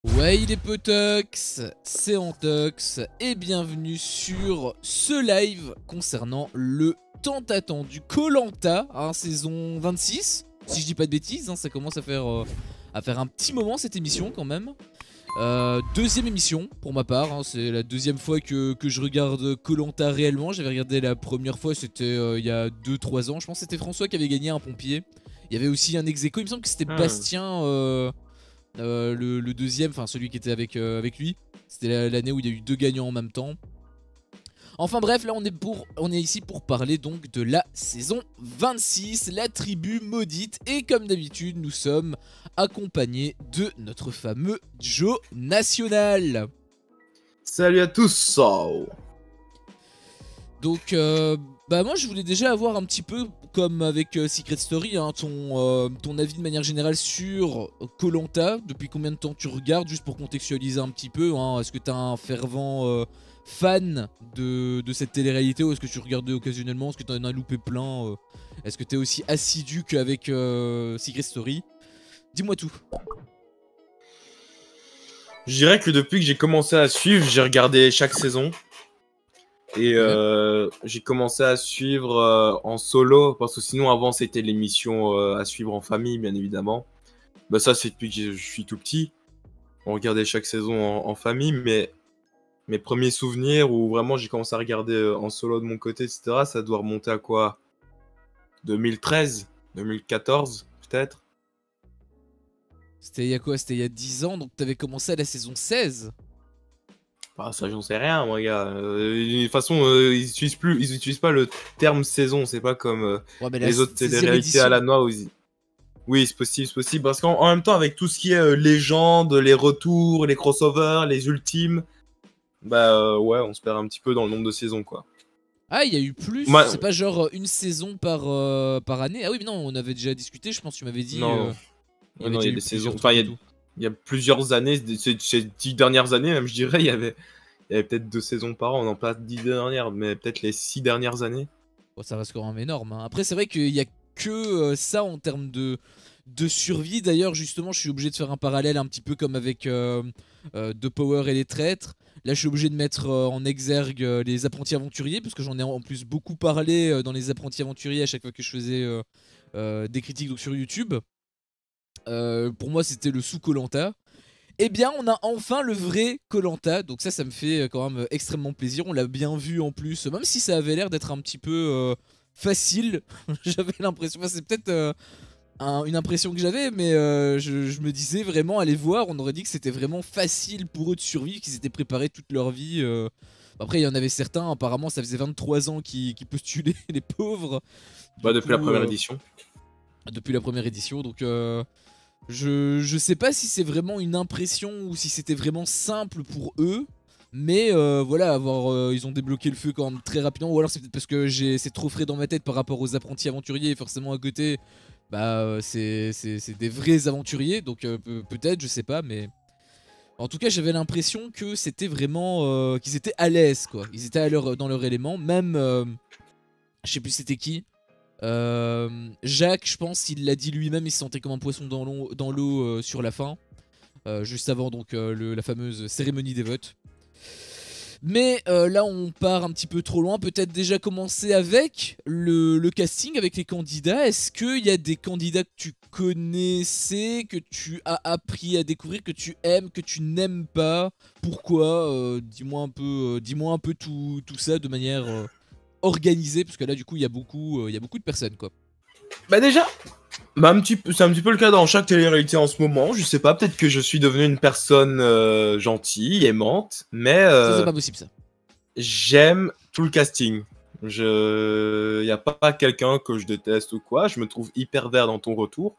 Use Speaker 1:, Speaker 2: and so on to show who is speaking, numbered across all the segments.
Speaker 1: Ouais, il est potox, c'est Antox et bienvenue sur ce live concernant le tant attendu koh saison 26. Si je dis pas de bêtises, ça commence à faire un petit moment cette émission quand même. Deuxième émission pour ma part, c'est la deuxième fois que je regarde koh réellement. J'avais regardé la première fois, c'était il y a 2-3 ans. Je pense que c'était François qui avait gagné un pompier. Il y avait aussi un ex-aequo, il me semble que c'était Bastien... le deuxième, enfin celui qui était avec lui. C'était l'année où il y a eu deux gagnants en même temps. Enfin bref, là on est ici pour parler donc de la saison 26, la tribu maudite. Et comme d'habitude, nous sommes accompagnés de notre fameux Joe National.
Speaker 2: Salut à tous.
Speaker 1: Donc bah moi je voulais déjà avoir un petit peu comme avec Secret Story ton avis de manière générale sur koh depuis combien de temps tu regardes, juste pour contextualiser un petit peu, est-ce que t'es un fervent fan de cette télé-réalité ou est-ce que tu regardes occasionnellement, est-ce que t'en as loupé plein, est-ce que t'es aussi assidu qu'avec Secret Story? Dis-moi tout.
Speaker 2: Je dirais que depuis que j'ai commencé à suivre, j'ai regardé chaque saison. Et j'ai commencé à suivre en solo, parce que sinon avant c'était l'émission à suivre en famille, bien évidemment. Bah ça c'est depuis que je suis tout petit. On regardait chaque saison en famille, mais mes premiers souvenirs où vraiment j'ai commencé à regarder en solo de mon côté, etc., ça doit remonter à quoi? 2013, 2014 peut-être.
Speaker 1: C'était il y a quoi? C'était il y a 10 ans, donc t'avais commencé à la saison 16.
Speaker 2: Ah, ça, j'en sais rien, moi, gars. De toute façon, ils utilisent pas le terme saison. C'est pas comme
Speaker 1: Ouais, mais la
Speaker 2: les autres
Speaker 1: 16e
Speaker 2: téléréalités à
Speaker 1: édition.
Speaker 2: la noix. Oui, c'est possible. Parce qu'en même temps, avec tout ce qui est légende, les retours, les crossovers, les ultimes, bah ouais, on se perd un petit peu dans le nombre de saisons, quoi.
Speaker 1: Ah, il y a eu plus?
Speaker 2: Moi,
Speaker 1: C'est pas genre une saison par année? Ah oui, mais non, on avait déjà discuté, je pense que tu m'avais dit...
Speaker 2: non,
Speaker 1: il y avait
Speaker 2: non, il y
Speaker 1: déjà
Speaker 2: a
Speaker 1: eu
Speaker 2: des saisons.
Speaker 1: plusieurs
Speaker 2: Enfin,
Speaker 1: trucs et tout.
Speaker 2: il y a plusieurs années, ces 10 dernières années, même, je dirais, il y avait peut-être 2 saisons par an. Non, pas 10 dernières, mais peut-être les 6 dernières années.
Speaker 1: Bon, ça reste quand même énorme. Après, c'est vrai qu'il y a que ça en termes de survie. D'ailleurs, justement, je suis obligé de faire un parallèle un petit peu comme avec The Power et les traîtres. Là, je suis obligé de mettre en exergue les apprentis aventuriers, parce que j'en ai en plus beaucoup parlé dans les apprentis aventuriers à chaque fois que je faisais des critiques donc, sur YouTube. Pour moi, c'était le sous koh. Eh bien, on a enfin le vrai koh, donc ça me fait quand même extrêmement plaisir. On l'a bien vu en plus, même si ça avait l'air d'être un petit peu facile. J'avais l'impression, c'est peut-être une impression que j'avais, mais je me disais vraiment, aller voir, on aurait dit que c'était vraiment facile pour eux de survivre, qu'ils étaient préparés toute leur vie. Après, il y en avait certains, apparemment, ça faisait 23 ans qui postulaient, les pauvres.
Speaker 2: Bah,
Speaker 1: Du
Speaker 2: depuis la
Speaker 1: coup,
Speaker 2: première édition.
Speaker 1: depuis la première édition, donc... Je sais pas si c'est vraiment une impression ou si c'était vraiment simple pour eux. Mais voilà, ils ont débloqué le feu quand même très rapidement. Ou alors c'est peut-être parce que c'est trop frais dans ma tête par rapport aux apprentis aventuriers. Et forcément à côté, bah c'est des vrais aventuriers. Donc peut-être, je sais pas. Mais en tout cas, j'avais l'impression que c'était vraiment... qu'ils étaient à l'aise, quoi. Ils étaient dans leur élément. Même... je sais plus c'était qui. Jacques, je pense, il l'a dit lui-même, il se sentait comme un poisson dans l'eau sur la fin, juste avant donc la fameuse cérémonie des votes. Mais là, on part un petit peu trop loin. Peut-être déjà commencer avec le casting, avec les candidats. Est-ce qu'il y a des candidats que tu connaissais, que tu as appris à découvrir, que tu aimes, que tu n'aimes pas? Pourquoi? Dis-moi un peu tout ça de manière organisée, parce que là, du coup, il y a beaucoup de personnes, quoi.
Speaker 2: Bah déjà, bah c'est un petit peu le cas dans chaque télé-réalité en ce moment. Je sais pas, peut-être que je suis devenu une personne gentille, aimante, mais
Speaker 1: Ça, c'est pas possible, ça.
Speaker 2: j'aime tout le casting. Y a pas quelqu'un que je déteste ou quoi. Je me trouve hyper vert dans ton retour.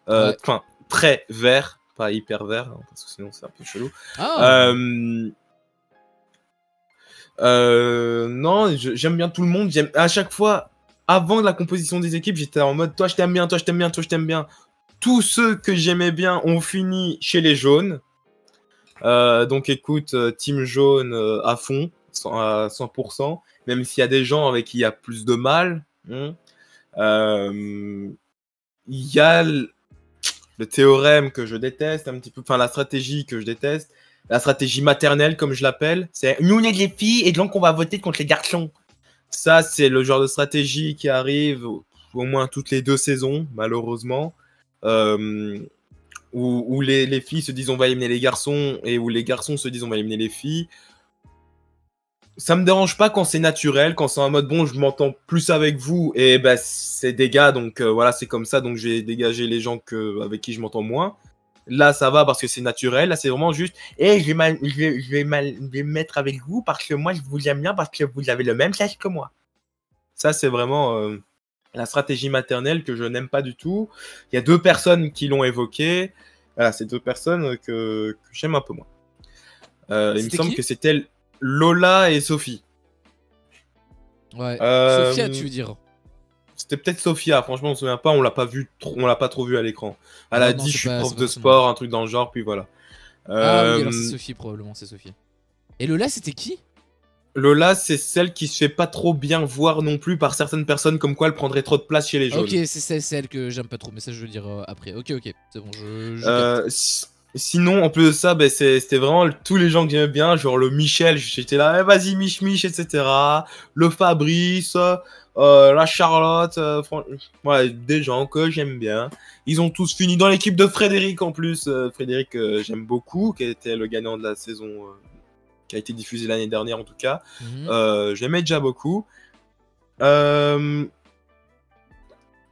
Speaker 1: Ouais.
Speaker 2: Enfin, très vert, pas hyper vert, hein, parce que sinon c'est un peu chelou.
Speaker 1: Ah.
Speaker 2: Non, j'aime bien tout le monde. J'aime à chaque fois. Avant la composition des équipes, j'étais en mode toi je t'aime bien, toi je t'aime bien, toi je t'aime bien. Tous ceux que j'aimais bien ont fini chez les jaunes. Donc écoute, team jaune à fond, à 100%. Même s'il y a des gens avec qui il y a plus de mal. Il y a le le théorème que je déteste un petit peu, enfin la stratégie que je déteste, la stratégie maternelle comme je l'appelle, c'est nous on est les filles et donc on va voter contre les garçons. Ça c'est le genre de stratégie qui arrive au moins toutes les 2 saisons malheureusement, où les filles se disent on va éliminer les garçons et où les garçons se disent on va éliminer les filles. Ça me dérange pas quand c'est naturel, quand c'est en mode bon je m'entends plus avec vous et ben c'est des gars donc voilà c'est comme ça donc j'ai dégagé les gens avec qui je m'entends moins. Là ça va parce que c'est naturel, là c'est vraiment juste et je vais me mettre avec vous parce que moi je vous aime bien parce que vous avez le même sexe que moi. Ça c'est vraiment la stratégie maternelle que je n'aime pas du tout. Il y a 2 personnes qui l'ont évoqué. Voilà, c'est 2 personnes que j'aime un peu moins. Il me semble que c'était Lola et Sophie.
Speaker 1: Ouais. Sophia, tu veux dire?
Speaker 2: C'était peut-être Sophia, franchement on se souvient pas, on l'a pas trop vu à l'écran. Elle a
Speaker 1: non,
Speaker 2: dit je suis prof de
Speaker 1: forcément.
Speaker 2: sport, un truc dans le genre, puis voilà.
Speaker 1: Ah oui, alors c'est Sophie probablement, c'est Sophie. Et Lola, c'était qui?
Speaker 2: Lola, c'est celle qui se fait pas trop bien voir non plus par certaines personnes, comme quoi elle prendrait trop de place chez les jaunes.
Speaker 1: Ok, c'est celle que j'aime pas trop, mais ça je veux dire après. Ok, c'est bon, je capte.
Speaker 2: Sinon, en plus de ça, c'était vraiment tous les gens que j'aimais bien, genre le Michel, j'étais là, eh, vas-y Mich, etc. Le Fabrice, la Charlotte, ouais, des gens que j'aime bien. Ils ont tous fini dans l'équipe de Frédéric en plus. Frédéric, j'aime beaucoup, qui était le gagnant de la saison qui a été diffusée l'année dernière en tout cas. J'aimais déjà beaucoup.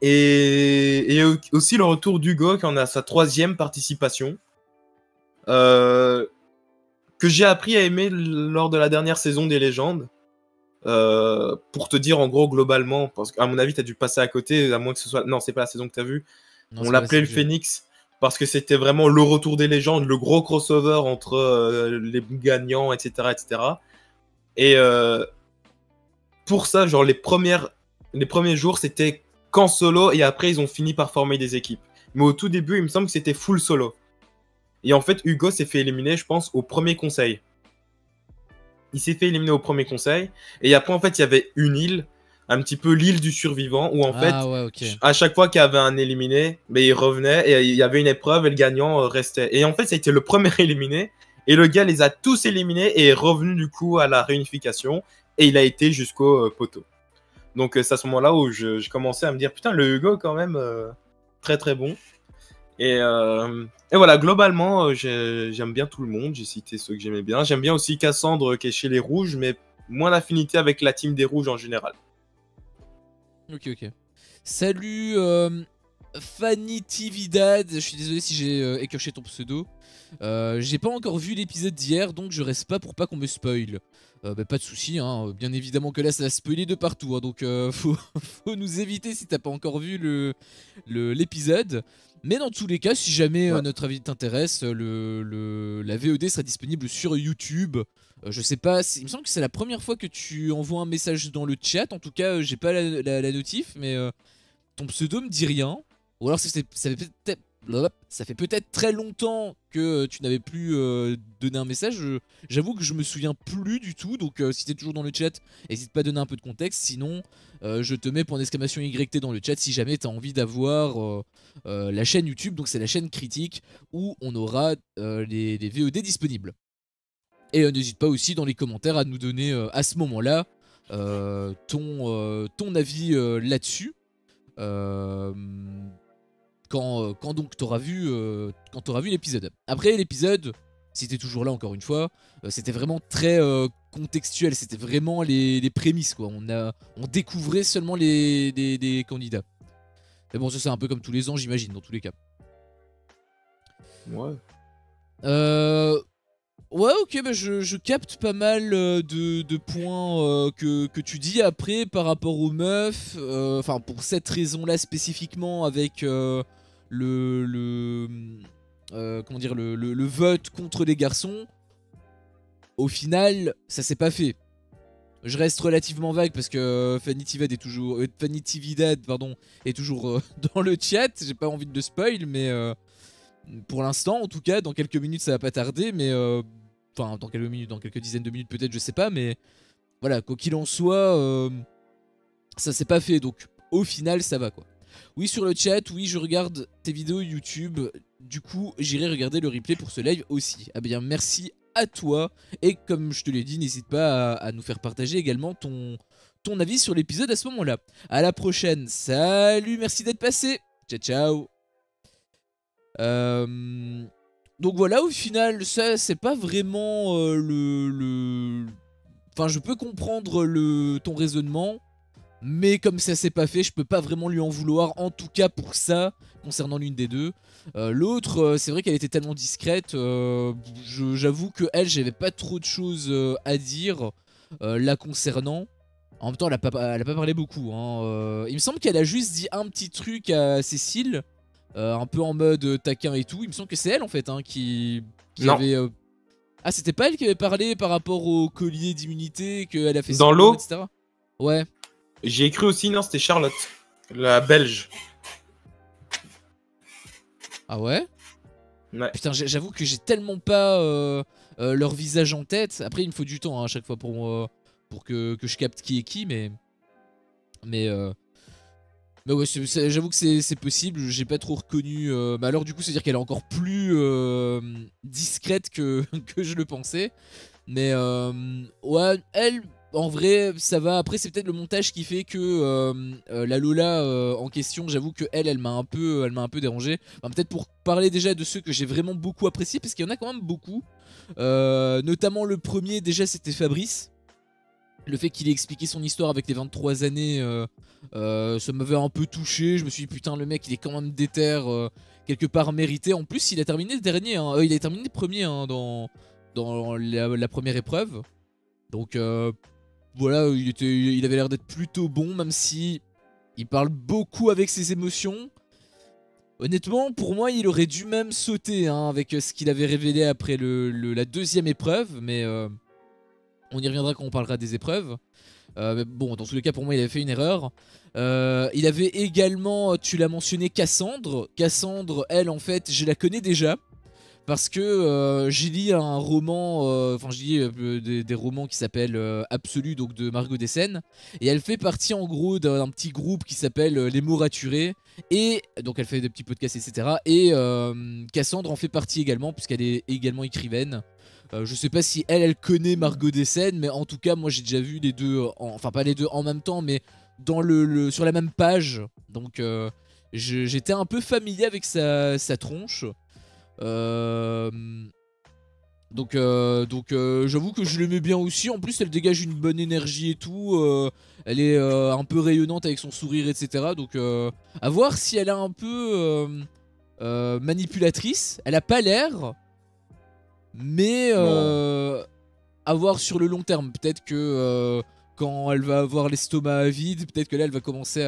Speaker 2: Et aussi le retour d'Hugo qui en a sa 3e participation. Que j'ai appris à aimer lors de la dernière saison des légendes. Pour te dire en gros globalement, parce qu'à mon avis t'as dû passer à côté, à moins que ce soit... Non, c'est pas la saison que t'as vue. On l'appelait le Phoenix parce que c'était vraiment le retour des légendes, le gros crossover entre les gagnants, etc. Et pour ça, genre les premiers jours c'était qu'en solo et après ils ont fini par former des équipes. Mais au tout début il me semble que c'était full solo. Et en fait, Hugo s'est fait éliminer, je pense, au premier conseil. Il s'est fait éliminer au premier conseil. Et après, en fait, il y avait une île, un petit peu l'île du survivant, où en fait,
Speaker 1: ouais, okay.
Speaker 2: à chaque fois qu'il y avait un éliminé, mais il revenait et il y avait une épreuve et le gagnant restait. Et en fait, ça a été le premier éliminé. Et le gars les a tous éliminés et est revenu du coup à la réunification. Et il a été jusqu'au poteau. Donc c'est à ce moment-là où je commençais à me dire, putain, le Hugo quand même, très très bon. Et voilà, globalement, j'aime bien tout le monde. J'ai cité ceux que j'aimais bien. J'aime bien aussi Cassandre qui est chez les Rouges, mais moins d'affinité avec la team des Rouges en général.
Speaker 1: Ok. Salut Fanny Tividad. Je suis désolé si j'ai écorché ton pseudo. J'ai pas encore vu l'épisode d'hier, donc je reste pas pour pas qu'on me spoil. Pas de soucis, hein. Bien évidemment que là ça va spoiler de partout, hein, donc faut nous éviter si t'as pas encore vu l'épisode. Mais dans tous les cas, si jamais notre avis t'intéresse, la VOD sera disponible sur YouTube. Je sais pas, il me semble que c'est la première fois que tu envoies un message dans le chat. En tout cas, j'ai pas la notif, mais ton pseudo me dit rien. Ou alors ça fait peut-être très longtemps que tu n'avais plus donné un message. J'avoue que je me souviens plus du tout. Donc si t'es toujours dans le chat, n'hésite pas à donner un peu de contexte. Sinon, je te mets .YT dans le chat si jamais t'as envie d'avoir la chaîne YouTube. Donc c'est la chaîne critique où on aura les VOD disponibles. Et n'hésite pas aussi dans les commentaires à nous donner à ce moment-là ton avis là-dessus. Quand donc t'auras vu l'épisode. Après l'épisode, si t'es toujours là encore une fois, c'était vraiment très contextuel, c'était vraiment les prémices quoi. On découvrait seulement les candidats. Mais bon, ça c'est un peu comme tous les ans j'imagine dans tous les cas.
Speaker 2: Ouais.
Speaker 1: Ouais, ok, je capte pas mal de points que tu dis. Après, par rapport aux meufs, enfin pour cette raison-là spécifiquement avec comment dire, le vote contre les garçons, au final, ça s'est pas fait. Je reste relativement vague parce que Fanny Tividad est toujours dans le chat. J'ai pas envie de le spoil, mais pour l'instant, en tout cas, dans quelques minutes, ça va pas tarder, mais enfin, dans quelques minutes, dans quelques dizaines de minutes peut-être, je sais pas, mais voilà, quoi qu'il en soit, ça s'est pas fait, donc au final, ça va quoi. Oui, sur le chat, oui, je regarde tes vidéos YouTube. Du coup, j'irai regarder le replay pour ce live aussi. Ah bien, merci à toi. Et comme je te l'ai dit, n'hésite pas à nous faire partager également ton avis sur l'épisode à ce moment-là. À la prochaine. Salut, merci d'être passé. Ciao, ciao. Donc voilà, au final, ça, c'est pas vraiment Enfin, je peux comprendre ton raisonnement. Mais comme ça s'est pas fait, je peux pas vraiment lui en vouloir, en tout cas pour ça, concernant l'une des deux. L'autre, c'est vrai qu'elle était tellement discrète, j'avoue que elle, j'avais pas trop de choses à dire la concernant. En même temps, elle a pas parlé beaucoup. Hein. Il me semble qu'elle a juste dit un petit truc à Cécile, un peu en mode taquin et tout. Il me semble que c'est elle en fait hein, qui avait... Ah, c'était pas elle qui avait parlé par rapport au collier d'immunité, qu'elle a fait
Speaker 2: dans l'eau,
Speaker 1: etc. Ouais.
Speaker 2: J'ai écrit aussi, non, c'était Charlotte, la belge.
Speaker 1: Ah ouais?
Speaker 2: Ouais.
Speaker 1: Putain, j'avoue que j'ai tellement pas leur visage en tête. Après, il me faut du temps hein, à chaque fois pour que je capte qui est qui, mais ouais, j'avoue que c'est possible. J'ai pas trop reconnu. Mais alors, du coup, c'est-à-dire qu'elle est encore plus discrète que je le pensais. Mais ouais, elle. En vrai, ça va. Après, c'est peut-être le montage qui fait que la Lola en question, j'avoue que elle m'a un peu dérangé. Enfin, peut-être pour parler déjà de ceux que j'ai vraiment beaucoup appréciés, parce qu'il y en a quand même beaucoup. Notamment le premier, déjà, c'était Fabrice. Le fait qu'il ait expliqué son histoire avec les 23 années, ça m'avait un peu touché. Je me suis dit, putain, le mec, il est quand même déter, quelque part mérité. En plus, il a terminé le dernier. Hein. Il a terminé le premier hein, dans la première épreuve. Donc voilà, il avait l'air d'être plutôt bon, même si il parle beaucoup avec ses émotions. Honnêtement, pour moi, il aurait dû même sauter hein, avec ce qu'il avait révélé après la deuxième épreuve. Mais on y reviendra quand on parlera des épreuves. Mais bon, dans tous les cas, pour moi, il avait fait une erreur. Il avait également, tu l'as mentionné, Cassandre. Cassandre, elle, en fait, je la connais déjà. Parce que j'ai lu un roman, enfin j'ai lu des romans qui s'appellent Absolu, donc de Margot Dessen. Et elle fait partie en gros d'un petit groupe qui s'appelle Les Mots Raturés. Et donc elle fait des petits podcasts, etc. Et Cassandre en fait partie également, puisqu'elle est également écrivaine. Je sais pas si elle connaît Margot Dessen, mais en tout cas, moi j'ai déjà vu les deux, enfin pas les deux en même temps, mais dans sur la même page. Donc j'étais un peu familier avec sa tronche. Donc j'avoue que je l'aimais bien aussi. En plus elle dégage une bonne énergie et tout. Elle est un peu rayonnante avec son sourire etc. Donc à voir si elle est un peu manipulatrice. Elle a pas l'air. Mais à voir sur le long terme. Peut-être que quand elle va avoir l'estomac vide, peut-être que là elle va commencer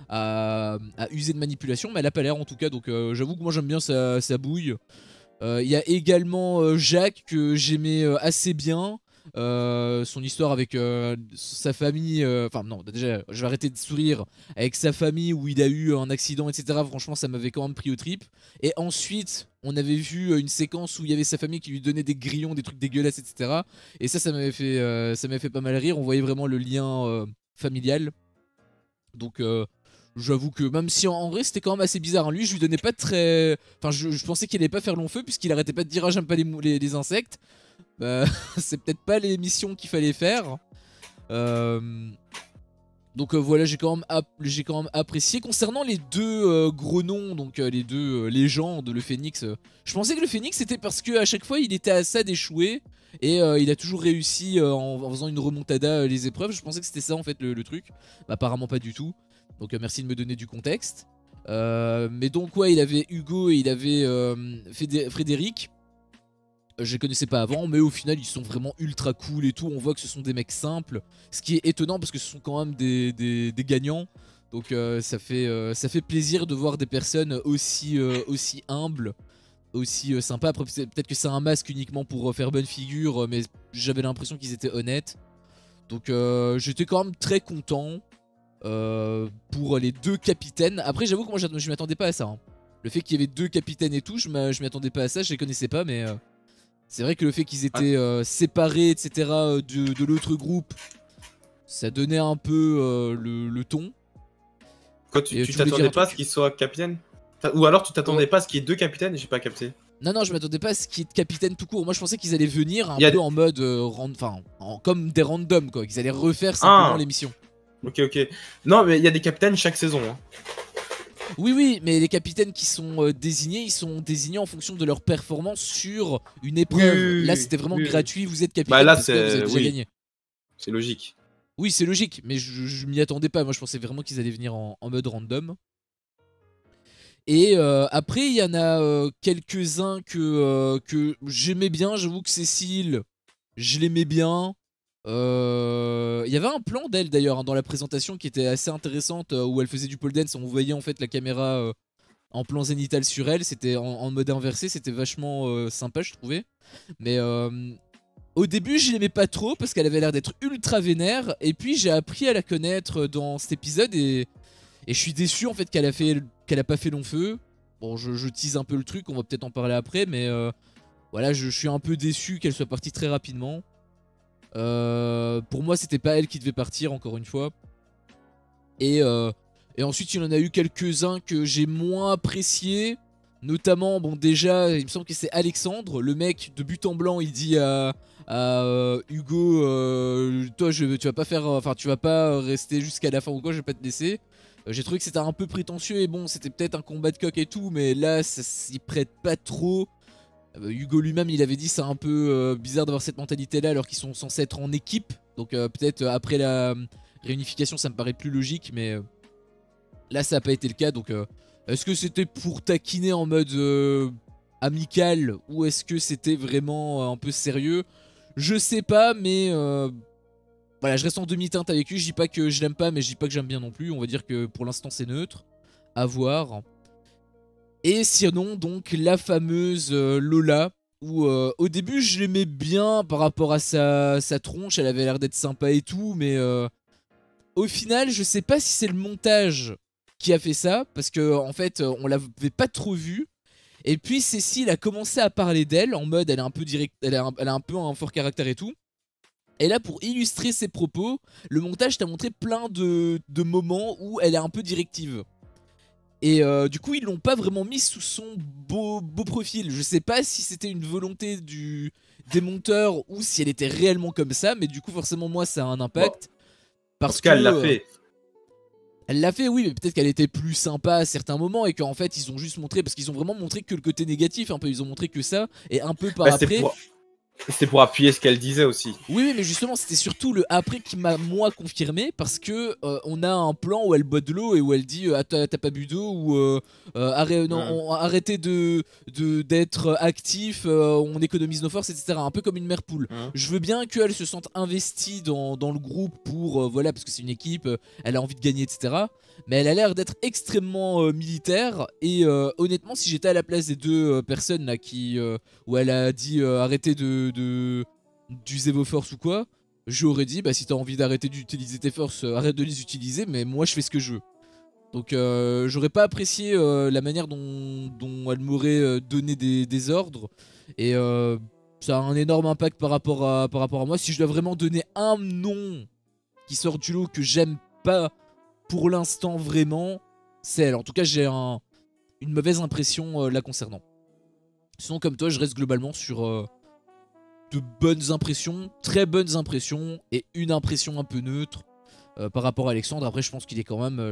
Speaker 1: à user de manipulation, mais elle a pas l'air en tout cas. Donc j'avoue que moi j'aime bien sa bouille. Il y a également Jacques que j'aimais assez bien. Son histoire avec sa famille, enfin non déjà je vais arrêter de sourire, avec sa famille où il a eu un accident etc, franchement ça m'avait quand même pris au trip. Et ensuite on avait vu une séquence où il y avait sa famille qui lui donnait des grillons, des trucs dégueulasses etc, et ça m'avait fait pas mal rire, on voyait vraiment le lien familial. Donc j'avoue que même si en vrai c'était quand même assez bizarre, hein. Lui je lui donnais pas très... Enfin je pensais qu'il allait pas faire long feu puisqu'il arrêtait pas de dire ah j'aime pas les insectes. C'est peut-être pas les missions qu'il fallait faire. Donc voilà, j'ai quand même apprécié. Concernant les deux gros noms, donc les deux légendes, le Phénix, je pensais que le Phénix c'était parce que à chaque fois il était à ça d'échouer. Et il a toujours réussi en faisant une remontada les épreuves. Je pensais que c'était ça en fait le truc. Bah, apparemment pas du tout. Donc merci de me donner du contexte. Mais donc ouais, il avait Hugo et il avait Frédéric. Je les connaissais pas avant, mais au final ils sont vraiment ultra cool et tout. On voit que ce sont des mecs simples, ce qui est étonnant parce que ce sont quand même des gagnants. Donc ça fait plaisir de voir des personnes aussi humbles, aussi sympas. Après peut-être que c'est un masque uniquement pour faire bonne figure, mais j'avais l'impression qu'ils étaient honnêtes. Donc j'étais quand même très content pour les deux capitaines. Après j'avoue que moi je m'y attendais pas à ça. Hein. Le fait qu'il y avait deux capitaines et tout, je m'y attendais pas à ça, je les connaissais pas, mais... c'est vrai que le fait qu'ils étaient séparés, etc. de l'autre groupe, ça donnait un peu le ton.
Speaker 2: Quoi, tu t'attendais pas à ce qu'il soit capitaine? Ou alors tu t'attendais pas à ce qu'il y ait 2 capitaines? J'ai pas capté.
Speaker 1: Non, je m'attendais pas à ce qu'il y ait de capitaine tout court. Moi, je pensais qu'ils allaient venir un peu en mode. Comme des randoms, quoi. Qu'ils allaient refaire simplement l'émission.
Speaker 2: Ok. Non, mais il y a des capitaines chaque saison. Hein.
Speaker 1: Oui, mais les capitaines qui sont désignés, ils sont désignés en fonction de leur performance sur une épreuve. Là, c'était vraiment gratuit. Vous êtes capitaine
Speaker 2: là,
Speaker 1: parce que vous avez déjà gagné.
Speaker 2: C'est logique.
Speaker 1: Oui, c'est logique, mais je m'y attendais pas. Moi, je pensais vraiment qu'ils allaient venir en mode random. Et après, il y en a quelques-uns que j'aimais bien. J'avoue que Cécile, je l'aimais bien. Il y avait un plan d'elle d'ailleurs dans la présentation qui était assez intéressante où elle faisait du pole dance. On voyait en fait la caméra en plan zénital sur elle. C'était en mode inversé. C'était vachement sympa, je trouvais. Mais au début, je l'aimais pas trop parce qu'elle avait l'air d'être ultra vénère. Et puis, j'ai appris à la connaître dans cet épisode et je suis déçu en fait qu'elle a pas fait long feu. Bon, je tease un peu le truc, on va peut-être en parler après, mais voilà, je suis un peu déçu qu'elle soit partie très rapidement. Pour moi, c'était pas elle qui devait partir, encore une fois. Et ensuite, il y en a eu quelques-uns que j'ai moins appréciés. Notamment, bon, déjà, il me semble que c'est Alexandre, le mec de but en blanc, il dit à Hugo, toi, tu vas pas faire, enfin, tu vas pas rester jusqu'à la fin ou quoi, je vais pas te laisser. J'ai trouvé que c'était un peu prétentieux et bon, c'était peut-être un combat de coq et tout, mais là, ça s'y prête pas trop. Hugo lui-même, il avait dit c'est un peu bizarre d'avoir cette mentalité-là alors qu'ils sont censés être en équipe. Donc peut-être après la réunification, ça me paraît plus logique, mais là, ça n'a pas été le cas. Donc est-ce que c'était pour taquiner en mode amical ou est-ce que c'était vraiment un peu sérieux? Je sais pas, mais voilà, je reste en demi-teinte avec lui. Je dis pas que je l'aime pas, mais je dis pas que j'aime bien non plus. On va dire que pour l'instant, c'est neutre. À voir. Et sinon, donc, la fameuse Lola. Où au début, je l'aimais bien par rapport à sa tronche. Elle avait l'air d'être sympa et tout. Mais au final, je sais pas si c'est le montage qui a fait ça. Parce que en fait, on l'avait pas trop vue. Et puis, Cécile a commencé à parler d'elle. En mode, elle est un peu direct, elle a un peu un fort caractère et tout. Et là, pour illustrer ses propos, le montage t'a montré plein de moments où elle est un peu directive. Et du coup, ils l'ont pas vraiment mis sous son beau profil. Je sais pas si c'était une volonté des monteurs ou si elle était réellement comme ça, mais du coup, forcément, moi, ça a un impact.
Speaker 2: Parce qu'elle l'a fait.
Speaker 1: Elle l'a fait, oui, mais peut-être qu'elle était plus sympa à certains moments et qu'en fait, ils ont juste montré, parce qu'ils ont vraiment montré que le côté négatif, un peu, ils ont montré que ça, et un peu par après...
Speaker 2: C'était pour appuyer ce qu'elle disait aussi.
Speaker 1: Oui, mais justement, c'était surtout le après qui m'a moi confirmé parce que on a un plan où elle boit de l'eau et où elle dit t'as pas bu d'eau ou arrêtez d'être actif, on économise nos forces, etc. Un peu comme une mère poule. Je veux bien qu'elle se sente investie dans le groupe pour voilà parce que c'est une équipe, elle a envie de gagner, etc. Mais elle a l'air d'être extrêmement militaire et honnêtement, si j'étais à la place des deux personnes là où elle a dit arrêtez d'user vos forces ou quoi, j'aurais dit bah si t'as envie d'arrêter d'utiliser tes forces, arrête de les utiliser, mais moi je fais ce que je veux. Donc j'aurais pas apprécié la manière dont elle m'aurait donné des ordres et ça a un énorme impact par rapport à moi. Si je dois vraiment donner un nom qui sort du lot que j'aime pas pour l'instant vraiment, c'est elle. En tout cas j'ai une mauvaise impression la concernant. Sinon comme toi je reste globalement sur de bonnes impressions, très bonnes impressions et une impression un peu neutre par rapport à Alexandre. Après je pense qu'il est quand même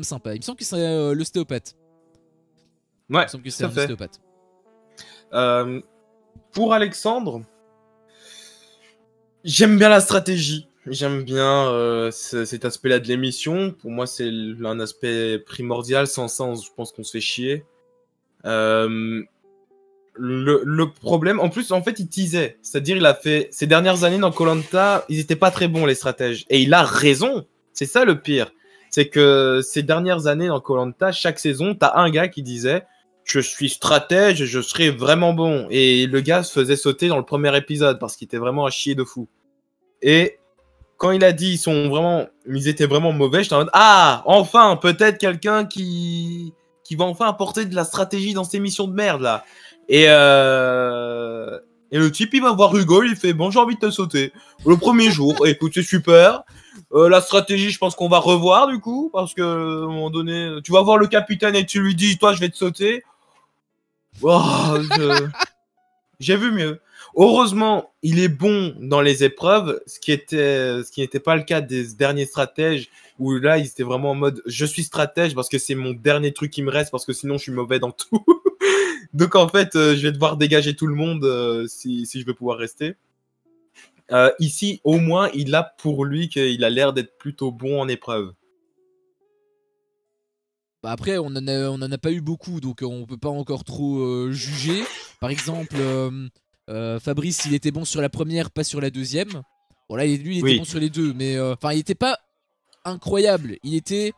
Speaker 1: sympa. Il me semble que c'est l'ostéopathe.
Speaker 2: Ouais,
Speaker 1: il me semble que c'est un ostéopathe.
Speaker 2: Pour Alexandre, j'aime bien la stratégie. J'aime bien cet aspect-là de l'émission. Pour moi, c'est un aspect primordial. Sans ça, je pense qu'on se fait chier. Le problème, en plus, en fait, il teasait. C'est-à-dire, il a fait ces dernières années dans Koh-Lanta, ils étaient pas très bons, les stratèges. Et il a raison. C'est ça le pire. C'est que ces dernières années dans Koh-Lanta, chaque saison, t'as un gars qui disait je suis stratège, je serai vraiment bon. Et le gars se faisait sauter dans le premier épisode parce qu'il était vraiment un chier de fou. Et quand il a dit ils étaient vraiment mauvais, j'étais en mode ah, enfin, peut-être quelqu'un qui va enfin apporter de la stratégie dans ces missions de merde là. Et le type il va voir Hugo, il fait bon j'ai envie de te sauter le premier jour. Écoute c'est super. La stratégie, je pense qu'on va revoir du coup, parce que à un moment donné, tu vas voir le capitaine et tu lui dis, toi, je vais te sauter. Oh, j'ai vu mieux. Heureusement, il est bon dans les épreuves, ce qui n'était pas le cas des derniers stratèges, où là, ils étaient vraiment en mode, je suis stratège parce que c'est mon dernier truc qui me reste, parce que sinon, je suis mauvais dans tout. Donc en fait, je vais devoir dégager tout le monde si je veux pouvoir rester. Ici, au moins, il a pour lui qu'il a l'air d'être plutôt bon en épreuve.
Speaker 1: Bah après, on en a pas eu beaucoup, donc on peut pas encore trop juger. Par exemple, Fabrice, il était bon sur la première, pas sur la deuxième. Bon là, lui, il était
Speaker 2: Oui,
Speaker 1: bon sur les deux, mais enfin, il était pas incroyable, il était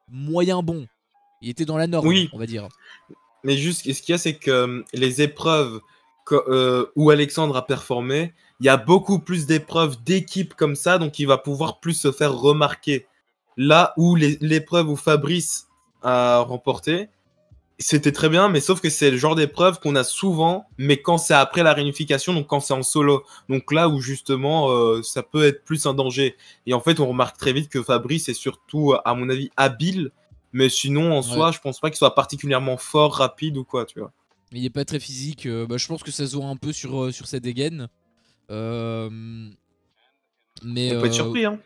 Speaker 1: moyen bon. Il était dans la norme,
Speaker 2: oui,
Speaker 1: on va dire.
Speaker 2: mais juste, ce qu'il y a, c'est que les épreuves où Alexandre a performé, il y a beaucoup plus d'épreuves d'équipe comme ça, donc il va pouvoir plus se faire remarquer. Là où l'épreuve où Fabrice a remporté, c'était très bien, mais sauf que c'est le genre d'épreuve qu'on a souvent, mais quand c'est après la réunification, donc quand c'est en solo. Donc là où justement, ça peut être plus un danger. Et en fait, on remarque très vite que Fabrice est surtout, à mon avis, habile, mais sinon, en
Speaker 1: Ouais.
Speaker 2: soi, je pense pas qu'il soit particulièrement fort, rapide ou quoi, tu vois.
Speaker 1: Il est pas très physique. Bah, je pense que ça se voit un peu sur sa dégaine. Euh, mais
Speaker 2: On peut être surpris, hein.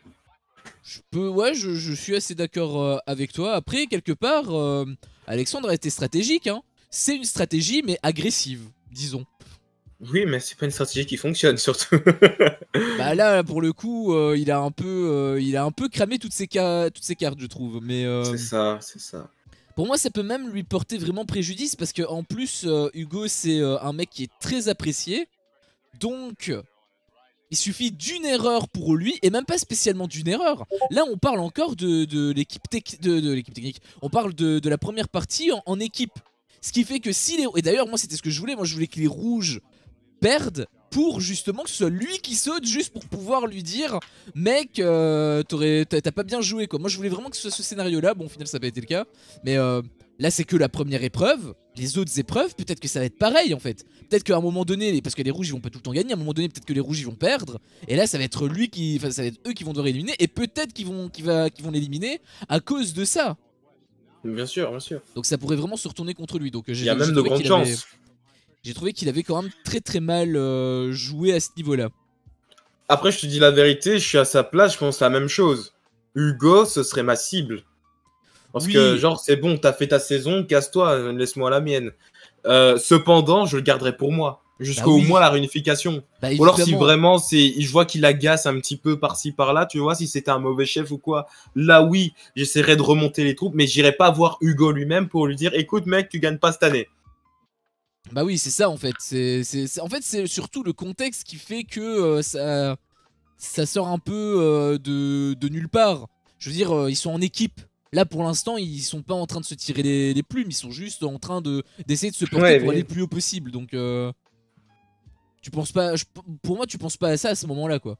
Speaker 1: ouais, je suis assez d'accord avec toi. Après, quelque part, Alexandre a été stratégique. Hein. C'est une stratégie, mais agressive, disons.
Speaker 2: Oui, mais c'est pas une stratégie qui fonctionne, surtout.
Speaker 1: Bah là, pour le coup, il a un peu cramé toutes ses cartes, je trouve. Mais
Speaker 2: C'est ça, c'est ça.
Speaker 1: pour moi, ça peut même lui porter vraiment préjudice parce que en plus, Hugo, c'est un mec qui est très apprécié. Donc, il suffit d'une erreur pour lui, et même pas spécialement d'une erreur. Là, on parle encore de l'équipe technique. On parle de la première partie en équipe. Ce qui fait que si les... Et d'ailleurs, moi, c'était ce que je voulais. Moi, je voulais que les rouges perdent pour justement que ce soit lui qui saute, juste pour pouvoir lui dire mec, t'as pas bien joué, quoi. Moi, je voulais vraiment que ce soit ce scénario-là. Bon, au final, ça n'a pas été le cas. Mais là, c'est que la première épreuve. Les autres épreuves, peut-être que ça va être pareil, en fait. Peut-être qu'à un moment donné, parce que les rouges ils vont pas tout le temps gagner, à un moment donné peut-être que les rouges ils vont perdre, et là ça va être lui qui, enfin ça va être eux qui vont devoir éliminer, et peut-être qu'ils vont l'éliminer à cause de ça.
Speaker 2: Bien sûr, bien sûr.
Speaker 1: Donc ça pourrait vraiment se retourner contre lui. Donc
Speaker 2: Il y a même de grandes chances.
Speaker 1: j'ai trouvé qu'il avait quand même très très mal joué à ce niveau-là.
Speaker 2: Après, je te dis la vérité, je suis à sa place, je pense la même chose. Hugo, ce serait ma cible. Parce que,
Speaker 1: Oui,
Speaker 2: genre, c'est bon, t'as fait ta saison, casse-toi, laisse-moi la mienne. Cependant, je le garderai pour moi.
Speaker 1: bah
Speaker 2: Jusqu'au moins
Speaker 1: oui,
Speaker 2: la réunification.
Speaker 1: bah
Speaker 2: Ou alors, si
Speaker 1: évidemment.
Speaker 2: vraiment, je vois qu'il agace un petit peu par-ci, par-là, tu vois, si c'était un mauvais chef ou quoi. Là, oui, j'essaierai de remonter les troupes, mais j'irai pas voir Hugo lui-même pour lui dire, écoute, mec, tu gagnes pas cette année.
Speaker 1: Bah oui, c'est ça en fait. En fait, c'est surtout le contexte qui fait que ça sort un peu de nulle part. Je veux dire, ils sont en équipe. Là, pour l'instant, ils sont pas en train de se tirer les plumes. Ils sont juste en train d'essayer de se porter
Speaker 2: Ouais,
Speaker 1: pour aller
Speaker 2: mais
Speaker 1: le plus haut possible. Donc, tu penses pas. Pour moi, tu penses pas à ça à ce moment-là, quoi.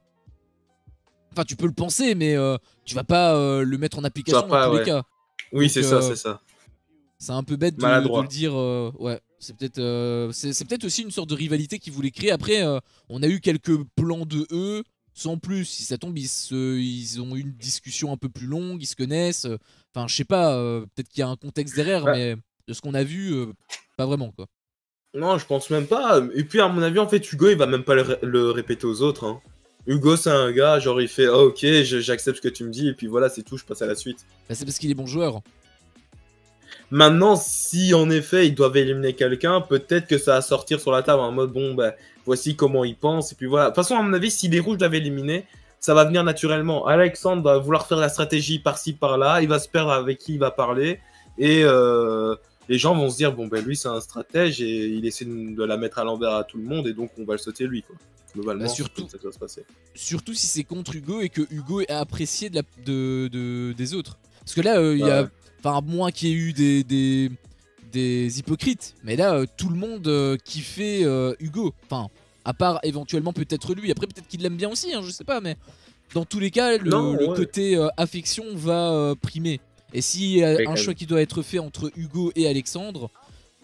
Speaker 1: Enfin, tu peux le penser, mais tu vas pas le mettre en
Speaker 2: tu vas
Speaker 1: application dans tous
Speaker 2: pas,
Speaker 1: les
Speaker 2: ouais.
Speaker 1: cas.
Speaker 2: Oui,
Speaker 1: Donc,
Speaker 2: c'est ça, c'est ça.
Speaker 1: c'est un peu bête de le
Speaker 2: Maladroit.
Speaker 1: dire. Ouais, c'est peut-être aussi une sorte de rivalité qu'ils voulaient créer. Après, on a eu quelques plans de eux. Sans plus, si ça tombe, ils ont eu une discussion un peu plus longue, ils se connaissent. Enfin, je sais pas, peut-être qu'il y a un contexte derrière,
Speaker 2: Bah,
Speaker 1: mais de ce qu'on a vu, pas vraiment, quoi.
Speaker 2: non, je pense même pas. Et puis, à mon avis, en fait, Hugo, il va même pas le répéter aux autres, hein. Hugo, c'est un gars, genre, il fait, oh, ok, j'accepte ce que tu me dis, et puis voilà, c'est tout, je passe à la suite.
Speaker 1: Bah, c'est parce qu'il est bon joueur.
Speaker 2: Maintenant, si en effet, ils doivent éliminer quelqu'un, peut-être que ça va sortir sur la table en mode, bon, bah, voici comment il pense, et puis voilà. De toute façon, à mon avis, si les rouges doivent éliminer, ça va venir naturellement. Alexandre va vouloir faire la stratégie par-ci, par-là, il va se perdre avec qui il va parler, et les gens vont se dire, bon, ben lui, c'est un stratège, et il essaie de la mettre à l'envers à tout le monde, et donc on va le sauter lui, quoi.
Speaker 1: Bah,
Speaker 2: Globalement, c'est comme ça que ça va se passer.
Speaker 1: surtout si c'est contre Hugo et que Hugo est apprécié des autres. Parce que là, il y a.
Speaker 2: Ouais.
Speaker 1: Enfin, à moins qu'il y ait eu des hypocrites. Mais là, tout le monde kiffait Hugo. Enfin, à part éventuellement peut-être lui. Après, peut-être qu'il l'aime bien aussi, hein, je sais pas. Mais dans tous les cas,
Speaker 2: Non,
Speaker 1: le
Speaker 2: ouais.
Speaker 1: côté affection va primer. Et si
Speaker 2: Mais
Speaker 1: un
Speaker 2: quand
Speaker 1: choix
Speaker 2: même.
Speaker 1: qui doit être fait entre Hugo et Alexandre,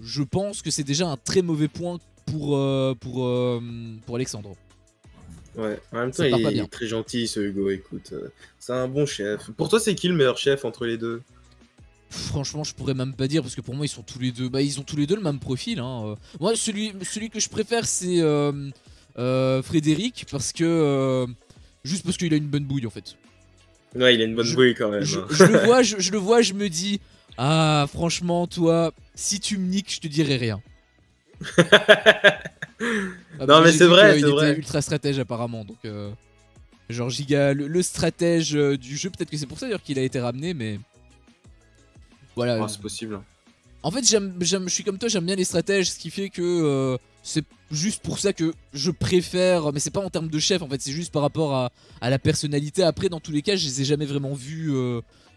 Speaker 1: je pense que c'est déjà un très mauvais point pour Alexandre.
Speaker 2: Ouais, en même temps,
Speaker 1: Ça part pas
Speaker 2: il
Speaker 1: bien.
Speaker 2: est très gentil, ce Hugo, écoute. C'est un bon chef. Pour toi, c'est qui le meilleur chef entre les deux?
Speaker 1: Franchement, je pourrais même pas dire parce que pour moi, ils sont tous les deux. Bah, ils ont tous les deux le même profil. Hein. Moi, celui que je préfère, c'est Frédéric parce que juste parce qu'il a une bonne bouille en fait.
Speaker 2: Ouais, il a une bonne
Speaker 1: Je,
Speaker 2: bouille quand même. Hein.
Speaker 1: je le vois, je le vois, je me dis ah franchement, toi, si tu me niques, je te dirai rien. Ah, parce
Speaker 2: Non,
Speaker 1: que
Speaker 2: mais
Speaker 1: j'ai
Speaker 2: c'est
Speaker 1: vu
Speaker 2: vrai,
Speaker 1: qu'il
Speaker 2: c'est
Speaker 1: était
Speaker 2: vrai.
Speaker 1: ultra stratège apparemment, donc genre giga le stratège du jeu. Peut-être que c'est pour ça d'ailleurs qu'il a été ramené, mais voilà.
Speaker 2: Oh, c'est possible. Hein.
Speaker 1: En fait, je suis comme toi, j'aime bien les stratèges, ce qui fait que c'est juste pour ça que je préfère. Mais c'est pas en termes de chef, en fait, c'est juste par rapport à la personnalité. Après, dans tous les cas, je les ai jamais vraiment vus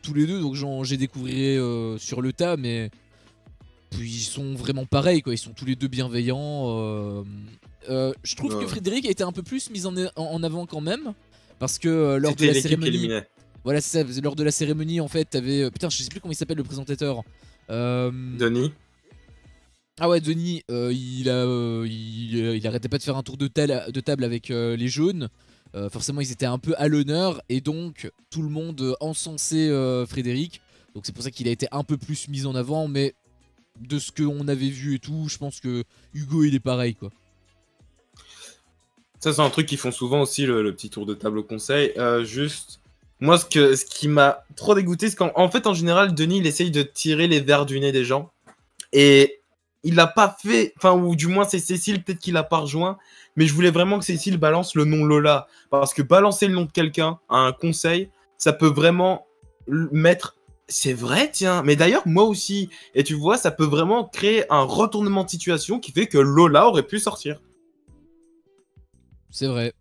Speaker 1: tous les deux, donc j'ai découvert sur le tas, mais puis ils sont vraiment pareils, quoi. Ils sont tous les deux bienveillants. Je trouve que
Speaker 2: Ouais.
Speaker 1: Frédéric a été un peu plus mis en avant quand même, parce que lors de
Speaker 2: C'était
Speaker 1: la
Speaker 2: l'équipe qui
Speaker 1: cérémonie.
Speaker 2: éliminait.
Speaker 1: Voilà, c'est ça. Lors de la cérémonie, en fait, t'avais. Putain, je sais plus comment il s'appelle le présentateur. Euh,
Speaker 2: Denis.
Speaker 1: Ah ouais, Denis, il arrêtait pas de faire un tour de table avec les jaunes. Forcément, ils étaient un peu à l'honneur et donc tout le monde encensait Frédéric. Donc c'est pour ça qu'il a été un peu plus mis en avant. Mais de ce qu'on avait vu et tout, je pense que Hugo il est pareil quoi.
Speaker 2: Ça, c'est un truc qu'ils font souvent aussi, le petit tour de table au conseil. Juste, moi, ce qui m'a trop dégoûté, c'est qu'en fait, en général, Denis, il essaye de tirer les verres du nez des gens. Et il l'a pas fait, enfin, ou du moins, c'est Cécile, peut-être qu'il l'a pas rejoint. Mais je voulais vraiment que Cécile balance le nom Lola. Parce que balancer le nom de quelqu'un à un conseil, ça peut vraiment mettre. C'est vrai, tiens. Mais d'ailleurs, moi aussi. Et tu vois, ça peut vraiment créer un retournement de situation qui fait que Lola aurait pu sortir.
Speaker 1: C'est vrai.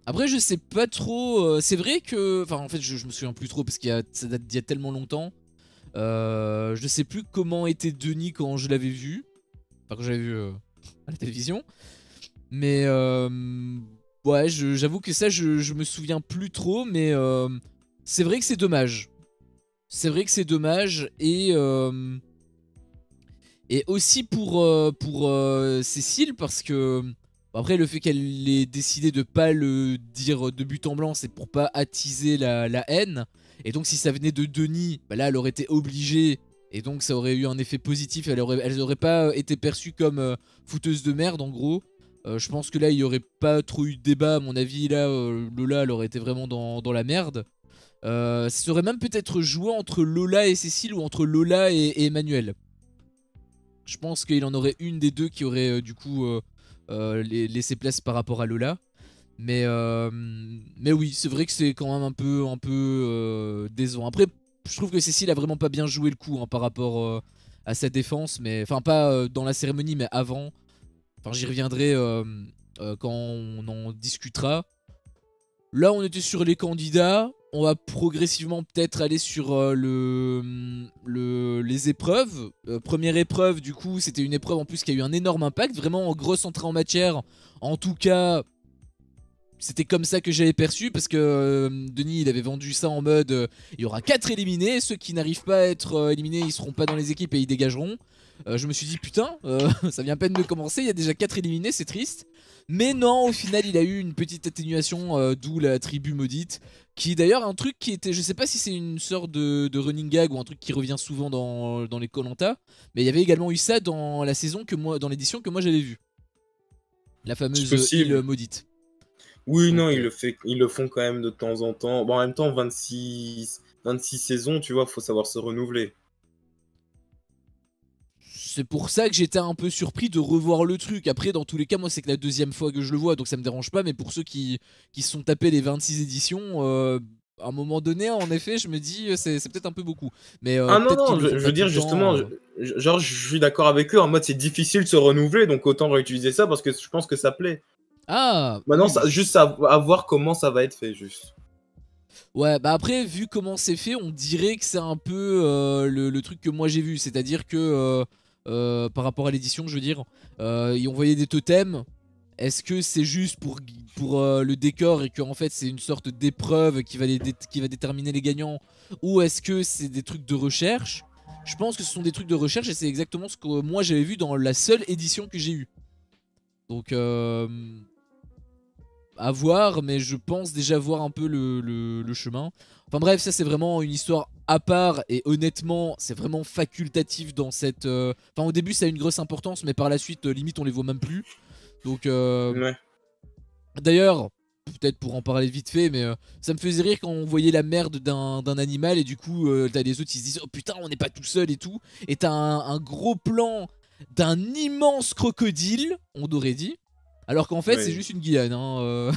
Speaker 1: Après, je sais pas trop. C'est vrai que. Enfin, en fait, je me souviens plus trop parce ça date d'il y a tellement longtemps. Je sais plus comment était Denis quand je l'avais vu. Enfin, quand je l'avais vu à la télévision. Mais ouais, j'avoue que ça, je me souviens plus trop. Mais c'est vrai que c'est dommage. C'est vrai que c'est dommage. Et aussi pour Cécile, parce que bon, après le fait qu'elle ait décidé de pas le dire de but en blanc, c'est pour pas attiser la haine. Et donc si ça venait de Denis, bah là elle aurait été obligée. Et donc ça aurait eu un effet positif. Elle aurait pas été perçue comme fouteuse de merde en gros. Je pense que là il y aurait pas trop eu de débat à mon avis. Là Lola elle aurait été vraiment dans la merde. Ça serait même peut-être joué entre Lola et Cécile ou entre Lola et Emmanuel. Je pense qu'il en aurait une des deux qui aurait du coup laissé place par rapport à Lola. Mais oui, c'est vrai que c'est quand même un peu décevant. Après, je trouve que Cécile a vraiment pas bien joué le coup hein, par rapport à sa défense. Mais enfin, pas dans la cérémonie, mais avant. Enfin, j'y reviendrai quand on en discutera. Là, on était sur les candidats. On va progressivement peut-être aller sur les épreuves. Première épreuve, du coup, c'était une épreuve en plus qui a eu un énorme impact. Vraiment en grosse entrée en matière. En tout cas, c'était comme ça que j'avais perçu. Parce que Denis, il avait vendu ça en mode il y aura 4 éliminés. Ceux qui n'arrivent pas à être éliminés, ils seront pas dans les équipes et ils dégageront. Je me suis dit putain, ça vient à peine de commencer. Il y a déjà 4 éliminés, c'est triste. Mais non, au final, il a eu une petite atténuation, d'où la tribu maudite. Qui est d'ailleurs un truc qui était. Je sais pas si c'est une sorte de running gag ou un truc qui revient souvent dans les koh. Mais il y avait également eu ça dans la saison dans l'édition que moi j'avais vue. La
Speaker 2: C'est
Speaker 1: fameuse île
Speaker 2: possible.
Speaker 1: maudite.
Speaker 2: Oui, non,
Speaker 1: Donc,
Speaker 2: ils le font quand même de temps en temps. Bon, en même temps, 26 saisons, tu vois, faut savoir se renouveler.
Speaker 1: c'est pour ça que j'étais un peu surpris de revoir le truc. Après, dans tous les cas, moi, c'est que la deuxième fois que je le vois, donc ça me dérange pas. Mais pour ceux qui se sont tapés les 26 éditions, à un moment donné, en effet, je me dis, c'est peut-être un peu beaucoup. Mais
Speaker 2: Ah non,
Speaker 1: peut-être qu'ils
Speaker 2: non,
Speaker 1: le font
Speaker 2: je
Speaker 1: pas
Speaker 2: veux
Speaker 1: tout
Speaker 2: dire
Speaker 1: le
Speaker 2: justement,
Speaker 1: temps.
Speaker 2: genre, je suis d'accord avec eux, en mode c'est difficile de se renouveler, donc autant réutiliser ça parce que je pense que ça plaît.
Speaker 1: Ah,
Speaker 2: Maintenant,
Speaker 1: oui, bah,
Speaker 2: juste à voir comment ça va être fait, juste.
Speaker 1: ouais, bah après, vu comment c'est fait, on dirait que c'est un peu le truc que moi j'ai vu. C'est-à-dire que, par rapport à l'édition, je veux dire, ils ont envoyé des totems. Est-ce que c'est juste pour le décor et que en fait c'est une sorte d'épreuve qui va déterminer les gagnants, ou est-ce que c'est des trucs de recherche? Je pense que ce sont des trucs de recherche et c'est exactement ce que moi j'avais vu dans la seule édition que j'ai eue. Donc à voir, mais je pense déjà voir un peu le chemin. Enfin bref, ça c'est vraiment une histoire à part et honnêtement c'est vraiment facultatif dans cette... Enfin au début ça a une grosse importance mais par la suite limite on les voit même plus. Donc
Speaker 2: Ouais.
Speaker 1: d'ailleurs, peut-être pour en parler vite fait, mais ça me faisait rire quand on voyait la merde d'un animal et du coup t'as les autres qui se disent oh putain on n'est pas tout seul et tout. Et t'as un gros plan d'un immense crocodile, on aurait dit. Alors qu'en fait c'est
Speaker 2: Oui.
Speaker 1: juste une Guyane hein.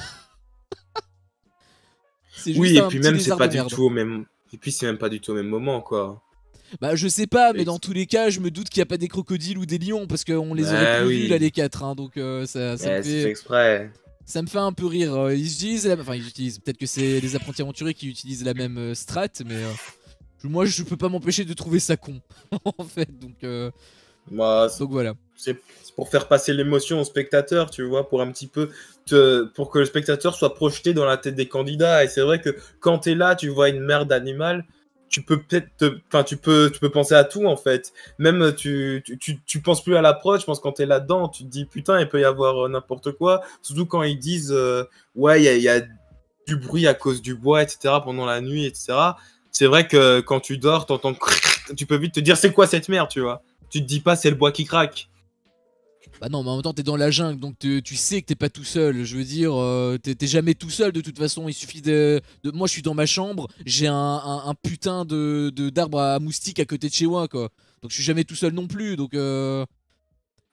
Speaker 1: C'est juste
Speaker 2: Oui, et
Speaker 1: un
Speaker 2: puis
Speaker 1: petit
Speaker 2: même, c'est
Speaker 1: lézard
Speaker 2: pas
Speaker 1: de
Speaker 2: du
Speaker 1: merde.
Speaker 2: tout au même. Et puis, c'est même pas du tout au même moment, quoi.
Speaker 1: Bah je sais pas, mais
Speaker 2: Et-
Speaker 1: dans tous les cas, je me doute qu'il n'y a pas des crocodiles ou des lions parce qu'on les aurait
Speaker 2: Bah
Speaker 1: plus vus là
Speaker 2: oui,
Speaker 1: les quatre, hein, donc
Speaker 2: c'est fait exprès.
Speaker 1: ça me fait un peu rire. Ils utilisent, enfin ils utilisent, peut-être que c'est les apprentis aventuriers qui utilisent la même strat, mais moi je peux pas m'empêcher de trouver ça con en fait,
Speaker 2: Moi,
Speaker 1: donc voilà.
Speaker 2: c'est pour faire passer l'émotion au spectateur, tu vois, pour un petit peu pour que le spectateur soit projeté dans la tête des candidats. Et c'est vrai que quand t'es là, tu vois une merde d'animal, tu peux peut-être enfin, tu peux penser à tout en fait. Même tu penses plus à l'approche, je pense quand t'es là-dedans, tu te dis putain, il peut y avoir n'importe quoi. Surtout quand ils disent ouais, il y a du bruit à cause du bois, etc. pendant la nuit, etc. C'est vrai que quand tu dors, t'entends tu peux vite te dire c'est quoi cette merde, tu vois. Tu te dis pas c'est le bois qui craque.
Speaker 1: Bah non, mais en même temps t'es dans la jungle, donc tu sais que t'es pas tout seul. Je veux dire, t'es jamais tout seul de toute façon. Il suffit moi je suis dans ma chambre, j'ai un putain d'arbre à moustiques à côté de chez moi quoi. Donc je suis jamais tout seul non plus, donc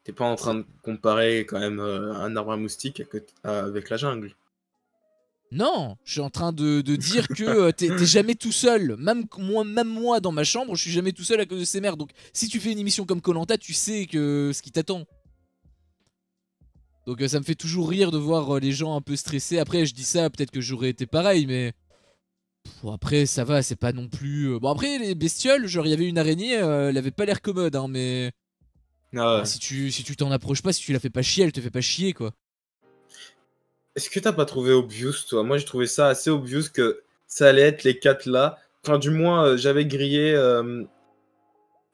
Speaker 2: T'es pas en train
Speaker 1: c'est-
Speaker 2: de comparer quand même un arbre à moustique avec la jungle.
Speaker 1: non, je suis en train de dire que t'es jamais tout seul. Même moi dans ma chambre, je suis jamais tout seul à cause de ces merdes. Donc si tu fais une émission comme koh, tu sais que ce qui t'attend. Donc ça me fait toujours rire de voir les gens un peu stressés. Après je dis ça, peut-être que j'aurais été pareil, mais bon, après ça va, c'est pas non plus... Bon après les bestioles, genre il y avait une araignée, elle avait pas l'air commode, hein, mais...
Speaker 2: Ah
Speaker 1: Bah,
Speaker 2: ouais.
Speaker 1: si tu t'en approches pas, si tu la fais pas chier, elle te fait pas chier quoi.
Speaker 2: Est-ce que t'as pas trouvé obvious, toi? Moi, j'ai trouvé ça assez obvious que ça allait être les quatre là. Enfin, du moins, j'avais grillé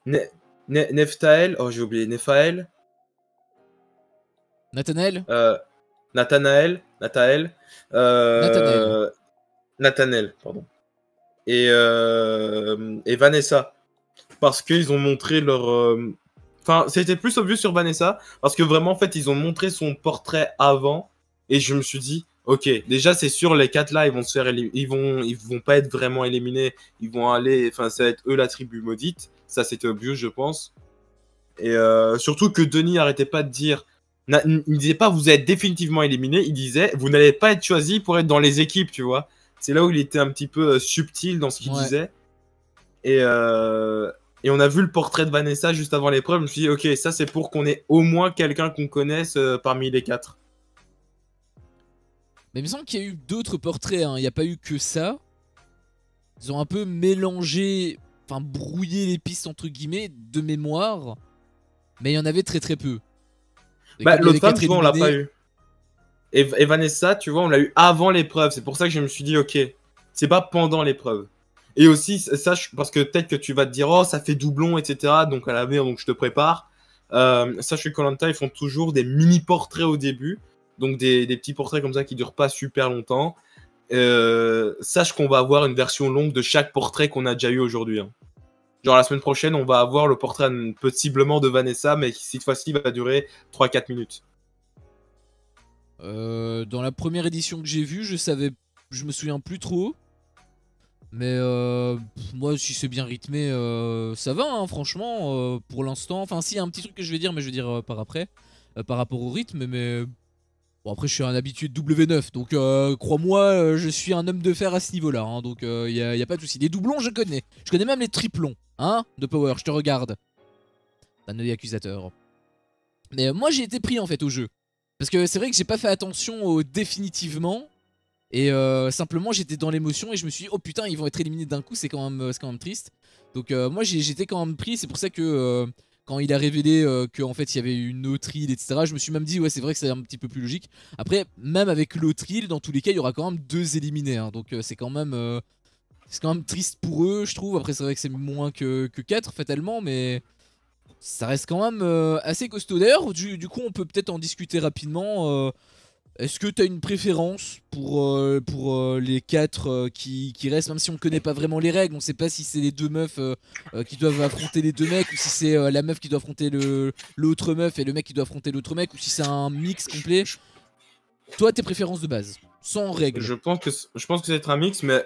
Speaker 2: Ne- Neftael. Oh, j'ai oublié. Nephaël.
Speaker 1: Nathanaël.
Speaker 2: euh, Nathaël.
Speaker 1: Nathanaël.
Speaker 2: euh, Nathanaël, pardon. Et Vanessa. Parce qu'ils ont montré leur. Enfin, c'était plus obvious sur Vanessa. Parce que vraiment, en fait, ils ont montré son portrait avant. Et je me suis dit, ok, déjà, c'est sûr, les quatre là, ils vont se faire ils vont pas être vraiment éliminés. Ils vont aller. Enfin, ça va être eux la tribu maudite. Ça, c'était obvious, je pense. Et surtout que Denis arrêtait pas de dire. Il ne disait pas vous êtes définitivement éliminé. Il disait vous n'allez pas être choisi pour être dans les équipes, tu vois. C'est là où il était un petit peu subtil dans ce qu'il
Speaker 1: Ouais.
Speaker 2: disait. Et, euh, et on a vu le portrait de Vanessa juste avant l'épreuve. Je me suis dit, ok, ça c'est pour qu'on ait au moins quelqu'un qu'on connaisse parmi les quatre.
Speaker 1: Mais il me semble qu'il y a eu d'autres portraits, hein. Il n'y a pas eu que ça. Ils ont un peu mélangé, enfin brouillé les pistes entre guillemets de mémoire. Mais il y en avait très très peu. Et
Speaker 2: Bah,
Speaker 1: comme il y avait
Speaker 2: l'autre femme,
Speaker 1: 4
Speaker 2: tu vois, on l'a pas
Speaker 1: éliminés,
Speaker 2: eu. Et Vanessa, tu vois, on l'a eu avant l'épreuve. C'est pour ça que je me suis dit, ok, c'est pas pendant l'épreuve. Et aussi, ça, parce que peut-être que tu vas te dire, oh, ça fait doublon, etc. Donc à l'avenir, donc je te prépare. Sache que koh ils font toujours des mini-portraits au début. Donc des petits portraits comme ça qui durent pas super longtemps. Sache qu'on va avoir une version longue de chaque portrait qu'on a déjà eu aujourd'hui, hein. Genre la semaine prochaine, on va avoir le portrait possiblement de Vanessa, mais qui cette fois-ci va durer 3-4 minutes.
Speaker 1: dans la première édition que j'ai vue, je me souviens plus trop. Mais moi, si c'est bien rythmé, ça va, hein, franchement, pour l'instant. Enfin, si, il y a un petit truc que je vais dire, mais je vais dire par après, par rapport au rythme. Mais bon, après, je suis un habitué de W9, donc crois-moi, je suis un homme de fer à ce niveau-là. Hein, donc, y a pas de souci. Les doublons, je connais. Je connais même les triplons, hein, de Power. Je te regarde. Un œil accusateur. Mais moi, j'ai été pris en fait au jeu. Parce que c'est vrai que j'ai pas fait attention au définitivement. Et simplement j'étais dans l'émotion et je me suis dit oh putain ils vont être éliminés d'un coup, c'est quand même triste. Donc moi j'étais quand même pris, c'est pour ça que quand il a révélé qu'en fait il y avait une autre île etc, je me suis même dit ouais c'est vrai que c'est un petit peu plus logique. Après même avec l'autre île dans tous les cas il y aura quand même 2 éliminés, hein, donc c'est quand même triste pour eux je trouve. Après c'est vrai que c'est moins que 4 fatalement, mais ça reste quand même assez costaud. D'ailleurs du coup on peut peut-être en discuter rapidement. Est-ce que tu as une préférence pour les 4 qui restent, même si on connaît pas vraiment les règles, on sait pas si c'est les 2 meufs qui doivent affronter les 2 mecs, ou si c'est la meuf qui doit affronter l'autre meuf et le mec qui doit affronter l'autre mec, ou si c'est un mix complet. Toi, tes préférences de base, sans règles.
Speaker 2: Je pense que ça va être un mix, mais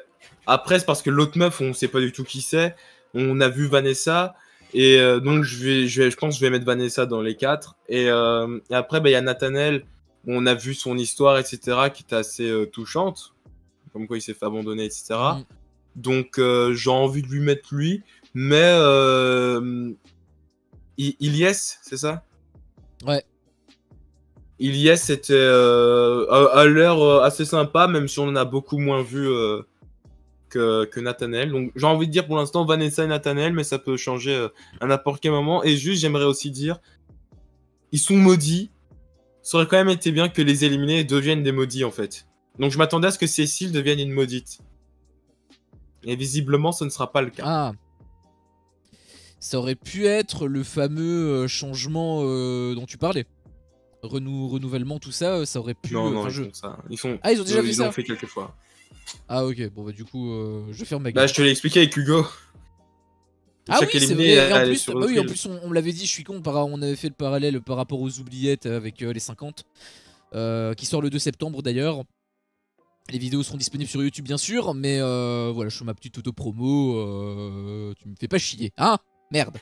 Speaker 2: après, c'est parce que l'autre meuf, on sait pas du tout qui c'est. On a vu Vanessa, et donc je pense que je vais mettre Vanessa dans les 4. Et après, bah, y a Nathanaël, on a vu son histoire, etc., qui était assez touchante, comme quoi il s'est fait abandonner, etc. Donc j'ai envie de lui mettre lui, mais Ilyes, c'est ça?
Speaker 1: Ouais.
Speaker 2: Ilyes c'était à l'air assez sympa, même si on en a beaucoup moins vu que Nathanaël. Donc j'ai envie de dire pour l'instant Vanessa et Nathanaël, mais ça peut changer à n'importe quel moment. Et juste, j'aimerais aussi dire, ils sont maudits. Ça aurait quand même été bien que les éliminés deviennent des maudits en fait. Donc je m'attendais à ce que Cécile devienne une maudite. Et visiblement, ce ne sera pas le cas.
Speaker 1: Ah. Ça aurait pu être le fameux changement dont tu parlais. Renouvellement, tout ça, ça aurait pu...
Speaker 2: Non, ils font ça.
Speaker 1: Ah, ils ont déjà fait ça.
Speaker 2: Ils l'ont fait quelques fois.
Speaker 1: Ah ok, bon bah du coup, je ferme ma gueule.
Speaker 2: Bah je te l'ai expliqué avec Hugo.
Speaker 1: Ah oui, c'est vrai. Et en plus, bah oui, en plus on me l'avait dit, je suis con, on avait fait le parallèle par rapport aux oubliettes avec les 50, qui sort le 2 septembre d'ailleurs. Les vidéos seront disponibles sur YouTube bien sûr, mais voilà, je fais ma petite auto-promo, tu me fais pas chier, hein? Merde.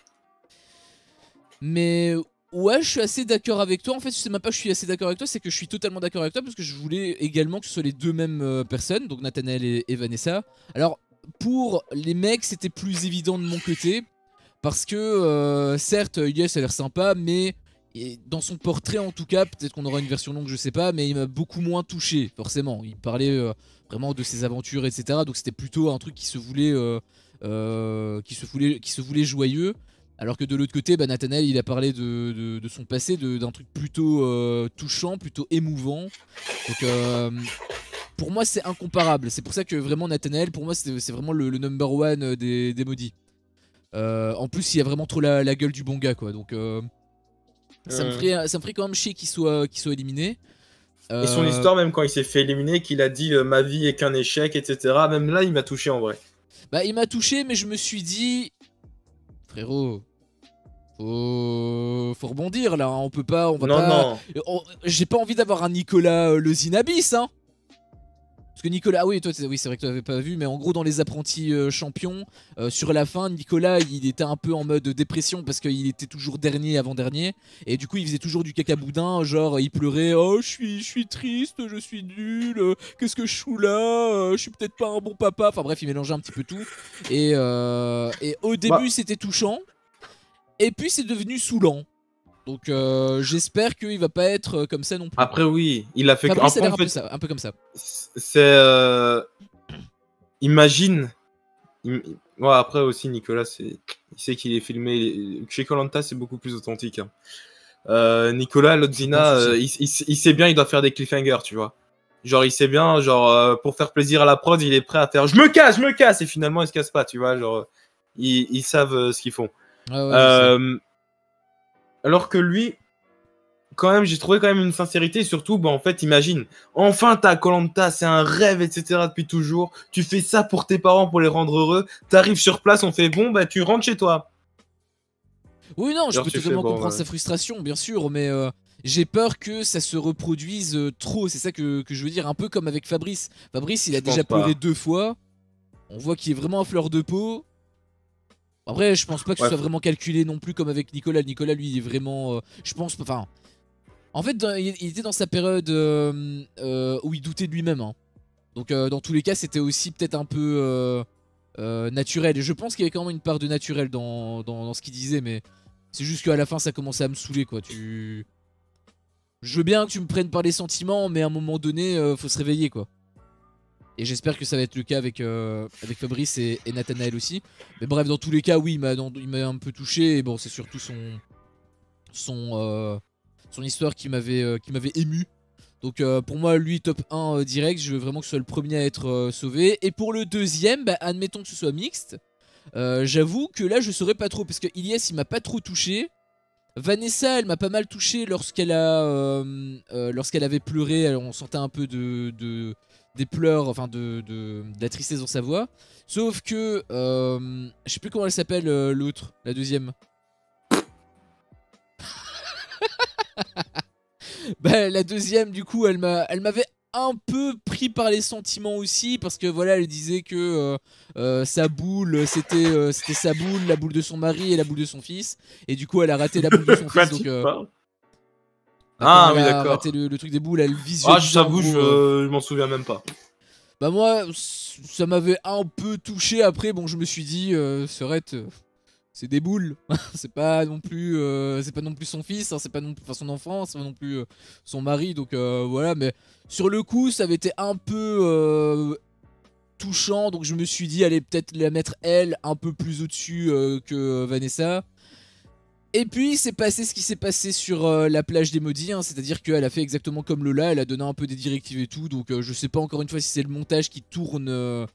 Speaker 1: Mais ouais, je suis assez d'accord avec toi. En fait, je sais même pas que je suis assez d'accord avec toi, c'est que je suis totalement d'accord avec toi parce que je voulais également que ce soit les 2 mêmes personnes, donc Nathanaël et Vanessa. Alors, pour les mecs, c'était plus évident de mon côté parce que certes, Ilyes a l'air sympa, mais dans son portrait en tout cas, peut-être qu'on aura une version longue, je sais pas, mais il m'a beaucoup moins touché, forcément. Il parlait vraiment de ses aventures, etc. Donc c'était plutôt un truc qui se voulait joyeux. Alors que de l'autre côté, bah, Nathanaël, il a parlé de son passé, d'un truc plutôt touchant, plutôt émouvant. Donc pour moi, c'est incomparable. C'est pour ça que vraiment Nathanaël, pour moi, c'est vraiment le number one des maudits. En plus, il a vraiment trop la gueule du bon gars, quoi. Donc ça me ferait quand même chier qu'il soit éliminé.
Speaker 2: Et son histoire, même quand il s'est fait éliminer, qu'il a dit ma vie est qu'un échec, etc. Même là, il m'a touché en vrai.
Speaker 1: Bah, il m'a touché, mais je me suis dit, frérot, faut rebondir là. On peut pas, on va pas. Non. J'ai pas envie d'avoir un Nicolas le Zinabis, hein. Parce que Nicolas, oui, toi, oui, c'est vrai que tu n'avais pas vu, mais en gros, dans les apprentis champions, sur la fin, Nicolas, il était un peu en mode dépression parce qu'il était toujours dernier avant-dernier. Et du coup, il faisait toujours du caca boudin, genre, il pleurait, oh, je suis triste, je suis nul, qu'est-ce que je fous là, je suis peut-être pas un bon papa. Enfin bref, il mélangeait un petit peu tout. Et au début, c'était touchant. Et puis, c'est devenu saoulant. Donc j'espère qu'il va pas être comme ça non plus.
Speaker 2: Après oui, il a fait
Speaker 1: Fabrice a l'air un peu comme ça.
Speaker 2: C'est imagine. Ouais, après aussi Nicolas, il sait qu'il est filmé. Chez Koh-Lanta, c'est beaucoup plus authentique. Hein. Nicolas Lodzina, il sait bien, il doit faire des cliffhangers, tu vois. Genre il sait bien, genre pour faire plaisir à la prod, il est prêt à faire je me casse et finalement il se casse pas, tu vois. Genre ils savent ce qu'ils font.
Speaker 1: Ah ouais,
Speaker 2: alors que lui, quand même, j'ai trouvé quand même une sincérité. Et surtout, bah, en fait, imagine, enfin t'as Koh-Lanta, c'est un rêve, etc. depuis toujours. Tu fais ça pour tes parents, pour les rendre heureux. T'arrives sur place, on fait bon, bah tu rentres chez toi.
Speaker 1: Oui, non, je peux totalement comprendre sa frustration, bien sûr, mais j'ai peur que ça se reproduise trop. C'est ça que je veux dire, un peu comme avec Fabrice. Fabrice, il a déjà pleuré 2 fois. On voit qu'il est vraiment à fleur de peau. Après, je pense pas que ce soit vraiment calculé non plus comme avec Nicolas. Nicolas, lui, il est vraiment. Je pense. Enfin. En fait, il était dans sa période où il doutait de lui-même. Hein. Donc, dans tous les cas, c'était aussi peut-être un peu naturel. Et je pense qu'il y avait quand même une part de naturel dans ce qu'il disait, mais c'est juste qu'à la fin, ça commençait à me saouler, quoi. Je veux bien que tu me prennes par les sentiments, mais à un moment donné, faut se réveiller, quoi. Et j'espère que ça va être le cas avec Fabrice et Nathanaël aussi. Mais bref, dans tous les cas, oui, il m'a un peu touché. Et bon, c'est surtout son histoire qui m'avait ému. Donc pour moi, lui, top 1 direct. Je veux vraiment que ce soit le premier à être sauvé. Et pour le deuxième, bah, admettons que ce soit mixte. J'avoue que là, je saurais pas trop. Parce que Ilyes, il m'a pas trop touché. Vanessa, elle m'a pas mal touché lorsqu'elle lorsqu'elle avait pleuré. On sentait un peu des pleurs, enfin de la tristesse dans sa voix. Sauf que, je sais plus comment elle s'appelle l'autre, la deuxième. Bah, la deuxième, du coup, elle m'avait un peu pris par les sentiments aussi, parce que voilà, elle disait que sa boule, c'était sa boule, la boule de son mari et la boule de son fils. Et du coup, elle a raté la boule de son
Speaker 2: Quoi
Speaker 1: fils, donc...
Speaker 2: tu parles?
Speaker 1: Bah, quand
Speaker 2: Ah
Speaker 1: elle
Speaker 2: oui,
Speaker 1: a
Speaker 2: d'accord.
Speaker 1: raté le truc des boules, elle
Speaker 2: Ah, je
Speaker 1: visualisait en
Speaker 2: t'avoue,
Speaker 1: gros.
Speaker 2: je m'en souviens même pas.
Speaker 1: Bah moi, ça m'avait un peu touché. Après, bon, je me suis dit, Serette, c'est des boules. C'est pas non plus, son fils, hein, c'est pas non plus, enfin, son enfant, c'est pas non plus son mari. Donc voilà. Mais sur le coup, ça avait été un peu touchant. Donc je me suis dit, allez peut-être la mettre elle un peu plus au-dessus que Vanessa. Et puis c'est passé ce qui s'est passé sur la plage des maudits, hein, c'est-à-dire qu'elle a fait exactement comme Lola, elle a donné un peu des directives et tout, donc je sais pas encore une fois si c'est le montage qui tourne,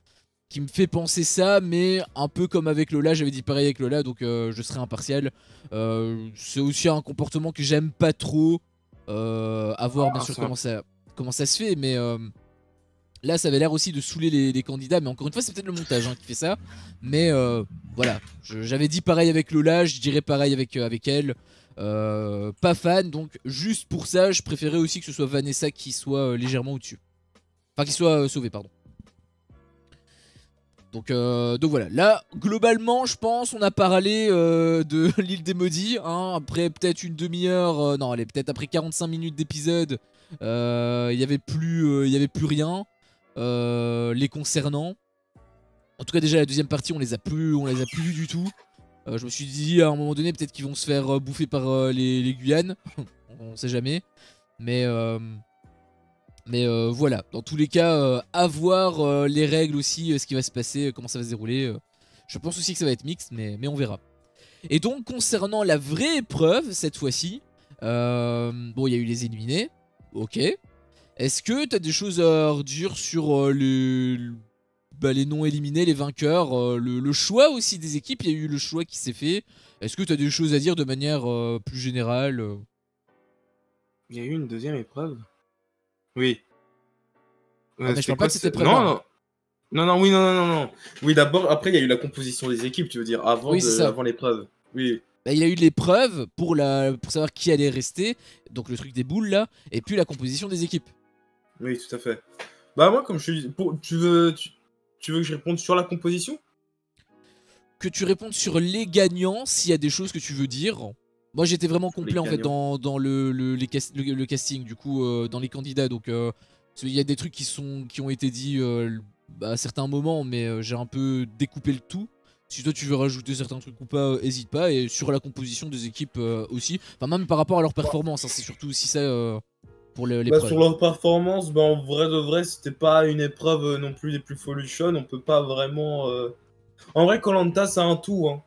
Speaker 1: qui me fait penser ça, mais un peu comme avec Lola, j'avais dit pareil avec Lola, donc je serai impartial. C'est aussi un comportement que j'aime pas trop, à voir bien sûr comment ça se fait, mais là ça avait l'air aussi de saouler les candidats, mais encore une fois c'est peut-être le montage hein, qui fait ça. Mais voilà, j'avais dit pareil avec Lola, je dirais pareil avec elle. Pas fan, donc juste pour ça je préférais aussi que ce soit Vanessa qui soit légèrement au-dessus. Enfin qui soit sauvée pardon. Donc voilà, là globalement je pense on a parlé de l'île des maudits hein. Après peut-être une demi-heure, non allez peut-être après 45 minutes d'épisode, il y avait plus rien les concernant. En tout cas déjà la deuxième partie on les a plus vus du tout. Je me suis dit à un moment donné peut-être qu'ils vont se faire bouffer par les Guyanes. On sait jamais. Mais voilà, dans tous les cas, à voir les règles aussi, ce qui va se passer, comment ça va se dérouler. Je pense aussi que ça va être mixte, mais on verra. Et donc concernant la vraie épreuve, cette fois-ci, bon il y a eu les éliminés, ok. Est-ce que t'as des choses à redire sur les non éliminés, les vainqueurs, le choix aussi des équipes, il y a eu le choix qui s'est fait. Est-ce que t'as des choses à dire de manière plus générale
Speaker 2: Il y a eu une deuxième épreuve? Oui.
Speaker 1: Ah, mais je parle pas de cette
Speaker 2: Non,
Speaker 1: épreuve-là.
Speaker 2: non. Non, non, oui, non, non, non, non. Oui, d'abord, après, il y a eu la composition des équipes, tu veux dire,
Speaker 1: Oui, c'est ça.
Speaker 2: avant l'épreuve. Oui.
Speaker 1: Bah, il y a eu l'épreuve pour savoir qui allait rester, donc le truc des boules là, et puis la composition des équipes.
Speaker 2: Oui, tout à fait. Bah, moi, comme je suis. Tu veux que je réponde sur la composition?
Speaker 1: Que tu répondes sur les gagnants, s'il y a des choses que tu veux dire. Moi j'étais vraiment
Speaker 2: Sur les
Speaker 1: complet en fait
Speaker 2: gagnants.
Speaker 1: dans le casting, du coup, dans les candidats. Donc il y a des trucs qui ont été dits à certains moments, mais j'ai un peu découpé le tout. Si toi tu veux rajouter certains trucs ou pas, hésite pas. Et sur la composition des équipes aussi. Enfin, même par rapport à leur performance, hein, c'est surtout aussi ça pour
Speaker 2: Bah,
Speaker 1: l'épreuve.
Speaker 2: sur leur performance, bah, en vrai de vrai, c'était pas une épreuve non plus des plus folution. On peut pas vraiment. En vrai, koh c'est un tout. Hein.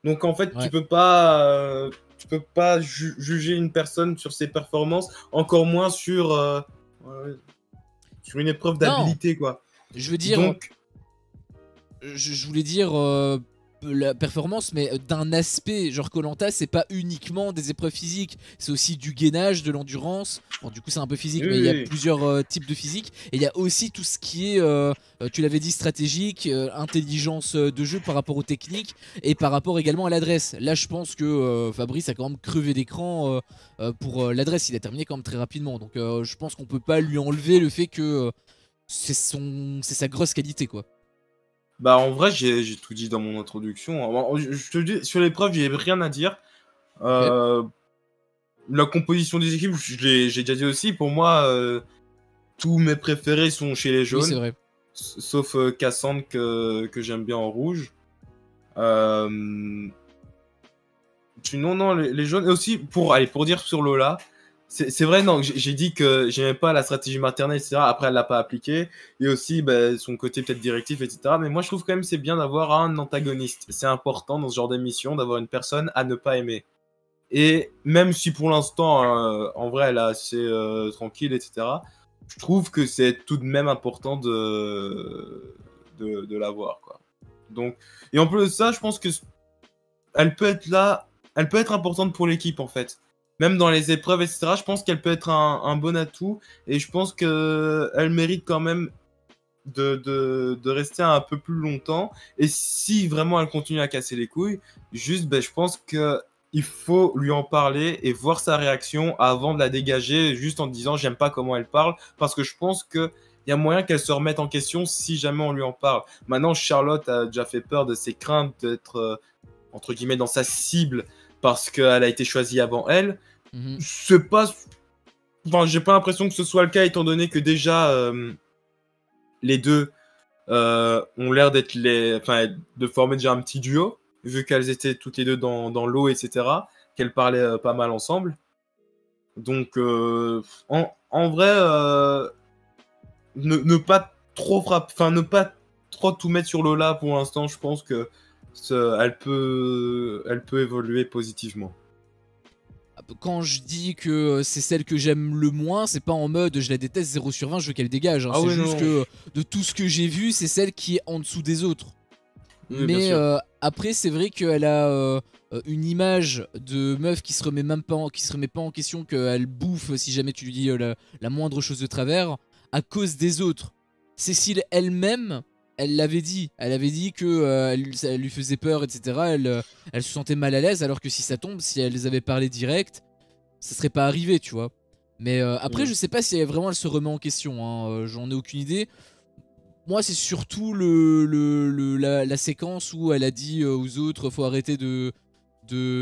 Speaker 2: Donc en fait,
Speaker 1: Ouais.
Speaker 2: tu peux pas juger une personne sur ses performances, encore moins ouais, sur une épreuve
Speaker 1: Non,
Speaker 2: d'habilité, quoi.
Speaker 1: je veux dire,
Speaker 2: Donc,
Speaker 1: je voulais dire la performance, mais d'un aspect, genre koh c'est pas uniquement des épreuves physiques, c'est aussi du gainage, de l'endurance. Bon, du coup, c'est un peu physique,
Speaker 2: oui,
Speaker 1: mais il y a
Speaker 2: oui,
Speaker 1: plusieurs types de physique. Et il y a aussi tout ce qui est, tu l'avais dit, stratégique, intelligence de jeu par rapport aux techniques et par rapport également à l'adresse. Là, je pense que Fabrice a quand même crevé d'écran pour l'adresse. Il a terminé quand même très rapidement. Donc, je pense qu'on peut pas lui enlever le fait que c'est sa grosse qualité, quoi.
Speaker 2: bah en vrai, j'ai tout dit dans mon introduction. Je te dis, sur l'épreuve, j'ai rien à dire.
Speaker 1: Ok.
Speaker 2: Euh, la composition des équipes, j'ai déjà dit aussi. Pour moi, tous mes préférés sont chez les
Speaker 1: Oui, c'est
Speaker 2: jaunes,
Speaker 1: vrai.
Speaker 2: sauf Cassandre que j'aime bien en rouge. Euh, Sinon, non, les jaunes. Et aussi, pour dire sur Lola, c'est vrai, non, j'ai dit que j'aimais pas la stratégie maternelle, etc. Après, elle l'a pas appliquée. Et aussi, bah, son côté peut-être directif, etc. Mais moi, je trouve quand même c'est bien d'avoir un antagoniste. C'est important dans ce genre d'émission d'avoir une personne à ne pas aimer. Et même si pour l'instant, en vrai, elle est assez tranquille, etc. Je trouve que c'est tout de même important de l'avoir, quoi. Donc, et en plus de ça, je pense que elle peut être là, elle peut être importante pour l'équipe en fait. Même dans les épreuves, etc. Je pense qu'elle peut être un bon atout. Et je pense qu'elle mérite quand même de rester un peu plus longtemps. Et si vraiment elle continue à casser les couilles, juste, ben, je pense que il faut lui en parler et voir sa réaction avant de la dégager, juste en disant j'aime pas comment elle parle, parce que je pense que il y a moyen qu'elle se remette en question si jamais on lui en parle. Maintenant, Charlotte a déjà fait peur de ses craintes d'être entre guillemets dans sa cible parce qu'elle a été choisie avant elle. C'est pas, enfin, j'ai pas l'impression que ce soit le cas étant donné que déjà les deux ont l'air d'être de former déjà un petit duo, vu qu'elles étaient toutes les deux dans l'eau, etc., qu'elles parlaient pas mal ensemble. Donc, en vrai, ne pas trop frapper, enfin, ne pas trop tout mettre sur Lola pour l'instant, je pense que elle peut évoluer positivement.
Speaker 1: Quand je dis que c'est celle que j'aime le moins, c'est pas en mode je la déteste 0 sur 20, je veux qu'elle dégage. Hein.
Speaker 2: Ah
Speaker 1: c'est
Speaker 2: oui,
Speaker 1: juste
Speaker 2: non.
Speaker 1: que de tout ce que j'ai vu, c'est celle qui est en dessous des autres.
Speaker 2: Oui,
Speaker 1: mais après, c'est vrai qu'elle a une image de meuf qui se remet même pas qui se remet pas en question, qu'elle bouffe si jamais tu lui dis la moindre chose de travers, à cause des autres. Cécile elle-même, elle l'avait dit. Elle avait dit que ça lui faisait peur, etc. Elle se sentait mal à l'aise, alors que si ça tombe, si elles avaient parlé direct, ça serait pas arrivé, tu vois. Mais après, je sais pas si vraiment elle se remet en question. Hein. J'en ai aucune idée. Moi, c'est surtout la séquence où elle a dit aux autres faut arrêter de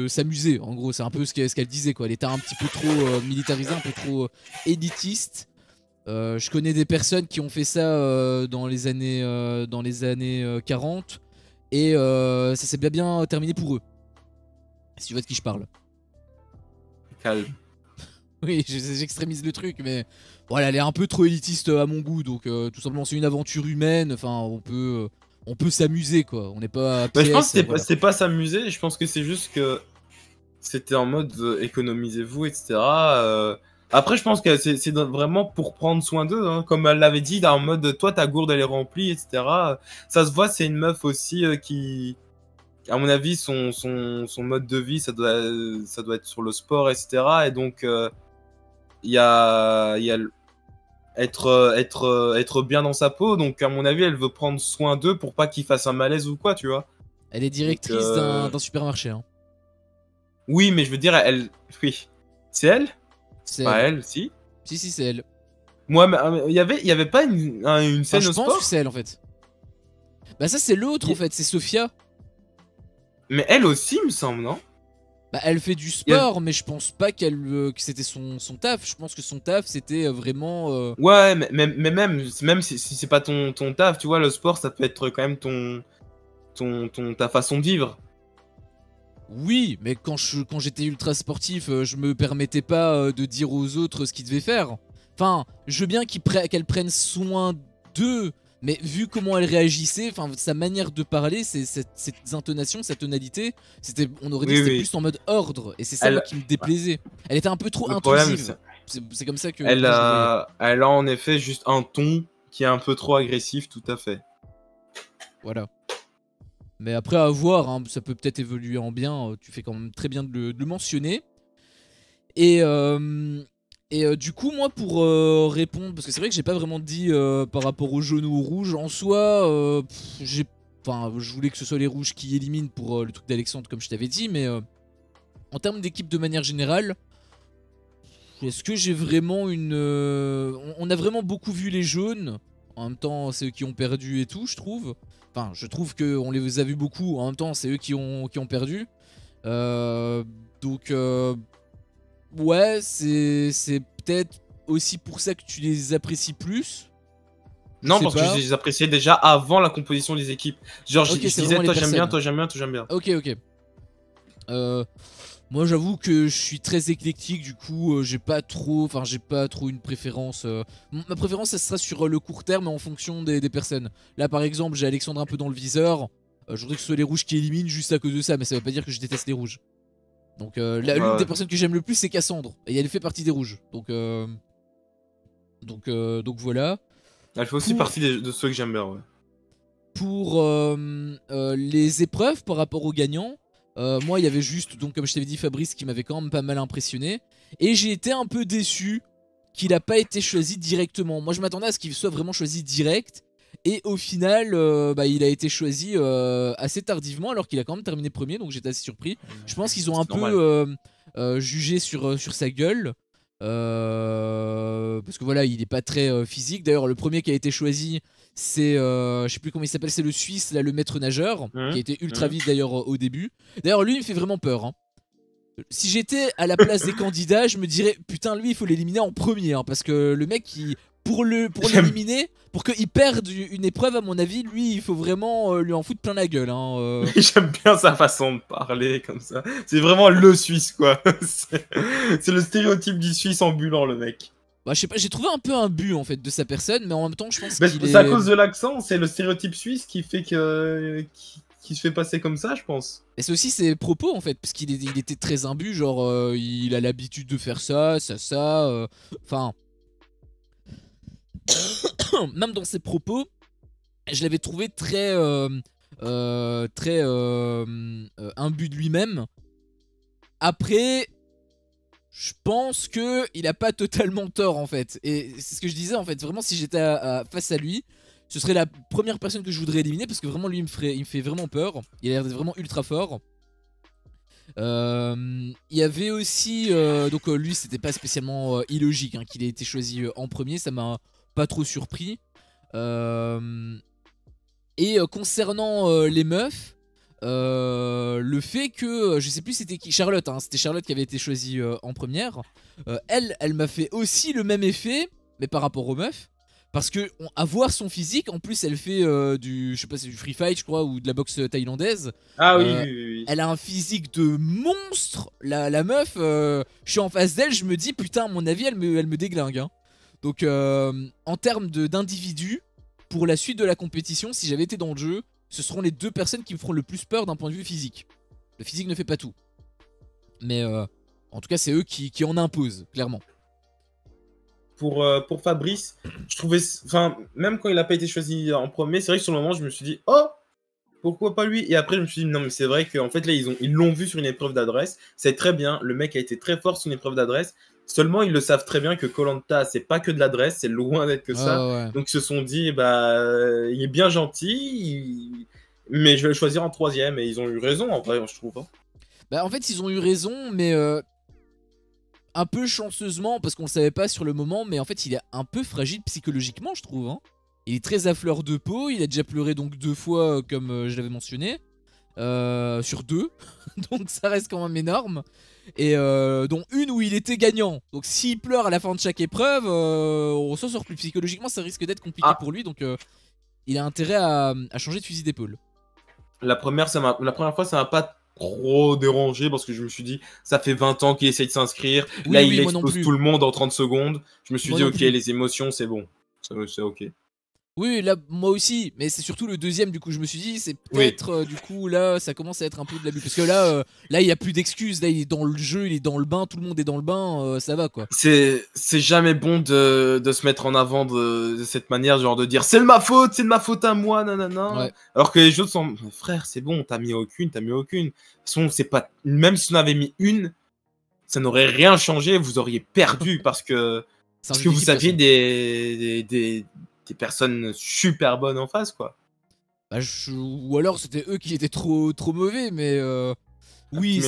Speaker 1: s'amuser. En gros, c'est un peu ce qu'elle disait, quoi. Elle était un petit peu trop militarisée, un peu trop élitiste. Je connais des personnes qui ont fait ça dans les années 40 et ça s'est bien terminé pour eux. Si tu vois de qui je parle.
Speaker 2: Calme.
Speaker 1: Oui, j'extrémise le truc, mais voilà, elle est un peu trop élitiste à mon goût, donc tout simplement c'est une aventure humaine. Enfin, on peut s'amuser, quoi. On n'est pas à
Speaker 2: Bah,
Speaker 1: pièce,
Speaker 2: je pense que
Speaker 1: voilà.
Speaker 2: c'était pas s'amuser. Je pense que c'est juste que c'était en mode économisez-vous, etc. Après, je pense que c'est vraiment pour prendre soin d'eux, hein. Comme elle l'avait dit, en mode toi ta gourde elle est remplie, etc. Ça se voit, c'est une meuf aussi qui, à mon avis, son mode de vie, ça doit être sur le sport, etc. Et donc il y a être bien dans sa peau. Donc à mon avis, elle veut prendre soin d'eux pour pas qu'ils fassent un malaise ou quoi, tu vois.
Speaker 1: Elle est directrice
Speaker 2: Donc,
Speaker 1: d'un supermarché, hein.
Speaker 2: oui, mais je veux dire, oui, c'est elle.
Speaker 1: C'est
Speaker 2: Pas
Speaker 1: elle.
Speaker 2: elle, si.
Speaker 1: Si, c'est elle.
Speaker 2: Moi, il y avait pas une
Speaker 1: Enfin,
Speaker 2: scène
Speaker 1: je
Speaker 2: au
Speaker 1: pense que
Speaker 2: sport.
Speaker 1: c'est elle, en fait. Bah ça, c'est l'autre, en fait, c'est Sophia.
Speaker 2: Mais elle aussi, me semble, non?
Speaker 1: Bah, elle fait du sport, mais je pense pas que c'était son taf. Je pense que son taf, c'était vraiment...
Speaker 2: Ouais, mais même si c'est pas ton taf, tu vois, le sport, ça peut être quand même ta façon de vivre.
Speaker 1: Oui, mais quand j'étais ultra sportif, je me permettais pas de dire aux autres ce qu'ils devaient faire. Enfin, je veux bien qu'elle prenne soin d'eux, mais vu comment elle réagissait, enfin sa manière de parler, cette intonation, sa tonalité, on aurait dit
Speaker 2: Oui,
Speaker 1: que c'était
Speaker 2: oui.
Speaker 1: plus en mode ordre, et c'est ça moi qui me déplaisait. Elle était un peu trop
Speaker 2: Le problème,
Speaker 1: intrusive. C'est comme ça que
Speaker 2: elle
Speaker 1: moi, je le voyais.
Speaker 2: elle a en effet juste un ton qui est un peu trop agressif, tout à fait.
Speaker 1: Voilà. Mais après à voir, hein, ça peut peut-être évoluer en bien. Tu fais quand même très bien de le mentionner. Et du coup, moi, pour répondre, parce que c'est vrai que j'ai pas vraiment dit par rapport au jaune ou au rouge, en soi, je voulais que ce soit les rouges qui éliminent pour le truc d'Alexandre, comme je t'avais dit, mais en termes d'équipe de manière générale, est-ce que j'ai vraiment une... on a vraiment beaucoup vu les jaunes, en même temps, c'est eux qui ont perdu et tout, je trouve. Enfin, je trouve qu'on les a vus beaucoup, en même temps, c'est eux qui ont perdu. Donc... ouais, c'est peut-être aussi pour ça que tu les apprécies plus.
Speaker 2: Non, parce que je les appréciais déjà avant la composition des équipes. Genre,
Speaker 1: Ok,
Speaker 2: je disais, toi j'aime bien, toi j'aime bien, toi j'aime bien.
Speaker 1: Ok. Moi, j'avoue que je suis très éclectique, du coup, j'ai pas trop une préférence. Ma préférence, ça sera sur le court terme en fonction des personnes. Là, par exemple, j'ai Alexandre un peu dans le viseur. Je voudrais que ce soit les rouges qui éliminent juste à cause de ça, mais ça veut pas dire que je déteste les rouges. Donc l'une des personnes que j'aime le plus, c'est Cassandre, et elle fait partie des rouges. Donc voilà.
Speaker 2: Elle fait aussi partie de ceux que j'aime bien, ouais.
Speaker 1: Pour les épreuves par rapport aux gagnants, Moi il y avait juste, donc comme je t'avais dit, Fabrice qui m'avait quand même pas mal impressionné. Et j'ai été un peu déçu qu'il a pas été choisi directement. Moi je m'attendais à ce qu'il soit vraiment choisi direct. Et au final, il a été choisi assez tardivement alors qu'il a quand même terminé premier, donc j'étais assez surpris. Je pense qu'ils ont un peu jugé sur sa gueule. Parce que voilà, il est pas très physique. D'ailleurs, le premier qui a été choisi, c'est je sais plus comment il s'appelle, c'est le Suisse, là, le maître nageur, qui a été ultra vite d'ailleurs au début. D'ailleurs, lui, il me fait vraiment peur. Hein. Si j'étais à la place des candidats, je me dirais putain, lui, il faut l'éliminer en premier, hein, parce que le mec, pour l'éliminer, pour qu'il perde une épreuve, à mon avis, lui, il faut vraiment lui en foutre plein la gueule. Hein,
Speaker 2: J'aime bien sa façon de parler comme ça. C'est vraiment le Suisse, quoi. C'est le stéréotype du Suisse ambulant, le mec.
Speaker 1: Bah, je sais pas, j'ai trouvé un peu un but en fait de sa personne, mais en même temps, je pense
Speaker 2: Mais
Speaker 1: qu'il est.
Speaker 2: c'est à cause de l'accent, c'est le stéréotype suisse qui fait que. Qui se fait passer comme ça, je pense.
Speaker 1: Et c'est aussi ses propos en fait, parce il était très imbu, genre il a l'habitude de faire ça. Enfin. Même dans ses propos, je l'avais trouvé très imbu de lui-même. Après, je pense que il a pas totalement tort en fait. Et c'est ce que je disais en fait. Vraiment, si j'étais face à lui, ce serait la première personne que je voudrais éliminer parce que vraiment lui il me fait vraiment peur. Il a l'air d'être vraiment ultra fort. Il y avait aussi donc lui c'était pas spécialement illogique hein, qu'il ait été choisi en premier, ça m'a pas trop surpris. Et concernant les meufs, le fait que je sais plus c'était qui, Charlotte, hein, c'était Charlotte qui avait été choisie en première. Elle m'a fait aussi le même effet, mais par rapport aux meufs. Parce que à voir son physique, en plus elle fait je sais pas, c'est du free fight je crois ou de la boxe thaïlandaise.
Speaker 2: Ah oui.
Speaker 1: Elle a un physique de monstre. La meuf, je suis en face d'elle, je me dis putain, à mon avis elle me déglingue. Hein. Donc en termes d'individus, pour la suite de la compétition, si j'avais été dans le jeu, ce seront les deux personnes qui me feront le plus peur d'un point de vue physique. Le physique ne fait pas tout. Mais en tout cas c'est eux qui en imposent, clairement.
Speaker 2: Pour Fabrice, je trouvais, enfin, même quand il n'a pas été choisi en premier, c'est vrai que sur le moment, je me suis dit, oh, pourquoi pas lui? Et après, je me suis dit, non, mais c'est vrai qu'en fait, là, ils l'ont vu sur une épreuve d'adresse. C'est très bien. Le mec a été très fort sur une épreuve d'adresse. Seulement, ils le savent très bien que Koh-Lanta, c'est pas que de l'adresse, c'est loin d'être que ça.
Speaker 1: Ouais.
Speaker 2: Donc, ils se sont dit, bah, il est bien gentil, mais je vais le choisir en troisième. Et ils ont eu raison, en vrai, je trouve. Hein.
Speaker 1: Bah, en fait, ils ont eu raison, mais un peu chanceusement, parce qu'on le savait pas sur le moment, mais en fait, il est un peu fragile psychologiquement, je trouve. Hein. Il est très à fleur de peau, il a déjà pleuré donc 2 fois, comme je l'avais mentionné. Sur 2, donc ça reste quand même énorme. Et dont une où il était gagnant. Donc s'il pleure à la fin de chaque épreuve, on s'en sort plus. Psychologiquement, ça risque d'être compliqué pour lui, donc il a intérêt à changer de fusil d'épaule.
Speaker 2: La première fois, ça m'a pas trop dérangé parce que je me suis dit, ça fait 20 ans qu'il essaye de s'inscrire.
Speaker 1: Oui,
Speaker 2: là,
Speaker 1: oui,
Speaker 2: il explose tout le monde en 30 secondes. Je me suis dit, ok, les émotions, c'est bon. C'est ok.
Speaker 1: Oui, là, moi aussi, mais c'est surtout le deuxième, du coup, je me suis dit, c'est peut-être, du coup, là, ça commence à être un peu de l'abus. Parce que là, il n'y a plus d'excuses, là, il est dans le jeu, il est dans le bain, tout le monde est dans le bain, ça va, quoi.
Speaker 2: C'est jamais bon de se mettre en avant de cette manière, genre de dire, c'est de ma faute à moi, nanana.
Speaker 1: Ouais.
Speaker 2: Alors que les autres sont, frère, c'est bon, t'as mis aucune. De toute façon, c'est pas, même si on avait mis une, ça n'aurait rien changé, vous auriez perdu parce que vous aviez des personnes super bonnes en face, quoi.
Speaker 1: Bah, ou alors c'était eux qui étaient trop mauvais, mais oui,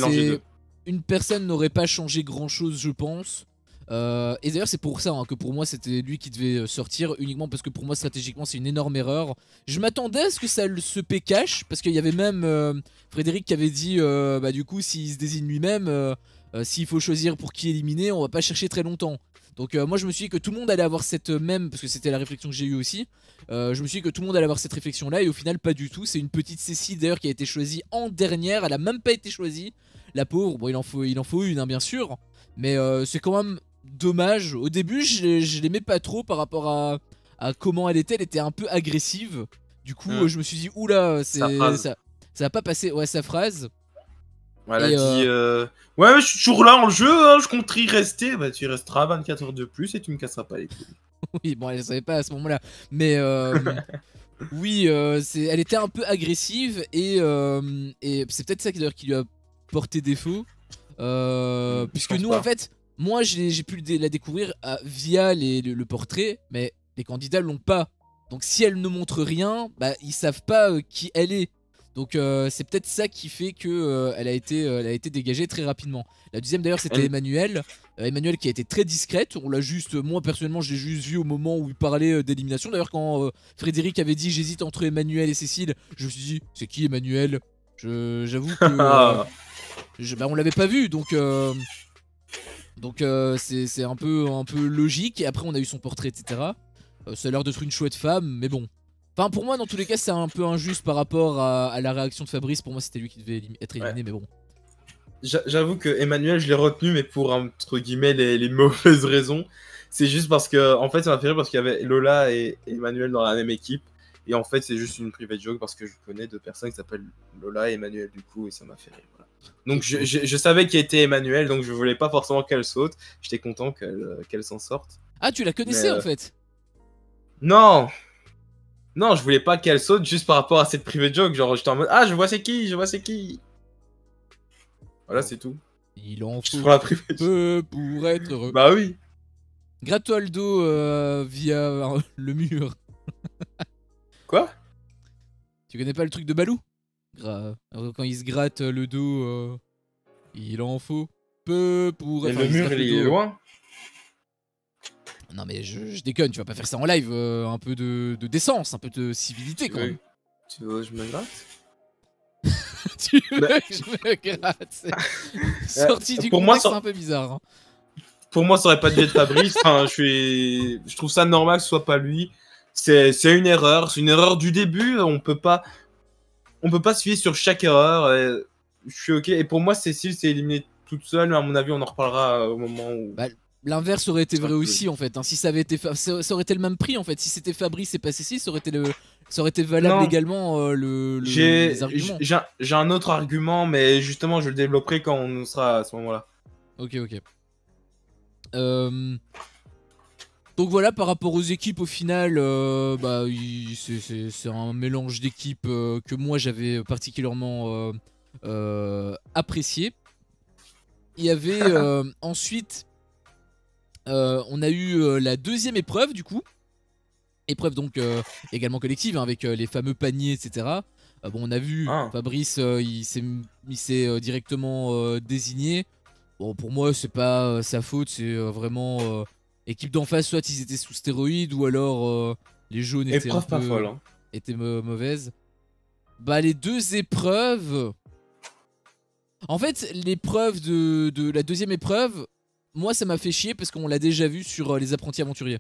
Speaker 1: une personne n'aurait pas changé grand chose, je pense. Et d'ailleurs, c'est pour ça hein, que pour moi c'était lui qui devait sortir, uniquement parce que pour moi stratégiquement c'est une énorme erreur. Je m'attendais à ce que ça se paie cash, parce qu'il y avait même Frédéric qui avait dit bah, du coup, s'il se désigne lui-même, s'il faut choisir pour qui éliminer, on va pas chercher très longtemps. Donc moi je me suis dit que tout le monde allait avoir cette même, parce que c'était la réflexion que j'ai eue aussi, je me suis dit que tout le monde allait avoir cette réflexion là, et au final pas du tout. C'est une petite Cécile d'ailleurs qui a été choisie en dernière, elle a même pas été choisie, la pauvre. Bon, il en faut une hein, bien sûr, mais c'est quand même dommage. Au début je l'aimais pas trop par rapport à comment elle était un peu agressive. Du coup je me suis dit oula, ça va pas passer, ouais, sa phrase.
Speaker 2: Elle a dit ouais, je suis toujours là en jeu, hein, je compte y rester. Bah, tu y resteras 24 heures de plus et tu me casseras pas les couilles.
Speaker 1: Oui, bon, elle savait pas à ce moment-là. Mais Oui, elle était un peu agressive et c'est peut-être ça d'ailleurs qui lui a porté défaut.
Speaker 2: Je
Speaker 1: Puisque
Speaker 2: pense
Speaker 1: nous, en
Speaker 2: pas.
Speaker 1: fait, moi j'ai pu la découvrir via le portrait, mais les candidats l'ont pas. Donc si elle ne montre rien, bah ils savent pas qui elle est. Donc c'est peut-être ça qui fait que elle a été dégagée très rapidement. La deuxième d'ailleurs c'était
Speaker 2: Elle-
Speaker 1: Emmanuel. Emmanuel qui a été très discrète. On l'a juste, moi personnellement, je l'ai juste vu au moment où il parlait d'élimination. D'ailleurs quand Frédéric avait dit j'hésite entre Emmanuel et Cécile, je me suis dit c'est qui Emmanuel? J'avoue que bah, on l'avait pas vu donc c'est un peu logique. Et après on a eu son portrait etc. Ça a l'air d'être une chouette femme mais bon. Enfin pour moi dans tous les cas c'est un peu injuste par rapport à la réaction de Fabrice. Pour moi c'était lui qui devait être
Speaker 2: Ouais.
Speaker 1: éliminé mais bon.
Speaker 2: J'avoue que Emmanuel, je l'ai retenu, mais pour entre guillemets les mauvaises raisons. C'est juste parce que, en fait, ça m'a fait rire parce qu'il y avait Lola et Emmanuel dans la même équipe. Et en fait, c'est juste une private joke parce que je connais deux personnes qui s'appellent Lola et Emmanuel, du coup, et ça m'a fait rire. Voilà. Donc, je savais qui était Emmanuel, donc je voulais pas forcément qu'elle saute. J'étais content qu'elle s'en sorte.
Speaker 1: Ah tu la
Speaker 2: Mais
Speaker 1: connaissais en fait?
Speaker 2: non! Non, je voulais pas qu'elle saute juste par rapport à cette private joke. Genre, j'étais en mode, ah, je vois c'est qui, je vois c'est qui. Voilà,
Speaker 1: Bon,
Speaker 2: c'est tout.
Speaker 1: il en
Speaker 2: Juste
Speaker 1: faut
Speaker 2: pour la private joke.
Speaker 1: peu pour être heureux.
Speaker 2: Bah oui.
Speaker 1: Gratte-toi le dos via le mur.
Speaker 2: Quoi?
Speaker 1: Tu connais pas le truc de Balou? Quand il se gratte le dos, il en faut peu pour...
Speaker 2: Et
Speaker 1: Enfin,
Speaker 2: le
Speaker 1: il se
Speaker 2: mur,
Speaker 1: gratte le
Speaker 2: il est
Speaker 1: dos.
Speaker 2: loin?
Speaker 1: Non mais je déconne, tu vas pas faire ça en live, un peu de décence, un peu de civilité quand même.
Speaker 2: Tu veux que je me gratte?
Speaker 1: Tu veux
Speaker 2: Bah,
Speaker 1: que je me gratte? Sorti du
Speaker 2: pour moi,
Speaker 1: contexte, c'est un peu bizarre. Hein.
Speaker 2: pour moi, ça aurait pas dû être Fabrice. Enfin, je trouve ça normal que ce soit pas lui. C'est une erreur. C'est une erreur du début. On peut pas se fier sur chaque erreur. Je suis ok. Et pour moi, Cécile s'est éliminée toute seule. Mais à mon avis, on en reparlera au moment où.
Speaker 1: Bah, l'inverse aurait été
Speaker 2: ce sera
Speaker 1: vrai
Speaker 2: plus
Speaker 1: aussi
Speaker 2: logique.
Speaker 1: en fait. Hein. Si ça avait été, ça aurait été le même prix en fait. Si c'était Fabrice et pas Cécile, ça aurait été valable
Speaker 2: Non,
Speaker 1: également les arguments.
Speaker 2: j'ai un autre argument, mais justement, je le développerai quand on sera à ce moment-là.
Speaker 1: Ok, ok. Donc voilà, par rapport aux équipes, au final, bah, c'est un mélange d'équipes que moi j'avais particulièrement apprécié. Il y avait ensuite, on a eu la deuxième épreuve du coup. Épreuve donc également collective hein, avec les fameux paniers, etc. Bon, on a vu
Speaker 2: Ah.
Speaker 1: Fabrice, il s'est directement désigné. Bon, pour moi, c'est pas sa faute, c'est vraiment équipe d'en face, soit ils étaient sous stéroïdes ou alors les jaunes étaient un
Speaker 2: Épreuve pas
Speaker 1: peu
Speaker 2: folle. Hein.
Speaker 1: mauvaises. Bah, les deux épreuves. En fait, l'épreuve de la deuxième épreuve, moi ça m'a fait chier parce qu'on l'a déjà vu sur les apprentis aventuriers.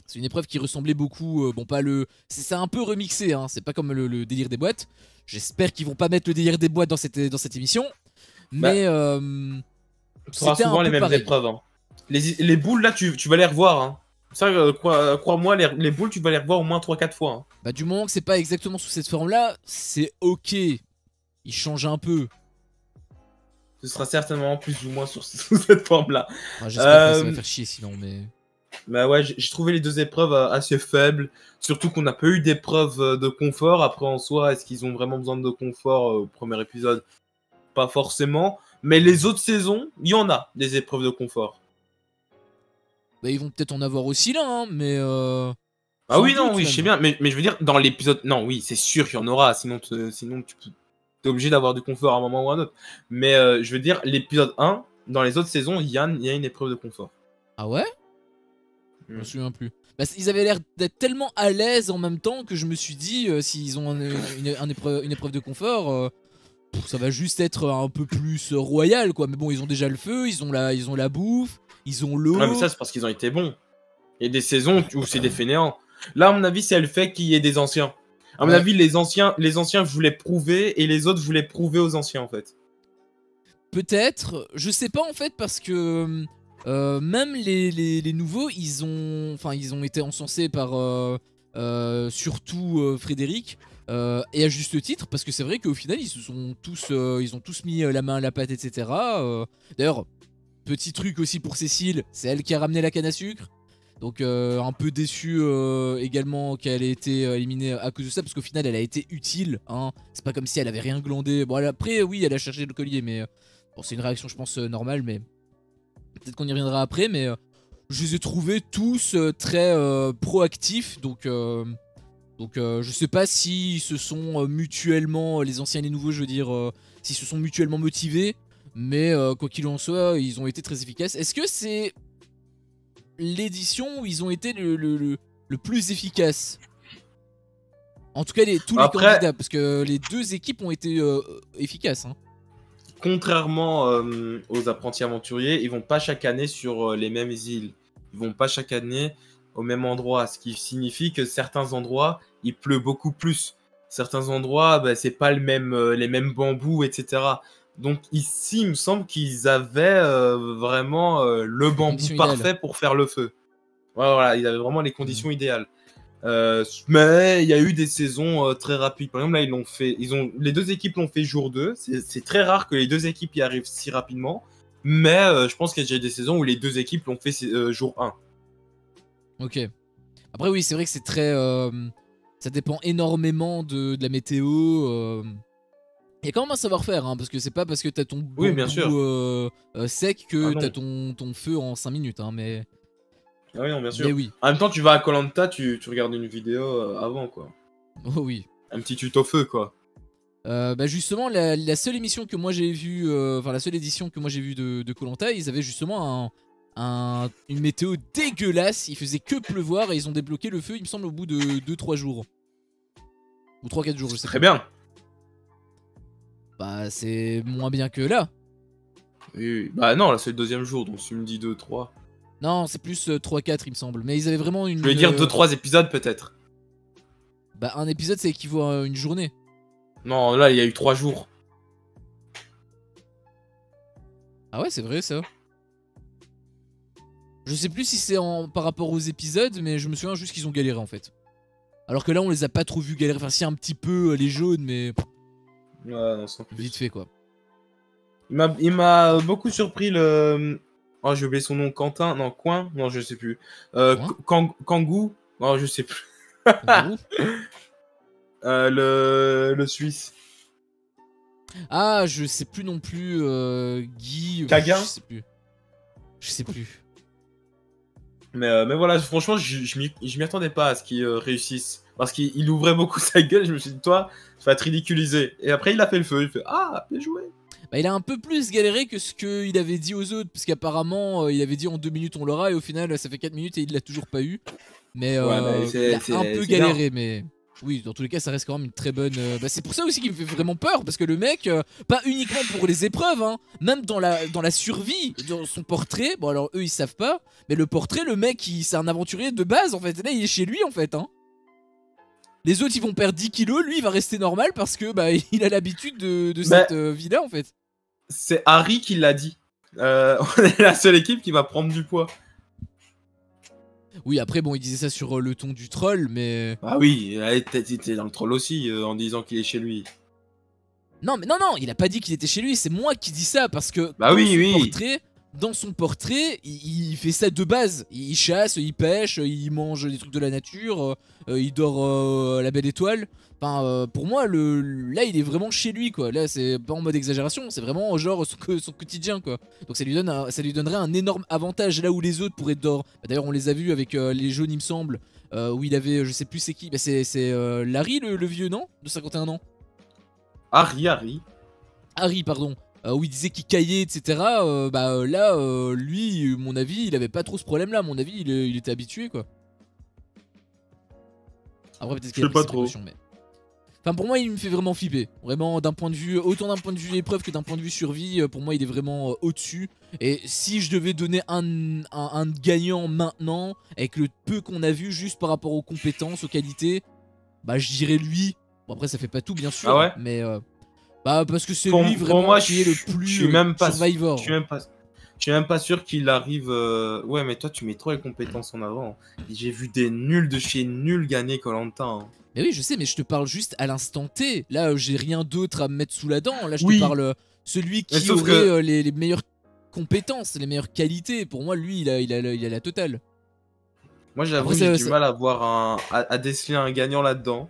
Speaker 1: C'est une épreuve qui ressemblait beaucoup, bon pas le... C'est un peu remixé, hein, c'est pas comme le délire des boîtes. J'espère qu'ils vont pas mettre le délire des boîtes dans cette émission.
Speaker 2: Bah,
Speaker 1: Mais
Speaker 2: tu auras
Speaker 1: c'était un
Speaker 2: souvent les
Speaker 1: peu
Speaker 2: mêmes
Speaker 1: pareil.
Speaker 2: épreuves. Hein. Les boules, là, tu vas les revoir. Hein. Ça, crois-moi, les boules, tu vas les revoir au moins 3-4 fois. Hein.
Speaker 1: Bah du moment que c'est pas exactement sous cette forme-là, c'est ok. Il change un peu.
Speaker 2: Ce sera certainement plus ou moins sous cette forme-là.
Speaker 1: Enfin, j'espère pas, ça va faire chier sinon, mais...
Speaker 2: Bah ouais, j'ai trouvé les deux épreuves assez faibles. Surtout qu'on n'a pas eu d'épreuve de confort. Après, en soi, est-ce qu'ils ont vraiment besoin de confort au premier épisode? Pas forcément. Mais les autres saisons, il y en a des épreuves de confort.
Speaker 1: Bah ils vont peut-être en avoir aussi là, hein, mais...
Speaker 2: Ah
Speaker 1: sans
Speaker 2: oui, non,
Speaker 1: doute
Speaker 2: oui, je sais
Speaker 1: même.
Speaker 2: bien. Mais je veux dire, dans l'épisode... Non, oui, c'est sûr qu'il y en aura. Sinon t'es obligé d'avoir du confort à un moment ou à un autre. Mais je veux dire, l'épisode 1, dans les autres saisons, il y a une épreuve de confort.
Speaker 1: Ah ouais? Je me
Speaker 2: Mm.
Speaker 1: souviens plus. Bah, ils avaient l'air d'être tellement à l'aise en même temps que je me suis dit, s'ils ont une épreuve de confort, ça va juste être un peu plus royal quoi. Mais bon, ils ont déjà le feu, ils ont la bouffe, ils ont
Speaker 2: Ah, mais
Speaker 1: l'eau.
Speaker 2: ça, c'est parce qu'ils ont été bons. Il y a des saisons où c'est des fainéants. Là, à mon avis, c'est le fait qu'il y ait des anciens. À mon
Speaker 1: Ouais,
Speaker 2: avis, les anciens voulaient prouver et les autres voulaient prouver aux anciens, en fait.
Speaker 1: peut-être. Je sais pas en fait parce que même les nouveaux, ils ont été encensés par surtout Frédéric. Et à juste titre, parce que c'est vrai qu'au final, ils ont tous mis la main à la pâte, etc. D'ailleurs, petit truc aussi pour Cécile, c'est elle qui a ramené la canne à sucre. Donc un peu déçu également qu'elle ait été éliminée à cause de ça, parce qu'au final elle a été utile, hein. C'est pas comme si elle avait rien glandé. Bon après oui elle a cherché le collier, mais bon c'est une réaction je pense normale, mais peut-être qu'on y reviendra après. Mais je les ai trouvés tous très proactifs, donc je sais pas s'ils se sont mutuellement, les anciens et les nouveaux je veux dire, s'ils se sont mutuellement motivés, mais quoi qu'il en soit ils ont été très efficaces. Est-ce que c'est l'édition où ils ont été le plus efficace? En tout cas tous les candidats, parce que les deux équipes ont été efficaces, hein.
Speaker 2: Contrairement aux apprentis aventuriers, ils vont pas chaque année sur les mêmes îles. Ils vont pas chaque année au même endroit, ce qui signifie que certains endroits, il pleut beaucoup plus. Certains endroits, bah, c'est pas les mêmes bambous, etc. Donc ici, il me semble qu'ils avaient vraiment le bambou parfait pour faire le feu. Ouais, voilà, ils avaient vraiment les conditions idéales. Mais il y a eu des saisons très rapides. Par exemple, là, les deux équipes l'ont fait jour 2. C'est très rare que les deux équipes y arrivent si rapidement. Mais je pense qu'il y a déjà eu des saisons où les deux équipes l'ont fait jour 1.
Speaker 1: Ok. Après, oui, c'est vrai que c'est très. Ça dépend énormément de la météo. Il y a quand même un savoir-faire, hein, parce que c'est pas parce que t'as ton
Speaker 2: Oui, bien sûr.
Speaker 1: sec que t'as ton feu en 5 minutes. Hein, mais...
Speaker 2: Ah oui, non, bien sûr.
Speaker 1: Mais oui.
Speaker 2: En même temps, tu vas à Koh Lanta, tu regardes une vidéo avant, quoi.
Speaker 1: Oh oui.
Speaker 2: Un petit tuto feu, quoi.
Speaker 1: Bah justement, la seule émission que moi j'ai vue, enfin la seule édition que moi j'ai vue de Koh Lanta, ils avaient justement une météo dégueulasse. Il faisait que pleuvoir et ils ont débloqué le feu, il me semble, au bout de 2-3 jours. Ou 3-4 jours, je sais pas.
Speaker 2: Très bien.
Speaker 1: Bah c'est moins bien que là.
Speaker 2: Oui. Bah non, là c'est le deuxième jour, donc tu me dis 2-3.
Speaker 1: Non, c'est plus 3-4 il me semble. Mais ils avaient vraiment une...
Speaker 2: Je voulais dire 2-3 épisodes peut-être.
Speaker 1: Bah un épisode ça équivaut à une journée.
Speaker 2: Non, là il y a eu 3 jours.
Speaker 1: Ah ouais, c'est vrai ça. Je sais plus si c'est par rapport aux épisodes, mais je me souviens juste qu'ils ont galéré en fait. Alors que là on les a pas trop vus galérer, enfin si un petit peu les jaunes, mais...
Speaker 2: Ouais, non, sans plus.
Speaker 1: Vite fait quoi.
Speaker 2: Il m'a beaucoup surpris le... Oh, j'ai oublié son nom, Quentin, non, Coin, non, je sais plus. Kangou, non, je sais plus. Le Suisse.
Speaker 1: Ah, je sais plus non plus, Guy...
Speaker 2: Kaga.
Speaker 1: Je sais plus.
Speaker 2: Mais voilà, franchement, je m'y attendais pas à ce qu'il réussisse. Parce qu'il ouvrait beaucoup sa gueule, je me suis dit, toi, tu vas te ridiculiser. Et après, il a fait le feu, il fait, ah, bien joué.
Speaker 1: Bah, il a un peu plus galéré que ce qu'il avait dit aux autres, parce qu'apparemment, il avait dit en 2 minutes on l'aura, et au final, ça fait 4 minutes et il l'a toujours pas eu. Mais
Speaker 2: ouais,
Speaker 1: il a un peu galéré, mais... Oui, dans tous les cas, ça reste quand même une très bonne... Bah, c'est pour ça aussi qu'il me fait vraiment peur, parce que le mec, pas uniquement pour les épreuves, hein, même dans la survie, dans son portrait, bon alors eux ils savent pas, mais le portrait, le mec, c'est un aventurier de base en fait, là il est chez lui en fait, hein. Les autres ils vont perdre 10 kilos, lui il va rester normal parce que bah il a l'habitude de cette vie-là en fait.
Speaker 2: C'est Harry qui l'a dit. On est la seule équipe qui va prendre du poids.
Speaker 1: Oui, après, bon, il disait ça sur le ton du troll, mais...
Speaker 2: Ah oui, t'es dans le troll aussi, en disant qu'il est chez lui.
Speaker 1: Non, mais non, il a pas dit qu'il était chez lui, c'est moi qui dis ça, parce que
Speaker 2: bah
Speaker 1: dans son portrait, il fait ça de base. Il chasse, il pêche, il mange des trucs de la nature, il dort à la belle étoile. Enfin, pour moi, là, il est vraiment chez lui, quoi. Là, c'est pas en mode exagération, c'est vraiment genre son quotidien, quoi. Donc ça lui donnerait un énorme avantage là où les autres pourraient dormir. Bah, d'ailleurs, on les a vus avec les jaunes, il me semble, où il avait, je sais plus c'est qui, bah, c'est Larry, le vieux, non? De 51 ans. Harry, pardon. Où il disait qu'il caillait, etc. Là, lui, mon avis, il avait pas trop ce problème-là. Mon avis, il était habitué, quoi. Après, peut-être qu'il a pris ses précautions, mais... Enfin, pour moi, il me fait vraiment flipper. Vraiment, d'un point de vue, autant d'un point de vue épreuve que d'un point de vue survie, pour moi, il est vraiment au-dessus. Et si je devais donner un gagnant maintenant, avec le peu qu'on a vu, juste par rapport aux compétences, aux qualités, bah, je dirais lui. Bon, après, ça fait pas tout, bien sûr.
Speaker 2: Ah ouais,
Speaker 1: mais bah, parce que c'est lui vraiment
Speaker 2: moi,
Speaker 1: qui est le plus survivor.
Speaker 2: Je suis même pas sûr qu'il arrive... Ouais, mais toi, tu mets trop les compétences en avant. J'ai vu des nuls de chez nuls gagner Koh Lanta. Hein.
Speaker 1: Mais oui, je sais, mais je te parle juste à l'instant T. Là, j'ai rien d'autre à me mettre sous la dent. Là, je te parle celui qui aurait les meilleures compétences, les meilleures qualités. Pour moi, lui, il a la totale.
Speaker 2: Moi, j'avoue,
Speaker 1: Après,
Speaker 2: j'ai du mal à voir à déceler un gagnant là-dedans.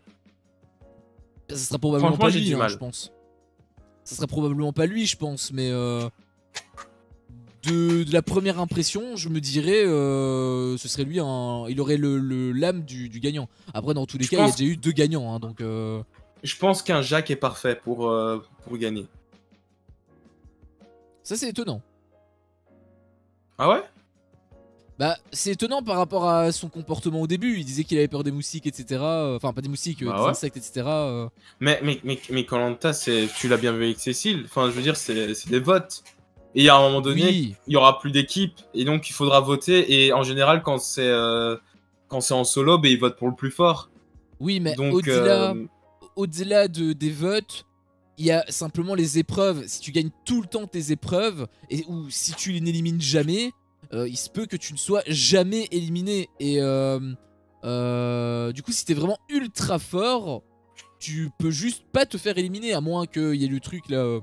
Speaker 1: ça sera probablement
Speaker 2: Franchement,
Speaker 1: pas
Speaker 2: j'ai
Speaker 1: lui,
Speaker 2: du
Speaker 1: hein,
Speaker 2: mal.
Speaker 1: je pense. Ça sera probablement pas lui, je pense, mais de la première impression, je me dirais, ce serait lui, il aurait l'âme du gagnant. Après, dans tous les cas, il y a déjà eu 2 gagnants, hein, donc...
Speaker 2: Je pense qu'un Jacques est parfait pour gagner.
Speaker 1: Ça, c'est étonnant.
Speaker 2: Ah ouais?
Speaker 1: Bah, c'est étonnant par rapport à son comportement au début. Il disait qu'il avait peur des moustiques, etc. Enfin, pas des moustiques,
Speaker 2: Bah
Speaker 1: des
Speaker 2: ouais.
Speaker 1: insectes, etc.
Speaker 2: Mais Koh-Lanta, tu l'as bien vu avec Cécile. Enfin, je veux dire, c'est des votes. Et à un moment donné,
Speaker 1: Oui.
Speaker 2: il y aura plus d'équipe. Et donc, il faudra voter. Et en général, quand c'est en solo, ben, ils votent pour le plus fort.
Speaker 1: Oui, mais
Speaker 2: Donc,
Speaker 1: au-delà des votes, il y a simplement les épreuves. Si tu gagnes tout le temps tes épreuves, ou si tu les n'élimines jamais, il se peut que tu ne sois jamais éliminé. Et du coup, si t'es vraiment ultra fort, tu peux juste pas te faire éliminer, à moins qu'il y ait le truc là.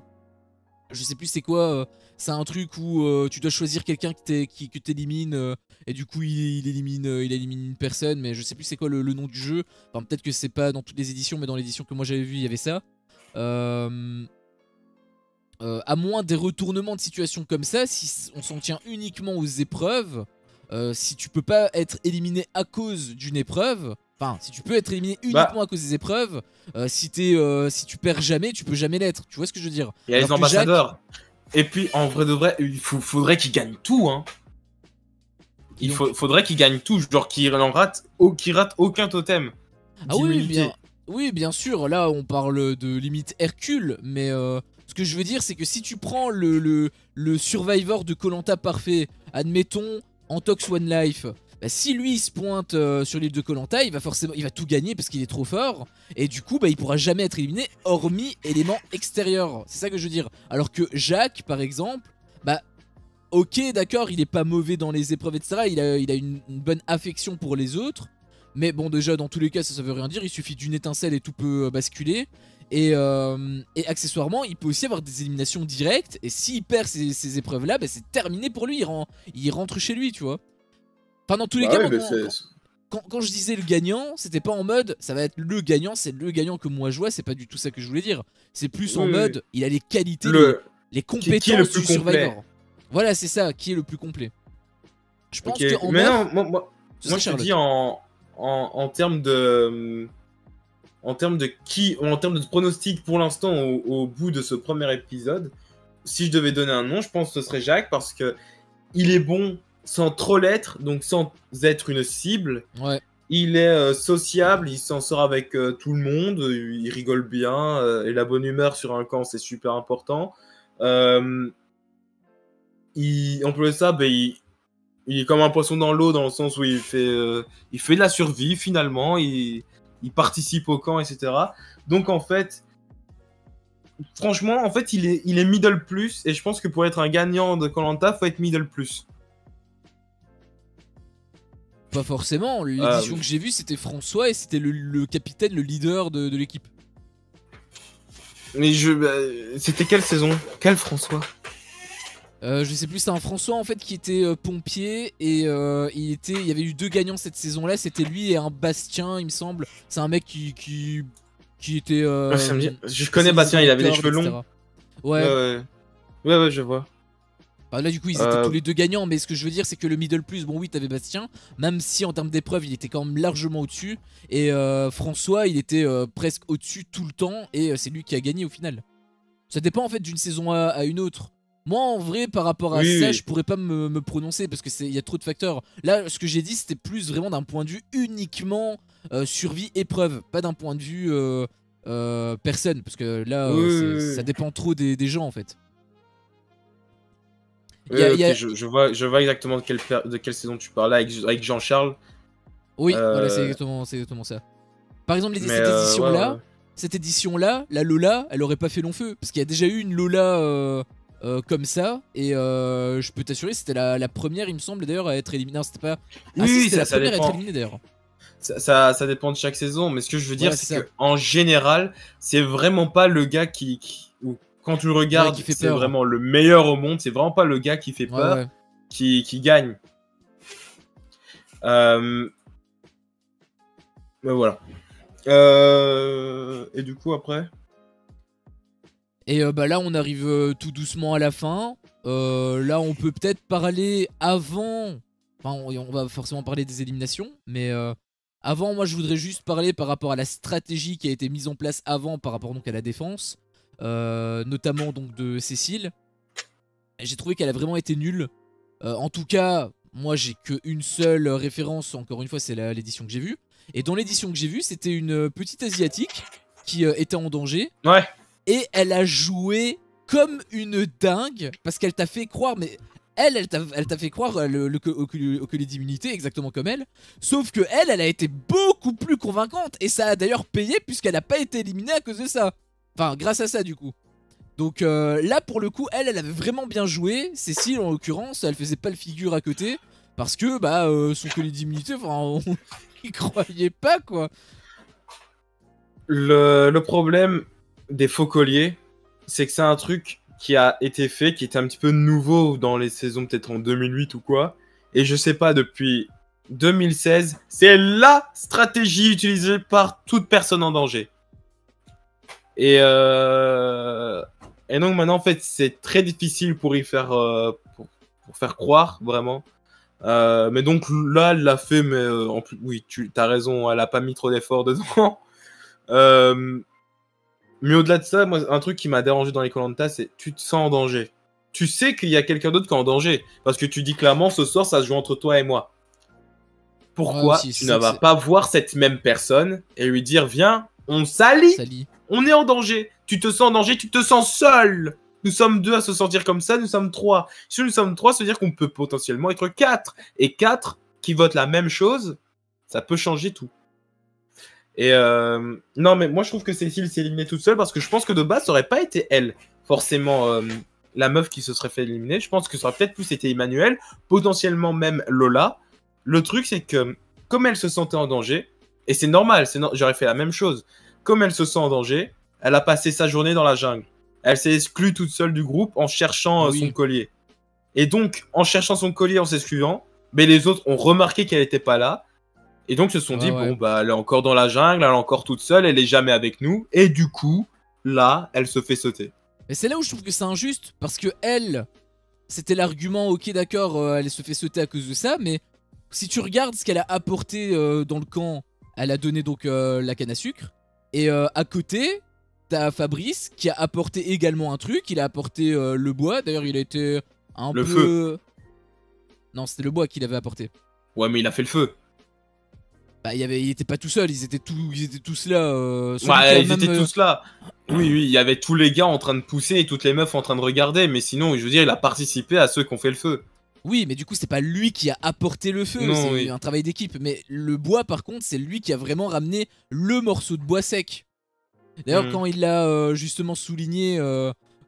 Speaker 1: Je sais plus c'est quoi. C'est un truc où tu dois choisir quelqu'un que t'élimines. Et du coup, il élimine une personne. Mais je sais plus c'est quoi le nom du jeu. Enfin, peut-être que c'est pas dans toutes les éditions, mais dans l'édition que moi j'avais vue, il y avait ça. À moins des retournements de situation comme ça, si on s'en tient uniquement aux épreuves, si tu peux pas être éliminé à cause d'une épreuve, enfin si tu peux être éliminé uniquement à cause des épreuves, si tu perds jamais, tu peux jamais l'être. Tu vois ce que je veux dire?
Speaker 2: il y a les
Speaker 1: Alors que
Speaker 2: ambassadeurs. Et puis, en vrai de vrai, faudrait qu'il gagne tout, hein. Faudrait qu'il gagne tout, genre qu'il rate aucun totem.
Speaker 1: Ah oui, bien sûr, là on parle de limite Hercule, mais ce que je veux dire c'est que si tu prends le Survivor de Koh-Lanta parfait, admettons Antox One Life, bah, si lui il se pointe sur l'île de Koh-Lanta, il va tout gagner parce qu'il est trop fort, et du coup bah, il pourra jamais être éliminé hormis éléments extérieurs, c'est ça que je veux dire. Alors que Jacques par exemple, bah ok d'accord, il est pas mauvais dans les épreuves etc, il a une bonne affection pour les autres. Mais bon, déjà, dans tous les cas, ça veut rien dire. Il suffit d'une étincelle et tout peut basculer. Et accessoirement, il peut aussi avoir des éliminations directes. Et s'il perd ces épreuves-là, bah, c'est terminé pour lui. Il rentre chez lui, tu vois. Enfin, dans tous les cas,
Speaker 2: ouais,
Speaker 1: quand je disais le gagnant, c'était pas en mode ça va être le gagnant, c'est le gagnant que moi je vois. C'est pas du tout ça que je voulais dire. C'est plus en mode il a les qualités, les compétences
Speaker 2: qui est le plus
Speaker 1: du
Speaker 2: complet.
Speaker 1: Survivor. Voilà, c'est ça, qui est le plus complet. Je pense que
Speaker 2: mais non, moi je te dis en termes de pronostic pour l'instant au bout de ce premier épisode, si je devais donner un nom, je pense que ce serait Jacques parce que il est bon sans trop l'être, donc sans être une cible.
Speaker 1: Ouais.
Speaker 2: Il est sociable, il s'en sort avec tout le monde, il rigole bien et la bonne humeur sur un camp c'est super important. On peut ça, il est comme un poisson dans l'eau dans le sens où il fait de la survie finalement, il participe au camp, etc. Donc en fait, franchement, en fait, il est middle plus et je pense que pour être un gagnant de Koh-Lanta, faut être middle plus.
Speaker 1: Pas forcément, l'édition que j'ai vue c'était François et c'était le capitaine, le leader de l'équipe.
Speaker 2: Mais c'était quelle saison? Quel François?
Speaker 1: Je sais plus, c'est un François en fait qui était pompier et il y avait eu 2 gagnants cette saison-là, c'était lui et un Bastien, il me semble. C'est un mec qui était.
Speaker 2: Je connais Bastien, il avait les cheveux longs.
Speaker 1: Ouais,
Speaker 2: je vois.
Speaker 1: Bah là du coup ils étaient tous les 2 gagnants, mais ce que je veux dire c'est que le middle plus, bon oui t'avais Bastien, même si en termes d'épreuve il était quand même largement au-dessus, et François il était presque au-dessus tout le temps, et c'est lui qui a gagné au final. Ça dépend en fait d'une saison à une autre. Moi en vrai par rapport à ça je pourrais pas me prononcer parce que il y a trop de facteurs. Là ce que j'ai dit c'était plus vraiment d'un point de vue uniquement survie épreuve, pas d'un point de vue personne, parce que là ça dépend trop des gens en fait.
Speaker 2: Je vois exactement de quelle saison tu parles avec Jean-Charles.
Speaker 1: Oui, voilà, c'est exactement ça. Par exemple, cette édition-là, la Lola, elle aurait pas fait long feu. Parce qu'il y a déjà eu une Lola comme ça. Et je peux t'assurer, c'était la première, il me semble, d'ailleurs, à être éliminée. Non, c'était pas. C'était la première à être éliminée, d'ailleurs.
Speaker 2: Ça dépend de chaque saison. Mais ce que je veux dire, c'est qu'en général, c'est vraiment pas le gars quand tu le regardes, c'est vraiment le meilleur au monde. C'est vraiment pas le gars qui fait peur qui gagne. Mais voilà. Et du coup, après.
Speaker 1: Et bah là, on arrive tout doucement à la fin. Là, on peut peut-être parler avant. Enfin, on va forcément parler des éliminations. Mais avant, moi, je voudrais juste parler par rapport à la stratégie qui a été mise en place avant par rapport donc à la défense. Notamment donc de Cécile. J'ai trouvé qu'elle a vraiment été nulle. En tout cas, moi, j'ai qu'une seule référence. Encore une fois, c'est l'édition que j'ai vue. Et dans l'édition que j'ai vue, c'était une petite asiatique qui était en danger.
Speaker 2: Ouais.
Speaker 1: Et elle a joué comme une dingue parce qu'elle t'a fait croire, mais elle t'a fait croire que les d'immunité exactement comme elle. Sauf que elle a été beaucoup plus convaincante et ça a d'ailleurs payé puisqu'elle n'a pas été éliminée à cause de ça. Enfin, grâce à ça du coup. Donc là pour le coup, elle avait vraiment bien joué. Cécile en l'occurrence, elle faisait pas le figure à côté parce que bah son collier d'immunité, enfin, on y croyait pas quoi.
Speaker 2: Le problème des faux colliers, c'est que c'est un truc qui a été fait, qui était un petit peu nouveau dans les saisons peut-être en 2008 ou quoi. Et je sais pas, depuis 2016, c'est LA stratégie utilisée par toute personne en danger. Et donc maintenant, en fait, c'est très difficile pour y faire, pour faire croire, vraiment. Mais donc là, elle l'a fait, mais en plus, oui, tu as raison, elle a pas mis trop d'efforts dedans. Mais au-delà de ça, moi, un truc qui m'a dérangé dans les Koh-Lanta, c'est tu te sens en danger. Tu sais qu'il y a quelqu'un d'autre qui est en danger. Parce que tu dis clairement, ce soir, ça se joue entre toi et moi. Pourquoi tu ne vas pas voir cette même personne et lui dire, viens, on s'allie, on est en danger. Tu te sens en danger, tu te sens seul. Nous sommes 2 à se sentir comme ça, nous sommes 3. Si nous sommes 3, ça veut dire qu'on peut potentiellement être 4. Et 4 qui votent la même chose, ça peut changer tout. Et non, mais moi je trouve que Cécile s'est éliminée toute seule parce que je pense que de base ça aurait pas été elle, forcément, la meuf qui se serait fait éliminer. Je pense que ça aurait peut-être plus été Emmanuel, potentiellement même Lola. Le truc c'est que, comme elle se sentait en danger, et c'est normal, j'aurais fait la même chose, comme elle se sent en danger, elle a passé sa journée dans la jungle. Elle s'est exclue toute seule du groupe en cherchant son collier. Et donc, en cherchant son collier, en s'excluant, mais les autres ont remarqué qu'elle était pas là. Et donc, se sont dit, bon, bah, elle est encore dans la jungle, elle est encore toute seule, elle est jamais avec nous. Et du coup, là, elle se fait sauter.
Speaker 1: Mais c'est là où je trouve que c'est injuste, parce que elle, c'était l'argument, ok, d'accord, elle se fait sauter à cause de ça, mais si tu regardes ce qu'elle a apporté dans le camp, elle a donné donc la canne à sucre. Et à côté, t'as Fabrice qui a apporté également un truc, il a apporté le bois. D'ailleurs, il a été un peu... Le feu. Non, c'était le bois qu'il avait apporté.
Speaker 2: Ouais, mais il a fait le feu.
Speaker 1: Bah, il était pas tout seul, ils étaient tous là.
Speaker 2: Ouais, ils étaient tous là. Oui, il y avait tous les gars en train de pousser et toutes les meufs en train de regarder. Mais sinon, je veux dire, il a participé à ceux qui ont fait le feu.
Speaker 1: Oui, mais du coup, c'est pas lui qui a apporté le feu, c'est un travail d'équipe. Mais le bois, par contre, c'est lui qui a vraiment ramené le morceau de bois sec. D'ailleurs, quand il l'a justement souligné,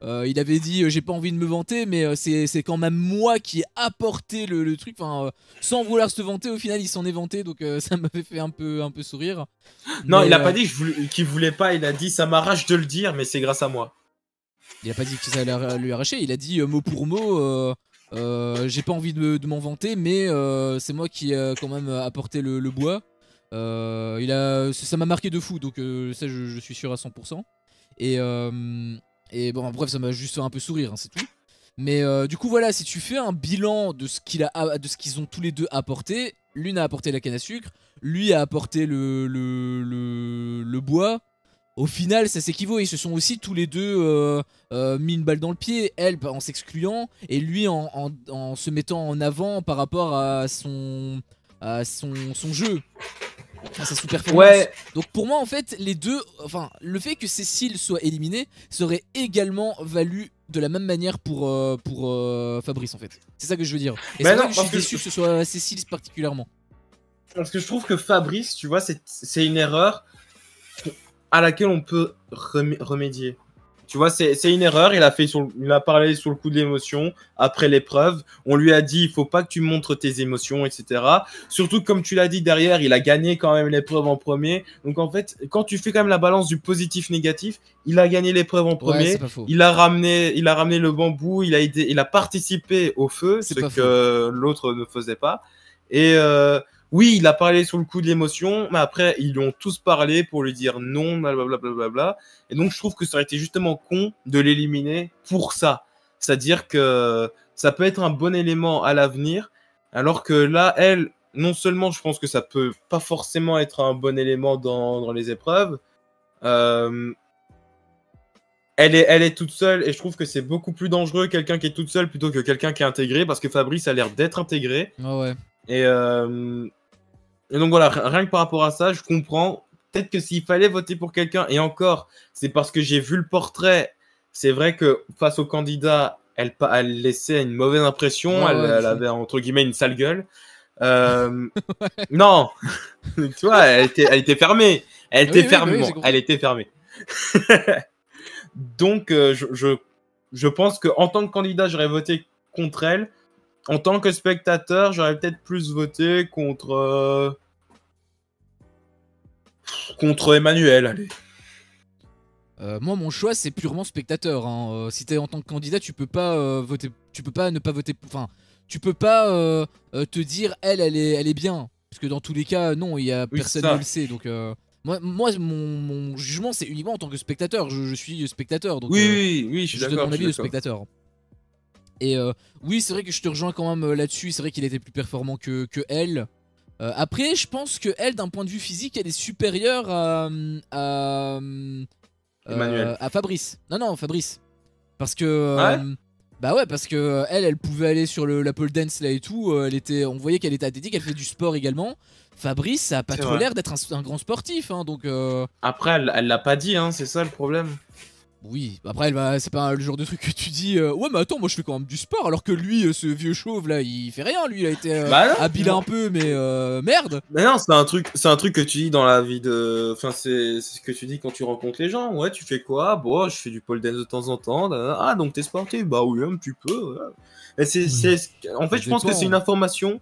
Speaker 1: il avait dit j'ai pas envie de me vanter, mais c'est quand même moi qui ai apporté le truc. Enfin, sans vouloir se vanter, au final, il s'en est vanté, donc ça m'avait fait un peu sourire.
Speaker 2: Non, il a pas dit qu'il voulait pas, il a dit ça m'arrache de le dire, mais c'est grâce à moi.
Speaker 1: Il a pas dit que ça allait lui arracher, il a dit mot pour mot. J'ai pas envie de m'en vanter, mais c'est moi qui ai quand même apporté le bois. Ça m'a marqué de fou, donc ça je suis sûr à 100%. Et bon, bref, ça m'a juste fait un peu sourire, hein, c'est tout. Mais du coup, voilà, si tu fais un bilan de ce qu'ils ont tous les deux apporté, l'une a apporté la canne à sucre, lui a apporté le bois. Au final, ça s'équivaut. Ils se sont aussi tous les deux mis une balle dans le pied. Elle en s'excluant et lui en se mettant en avant par rapport à son jeu. À sa super performance. Ouais. Donc pour moi en fait les deux, enfin le fait que Cécile soit éliminée serait également valu de la même manière pour Fabrice en fait. C'est ça que je veux dire. Et c'est vrai que je suis déçu que ce soit Cécile particulièrement.
Speaker 2: Parce que je trouve que Fabrice, tu vois, c'est une erreur à laquelle on peut remédier. Tu vois, c'est une erreur, il a parlé sur le coup de l'émotion, après l'épreuve, on lui a dit, il faut pas que tu montres tes émotions, etc. Surtout, comme tu l'as dit derrière, il a gagné quand même l'épreuve en premier. Donc en fait, quand tu fais quand même la balance du positif-négatif, il a gagné l'épreuve en premier, il a ramené le bambou, il a participé au feu, ce que l'autre ne faisait pas. Et oui, il a parlé sur le coup de l'émotion, mais après, ils lui ont tous parlé pour lui dire non, blablabla. Et donc, je trouve que ça aurait été justement con de l'éliminer pour ça. C'est-à-dire que ça peut être un bon élément à l'avenir, alors que là, elle, non seulement je pense que ça peut pas forcément être un bon élément dans les épreuves, euh, elle est toute seule et je trouve que c'est beaucoup plus dangereux quelqu'un qui est toute seule plutôt que quelqu'un qui est intégré parce que Fabrice a l'air d'être intégré.
Speaker 1: Ah ouais.
Speaker 2: Et donc voilà, rien que par rapport à ça, je comprends. Peut-être que s'il fallait voter pour quelqu'un, et encore, c'est parce que j'ai vu le portrait, c'est vrai que face au candidat, elle laissait une mauvaise impression,
Speaker 1: Ouais,
Speaker 2: elle avait entre guillemets une sale gueule. Non, tu vois, elle était fermée. Elle était fermée,
Speaker 1: oui,
Speaker 2: elle était fermée. Donc, je pense qu'en tant que candidat, j'aurais voté contre elle. En tant que spectateur, j'aurais peut-être plus voté contre Emmanuel. Allez.
Speaker 1: Moi, mon choix, c'est purement spectateur. Hein. Si t'es en tant que candidat, tu peux pas voter. Tu peux pas ne pas voter. Enfin, tu peux pas te dire elle est bien. Parce que dans tous les cas, non, il y a personne qui le sait. Donc, moi mon jugement, c'est uniquement en tant que spectateur. Je suis spectateur. Donc,
Speaker 2: oui, je suis
Speaker 1: je
Speaker 2: d'accord.
Speaker 1: donne mon avis de spectateur. Et oui, c'est vrai que je te rejoins quand même là-dessus. C'est vrai qu'il était plus performant que elle. Après, je pense que elle, d'un point de vue physique, elle est supérieure
Speaker 2: Emmanuel.
Speaker 1: à Fabrice. Non, Fabrice. Parce que.
Speaker 2: Ouais.
Speaker 1: Bah ouais, parce que elle pouvait aller sur la pole dance là et tout. On voyait qu'elle était athlétique, elle fait du sport également. Fabrice, ça a pas trop l'air d'être un grand sportif. Hein, donc.
Speaker 2: Après, elle l'a pas dit, hein, c'est ça le problème.
Speaker 1: Oui, après c'est pas le genre de truc que tu dis ouais mais attends moi je fais quand même du sport alors que lui ce vieux chauve là il fait rien, lui il a été habile un peu mais merde.
Speaker 2: Mais non, c'est un truc que tu dis dans la vie de, enfin c'est ce que tu dis quand tu rencontres les gens. Ouais, tu fais quoi? Bon, je fais du pole dance de temps en temps. Ah, donc t'es sportif? Bah oui, un petit peu. Ouais. Mais en fait je pense que c'est une information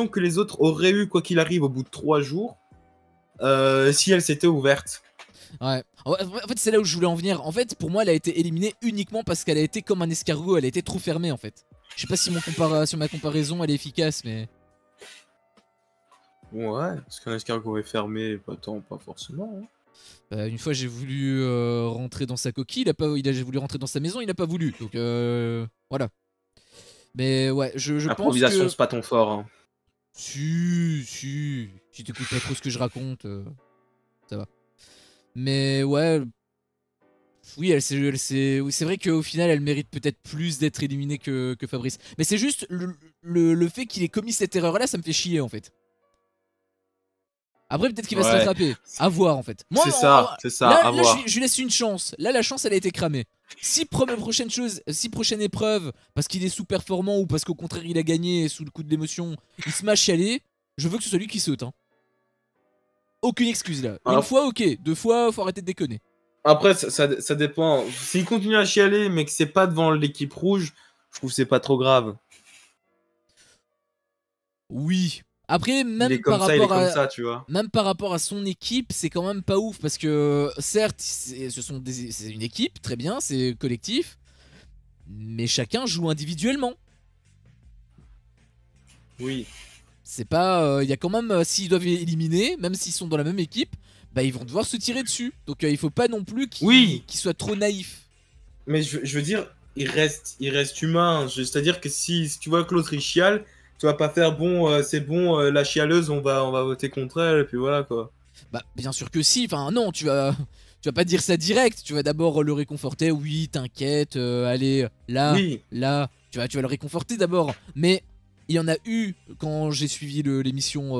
Speaker 2: que les autres auraient eu quoi qu'il arrive au bout de 3 jours si elle s'était ouverte.
Speaker 1: Ouais. En fait, c'est là où je voulais en venir. En fait, pour moi, elle a été éliminée uniquement parce qu'elle a été comme un escargot. Elle a été trop fermée, en fait. Je sais pas si ma comparaison elle est efficace, mais.
Speaker 2: Ouais, parce qu'un escargot est fermé, pas forcément. Hein.
Speaker 1: Une fois, j'ai voulu rentrer dans sa coquille. J'ai voulu rentrer dans sa maison, il a pas voulu. Donc, voilà. Mais ouais, je pense que.
Speaker 2: L'improvisation, c'est pas ton fort. Hein.
Speaker 1: Si t'écoutes pas trop ce que je raconte, ça va. Mais ouais, oui, c'est vrai qu'au final, elle mérite peut-être plus d'être éliminée que Fabrice. Mais c'est juste le fait qu'il ait commis cette erreur-là, ça me fait chier en fait. Après, peut-être qu'il va se rattraper. À voir en fait.
Speaker 2: C'est ça,
Speaker 1: là,
Speaker 2: à voir.
Speaker 1: Je lui laisse une chance. Là, la chance, elle a été cramée. Si prochaine épreuve, parce qu'il est sous-performant ou parce qu'au contraire, il a gagné sous le coup de l'émotion, il se met à chialer, je veux que ce soit lui qui saute. Hein. Aucune excuse là. Une fois, ok. 2 fois, faut arrêter de déconner.
Speaker 2: Après, ça dépend. S'il continue à chialer, mais que c'est pas devant l'équipe rouge, je trouve que c'est pas trop grave.
Speaker 1: Oui. Après, même par rapport à son équipe, c'est quand même pas ouf. Parce que, certes, c'est une équipe, très bien, c'est collectif. Mais chacun joue individuellement.
Speaker 2: Oui.
Speaker 1: C'est pas. Il y a quand même, s'ils doivent éliminer, même s'ils sont dans la même équipe, bah ils vont devoir se tirer dessus. Donc il faut pas non plus qu'ils soient trop naïfs.
Speaker 2: Mais je veux dire, il reste humain. C'est-à-dire que si tu vois que l'autre il chiale, tu vas pas faire c'est bon, la chialeuse, on va voter contre elle, et puis voilà quoi.
Speaker 1: Bah bien sûr que si, enfin non, tu vas pas dire ça direct, tu vas d'abord le réconforter, oui t'inquiète, allez, là, tu vas le réconforter d'abord. Mais il y en a eu, quand j'ai suivi l'émission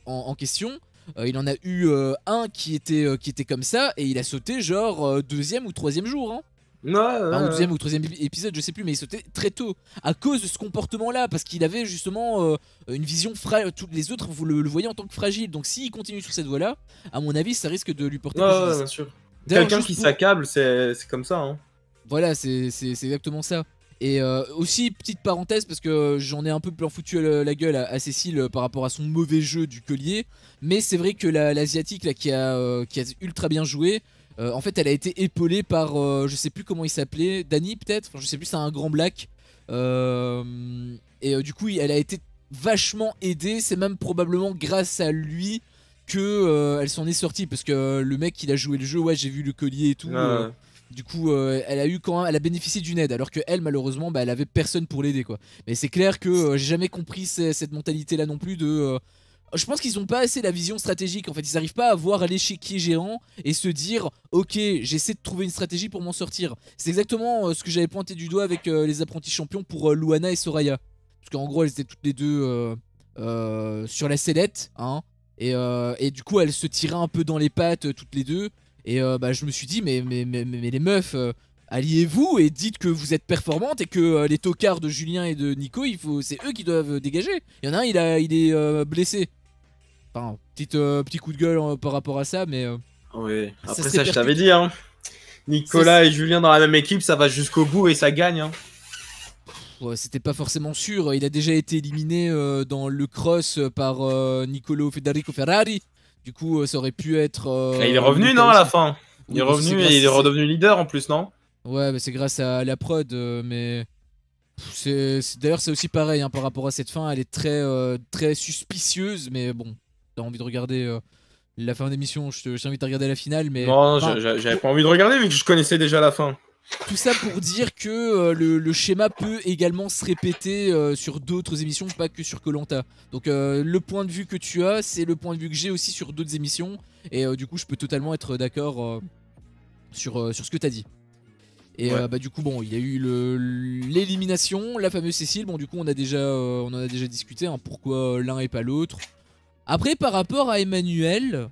Speaker 1: en question, il en a eu un qui était comme ça, et il a sauté genre 2e ou 3e jour. Hein. Ou 2e ou 3e épisode, je sais plus, mais il sautait très tôt à cause de ce comportement-là, parce qu'il avait justement une vision fragile. Tous les autres vous le voyaient en tant que fragile, donc s'il continue sur cette voie-là, à mon avis, ça risque de lui porter préjudice.
Speaker 2: Bien sûr. Quelqu'un qui s'accable, c'est comme ça. Hein.
Speaker 1: Voilà, c'est exactement ça. Et aussi, petite parenthèse, parce que j'en ai un peu plein foutu la gueule à Cécile par rapport à son mauvais jeu du collier. Mais c'est vrai que l'asiatique là, qui a ultra bien joué, en fait, elle a été épaulée par, je sais plus comment il s'appelait, Danny peut-être, enfin, je sais plus, c'est un grand black. Et du coup, elle a été vachement aidé. C'est même probablement grâce à lui que elle s'en est sortie. Parce que le mec, il a joué le jeu, ouais, j'ai vu le collier et tout. Du coup, elle a eu quand même, elle a bénéficié d'une aide, alors que elle, malheureusement, bah, elle avait personne pour l'aider, quoi. Mais c'est clair que j'ai jamais compris cette mentalité-là non plus de. Je pense qu'ils ont pas assez la vision stratégique. En fait, ils arrivent pas à voir l'échiquier géant et se dire, ok, j'essaie de trouver une stratégie pour m'en sortir. C'est exactement ce que j'avais pointé du doigt avec les apprentis champions pour Luana et Soraya, parce qu'en gros, elles étaient toutes les deux sur la sellette, hein. Et du coup, elles se tiraient un peu dans les pattes toutes les deux. Et bah, je me suis dit, mais les meufs, alliez-vous et dites que vous êtes performantes et que les tocards de Julien et de Nico, c'est eux qui doivent dégager. Il y en a un, il est blessé. Enfin, petit coup de gueule par rapport à ça, mais.
Speaker 2: Oui, après ça, je t'avais dit, hein. Nicolas et Julien dans la même équipe, ça va jusqu'au bout et ça gagne, hein.
Speaker 1: Ouais, c'était pas forcément sûr. Il a déjà été éliminé dans le cross par Nicolo Federico Ferrari. Du coup, ça aurait pu être.
Speaker 2: Il est revenu, non, à la fin. Il est revenu et il est redevenu leader en plus, non?
Speaker 1: Ouais, mais c'est grâce à la prod, mais. D'ailleurs, c'est aussi pareil hein, par rapport à cette fin. Elle est très suspicieuse, mais bon, t'as envie de regarder la fin d'émission. Je t'invite à regarder la finale, mais.
Speaker 2: Non, j'avais pas envie de regarder vu que je connaissais déjà la fin.
Speaker 1: Tout ça pour dire que le schéma peut également se répéter sur d'autres émissions, pas que sur Koh Lanta. Donc le point de vue que tu as, c'est le point de vue que j'ai aussi sur d'autres émissions. Et du coup, je peux totalement être d'accord sur ce que tu as dit. Et
Speaker 2: ouais.
Speaker 1: bah du coup, bon, il y a eu l'élimination, la fameuse Cécile. Bon, du coup, on en a déjà discuté, hein, pourquoi l'un et pas l'autre. Après, par rapport à Emmanuel...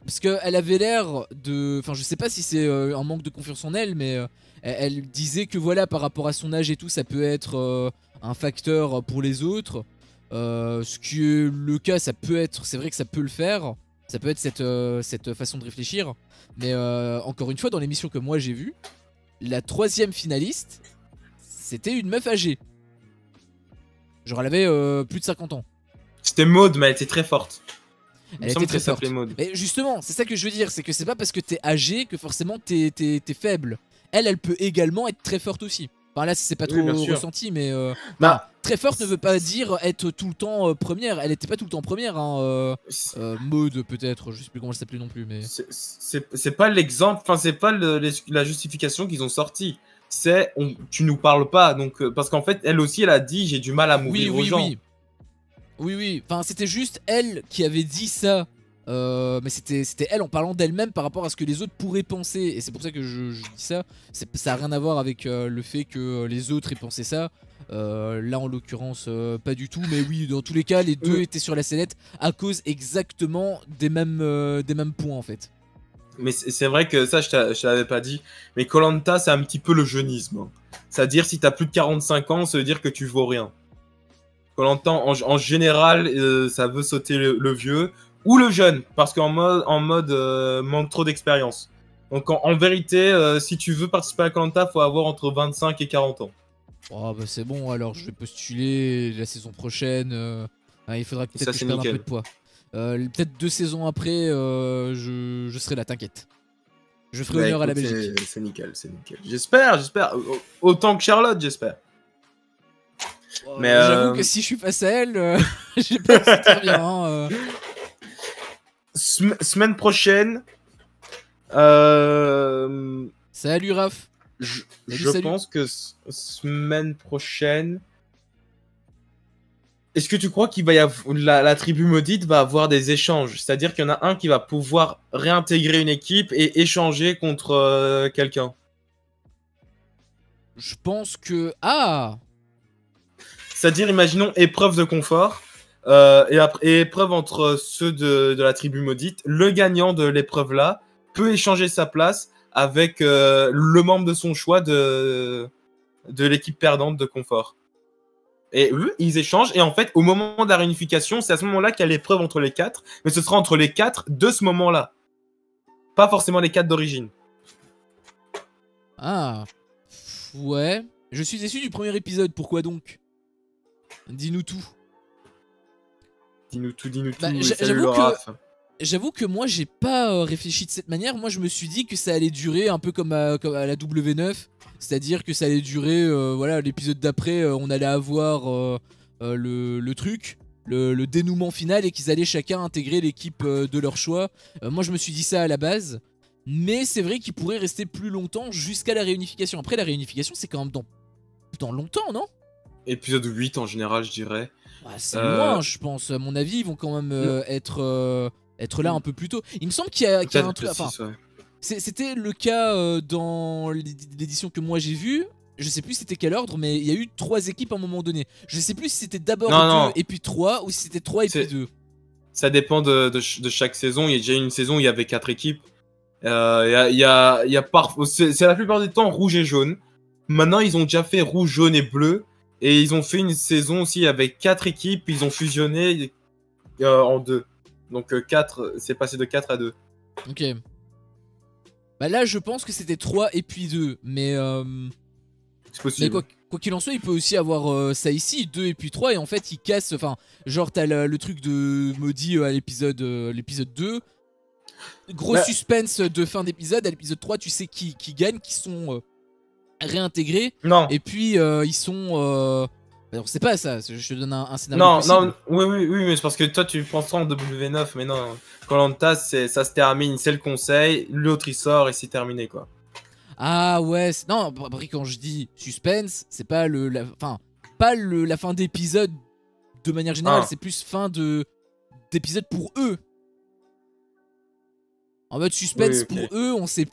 Speaker 1: parce qu'elle avait l'air de... Enfin, je sais pas si c'est un manque de confiance en elle, mais elle disait que voilà, par rapport à son âge et tout, ça peut être un facteur pour les autres. Ce qui est le cas, ça peut être... C'est vrai que ça peut le faire. Ça peut être cette façon de réfléchir. Mais encore une fois, dans l'émission que moi j'ai vue, la troisième finaliste, c'était une meuf âgée. Genre, elle avait plus de 50 ans.
Speaker 2: C'était Maud, mais elle était très forte.
Speaker 1: Elle était très forte. Mais justement, c'est ça que je veux dire, c'est que c'est pas parce que t'es âgé que forcément t'es faible. Elle peut également être très forte aussi. Enfin là, c'est pas trop ressenti, mais très forte ne veut pas dire être tout le temps première. Elle était pas tout le temps première, hein. Maud peut-être, je sais plus comment elle s'appelait non plus, mais.
Speaker 2: C'est pas l'exemple, enfin c'est pas la justification qu'ils ont sorti. C'est tu nous parles pas, donc parce qu'en fait elle aussi elle a dit j'ai du mal à m'ouvrir aux gens.
Speaker 1: Oui, enfin c'était juste elle qui avait dit ça, mais c'était elle en parlant d'elle-même par rapport à ce que les autres pourraient penser, et c'est pour ça que je dis ça, ça a rien à voir avec le fait que les autres aient pensé ça, là en l'occurrence pas du tout, mais oui dans tous les cas les deux étaient sur la sellette à cause exactement des mêmes points en fait.
Speaker 2: Mais c'est vrai que ça je l'avais pas dit, mais Koh Lanta c'est un petit peu le jeunisme, c'est-à-dire si t'as plus de 45 ans ça veut dire que tu vaux rien. Koh Lanta en général ça veut sauter le vieux ou le jeune parce qu'en mode manque trop d'expérience. Donc en vérité si tu veux participer à Koh Lanta faut avoir entre 25 et 40 ans.
Speaker 1: Oh bah c'est bon alors je vais postuler la saison prochaine, il faudra peut-être que je perde un peu de poids. Peut-être 2 saisons après je serai là, t'inquiète. Je ferai honneur à la Belgique.
Speaker 2: C'est nickel, c'est nickel. J'espère. Autant que Charlotte, j'espère.
Speaker 1: Mais j'avoue que si je suis face à elle, j'ai pas que ça très bien. Hein,
Speaker 2: Semaine prochaine.
Speaker 1: Salut Raph.
Speaker 2: Je pense que semaine prochaine. Est-ce que tu crois qu'il va y avoir la tribu maudite va avoir des échanges? C'est-à-dire qu'il y en a un qui va pouvoir réintégrer une équipe et échanger contre quelqu'un?
Speaker 1: Je pense que...
Speaker 2: C'est-à-dire, imaginons épreuve de confort et épreuve entre ceux de la tribu maudite. Le gagnant de l'épreuve là peut échanger sa place avec le membre de son choix de l'équipe perdante de confort. Et eux, ils échangent. Et en fait, au moment de la réunification, c'est à ce moment-là qu'il y a l'épreuve entre les 4. Mais ce sera entre les 4 de ce moment-là. Pas forcément les 4 d'origine.
Speaker 1: Ah. Ouais. Je suis déçu du premier épisode. Pourquoi donc? Dis-nous tout.
Speaker 2: Dis-nous tout.
Speaker 1: Bah, j'avoue que moi, j'ai pas réfléchi de cette manière. Moi, je me suis dit que ça allait durer un peu comme à la W9. C'est-à-dire que ça allait durer, voilà, l'épisode d'après, on allait avoir le truc, le dénouement final et qu'ils allaient chacun intégrer l'équipe de leur choix. Moi je me suis dit ça à la base, mais c'est vrai qu'ils pourraient rester plus longtemps jusqu'à la réunification. Après la réunification c'est quand même dans longtemps, non?
Speaker 2: Épisode 8 en général, je dirais.
Speaker 1: Bah, c'est loin, je pense. À mon avis, ils vont quand même être là un peu plus tôt. Il me semble qu'il y a un truc. Enfin, c'était le cas dans l'édition que moi j'ai vue. Je sais plus c'était quel ordre, mais il y a eu 3 équipes à un moment donné. Je sais plus si c'était d'abord 2 et puis 3 ou si c'était 3 et puis 2.
Speaker 2: Ça dépend de chaque saison. Il y a déjà une saison où il y avait 4 équipes. C'est la plupart du temps rouge et jaune. Maintenant, ils ont déjà fait rouge, jaune et bleu. Et ils ont fait une saison aussi avec 4 équipes. Ils ont fusionné en 2. Donc 4, c'est passé de 4 à 2.
Speaker 1: Ok. Bah là, je pense que c'était 3 et puis 2. Mais,
Speaker 2: c'est possible.
Speaker 1: Mais quoi qu'il en soit, il peut aussi avoir ça ici, 2 et puis 3. Et en fait, il casse. Enfin, genre, t'as le truc de Maudit à l'épisode 2. Gros suspense de fin d'épisode. À l'épisode 3, tu sais qui gagne, qui sont réintégrés.
Speaker 2: Non.
Speaker 1: Et puis, ils sont. Alors, c'est pas ça. Je te donne un scénario possible.
Speaker 2: Oui, mais c'est parce que toi, tu penses en W9. Mais non, Koh-Lanta, ça se termine. C'est le conseil. L'autre, il sort et c'est terminé, quoi.
Speaker 1: Ah ouais, non, après quand je dis suspense, c'est pas la fin d'épisode de manière générale, c'est plus fin d'épisode pour eux. En mode suspense pour eux, on sait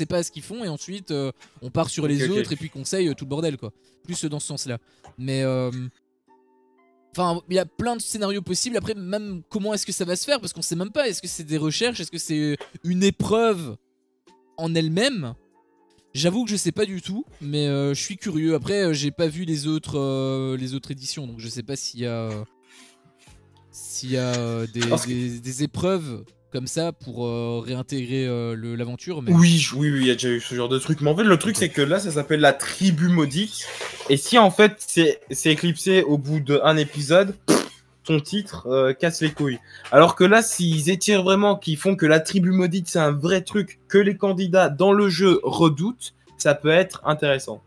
Speaker 1: pas ce qu'ils font et ensuite on part sur les autres et puis conseil tout le bordel quoi. Plus dans ce sens-là. Mais enfin, il y a plein de scénarios possibles. Après, même comment est-ce que ça va se faire parce qu'on sait même pas. Est-ce que c'est des recherches? Est-ce que c'est une épreuve en elle-même? J'avoue que je sais pas du tout, mais je suis curieux. Après, j'ai pas vu les autres éditions, donc je sais pas s'il y a, des épreuves comme ça pour réintégrer l'aventure. Mais...
Speaker 2: Oui, il y a déjà eu ce genre de truc. Mais en fait, le truc, c'est que là, ça s'appelle la tribu maudite. Et si en fait, c'est éclipsé au bout d'un épisode, ton titre casse les couilles. Alors que là, s'ils étirent vraiment, qu'ils font que la tribu maudite, c'est un vrai truc que les candidats dans le jeu redoutent, ça peut être intéressant.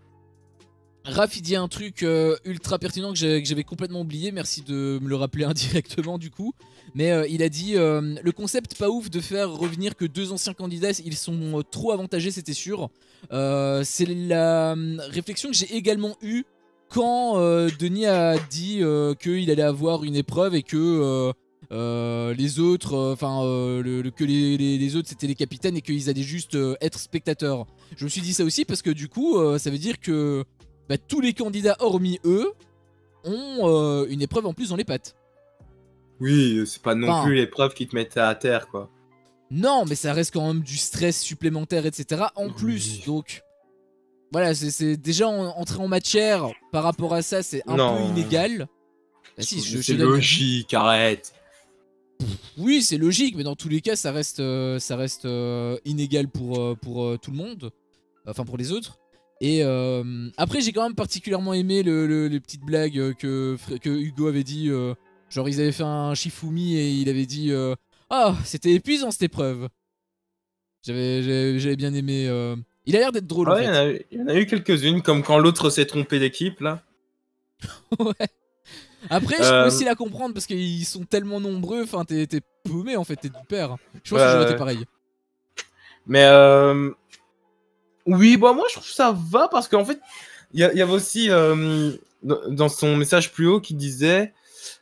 Speaker 1: Raph, il dit un truc ultra pertinent que j'avais complètement oublié. Merci de me le rappeler indirectement du coup. Mais il a dit le concept pas ouf de faire revenir que 2 anciens candidats, ils sont trop avantagés, c'était sûr. C'est la réflexion que j'ai également eue quand Denis a dit qu'il allait avoir une épreuve et que les autres, que les autres c'était les capitaines et qu'ils allaient juste être spectateurs. Je me suis dit ça aussi parce que du coup, ça veut dire que tous les candidats hormis eux ont une épreuve en plus dans les pattes.
Speaker 2: Oui, c'est pas non plus l'épreuve qui te mettait à terre, quoi.
Speaker 1: Non, mais ça reste quand même du stress supplémentaire, etc. en plus, donc... Voilà, c'est déjà entrer en matière par rapport à ça, c'est un peu inégal.
Speaker 2: Bah, si, c'est logique, arrête.
Speaker 1: Oui, c'est logique, mais dans tous les cas, ça reste inégal pour tout le monde. Enfin, pour les autres. Et après, j'ai quand même particulièrement aimé les petites blagues que Hugo avait dit. Genre, ils avaient fait un Shifumi et il avait dit ah, c'était épuisant cette épreuve. J'avais bien aimé. Il a l'air d'être drôle en fait.
Speaker 2: Il y en a eu quelques-unes, comme quand l'autre s'est trompé d'équipe là.
Speaker 1: Ouais. Après, je peux aussi la comprendre parce qu'ils sont tellement nombreux. Enfin, t'es paumé en fait, t'es du père. Je pense que j'aurais été pareil.
Speaker 2: Mais oui, moi je trouve ça va parce qu'en fait, il y avait aussi dans son message plus haut qui disait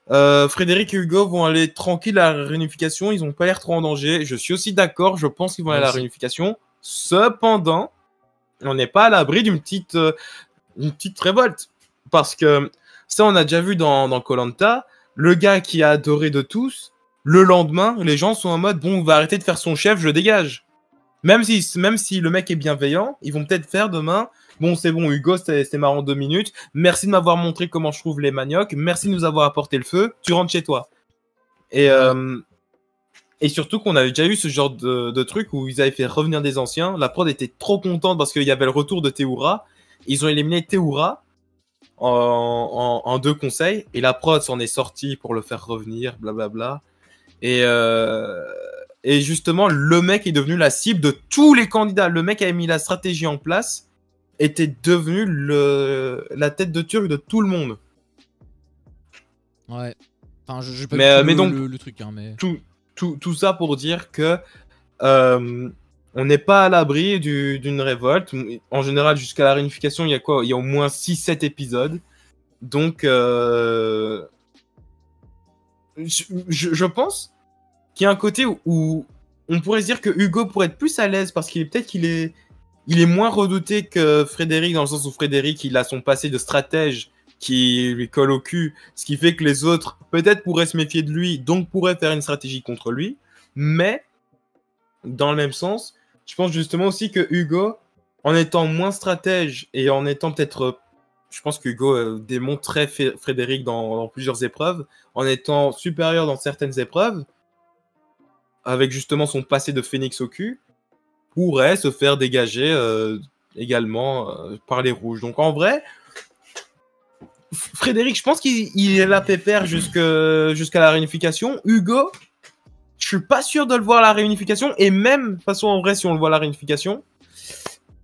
Speaker 2: Frédéric et Hugo vont aller tranquille à la réunification, ils ont pas l'air trop en danger. Je suis aussi d'accord, je pense qu'ils vont aller à la réunification. Cependant, on n'est pas à l'abri d'une petite révolte. Parce que ça, on a déjà vu dans Koh-Lanta, le gars qui a adoré de tous, le lendemain, les gens sont en mode bon, on va arrêter de faire son chef, je dégage. Même si le mec est bienveillant, ils vont peut-être faire demain bon, c'est bon, Hugo, c'était marrant 2 minutes. Merci de m'avoir montré comment je trouve les maniocs. Merci de nous avoir apporté le feu. Tu rentres chez toi. Et surtout qu'on avait déjà eu ce genre de truc où ils avaient fait revenir des anciens. La prod était trop contente parce qu'il y avait le retour de Théoura. Ils ont éliminé Théoura en 2 conseils. Et la prod s'en est sortie pour le faire revenir, blablabla. Et justement, le mec est devenu la cible de tous les candidats. Le mec avait mis la stratégie en place. était devenu la tête de turc de tout le monde.
Speaker 1: Ouais. Enfin, je pas
Speaker 2: mais donc,
Speaker 1: le truc, hein, mais...
Speaker 2: Tout ça pour dire que on n'est pas à l'abri d'une révolte. En général, jusqu'à la réunification, il y a quoi? Il y a au moins 6-7 épisodes. Donc, je pense qu'il y a un côté où on pourrait se dire que Hugo pourrait être plus à l'aise parce qu'il est moins redouté que Frédéric, dans le sens où Frédéric, il a son passé de stratège qui lui colle au cul, ce qui fait que les autres peut-être pourraient se méfier de lui, donc pourraient faire une stratégie contre lui. Mais, dans le même sens, je pense justement aussi que Hugo, en étant moins stratège et en étant peut-être... Je pense qu'Hugo démontrait Frédéric dans plusieurs épreuves, en étant supérieur dans certaines épreuves, avec justement son passé de phénix au cul, pourrait se faire dégager également par les rouges. Donc en vrai, Frédéric, je pense qu'il est là pépère jusqu'à la réunification. Hugo, je suis pas sûr de le voir à la réunification, et même, de toute façon, en vrai, si on le voit à la réunification,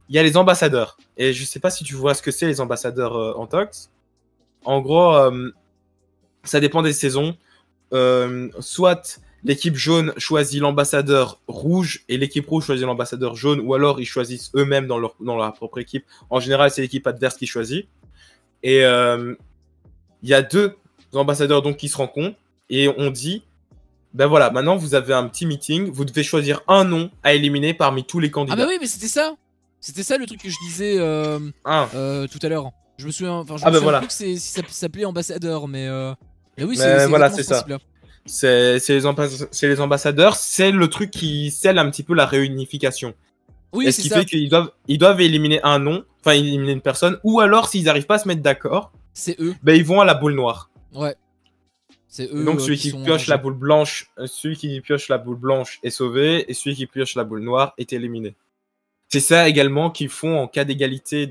Speaker 2: il y a les ambassadeurs. Et je sais pas si tu vois ce que c'est, les ambassadeurs en Tox. En gros, ça dépend des saisons. Soit l'équipe jaune choisit l'ambassadeur rouge et l'équipe rouge choisit l'ambassadeur jaune, ou alors ils choisissent eux-mêmes dans leur propre équipe. En général, c'est l'équipe adverse qui choisit. Et il y a 2 ambassadeurs donc qui se rencontrent et on dit, ben voilà, maintenant vous avez un petit meeting, vous devez choisir un nom à éliminer parmi tous les candidats.
Speaker 1: Ah bah oui, mais c'était ça. C'était ça le truc que je disais tout à l'heure. Je me souviens, enfin, je me souviens
Speaker 2: voilà.
Speaker 1: plus que si ça s'appelait ambassadeur, mais oui,
Speaker 2: mais voilà, c'est
Speaker 1: ce
Speaker 2: ça. C'est les ambassadeurs, c'est le truc qui scelle un petit peu la réunification.
Speaker 1: Oui,
Speaker 2: et ce qui fait qu'ils doivent éliminer un nom, enfin éliminer une personne, ou alors s'ils n'arrivent pas à se mettre d'accord,
Speaker 1: c'est eux.
Speaker 2: Ben ils vont à la boule noire.
Speaker 1: Ouais. C'est eux.
Speaker 2: Donc celui qui pioche la boule blanche, est sauvé, et celui qui pioche la boule noire est éliminé. C'est ça également qu'ils font en cas d'égalité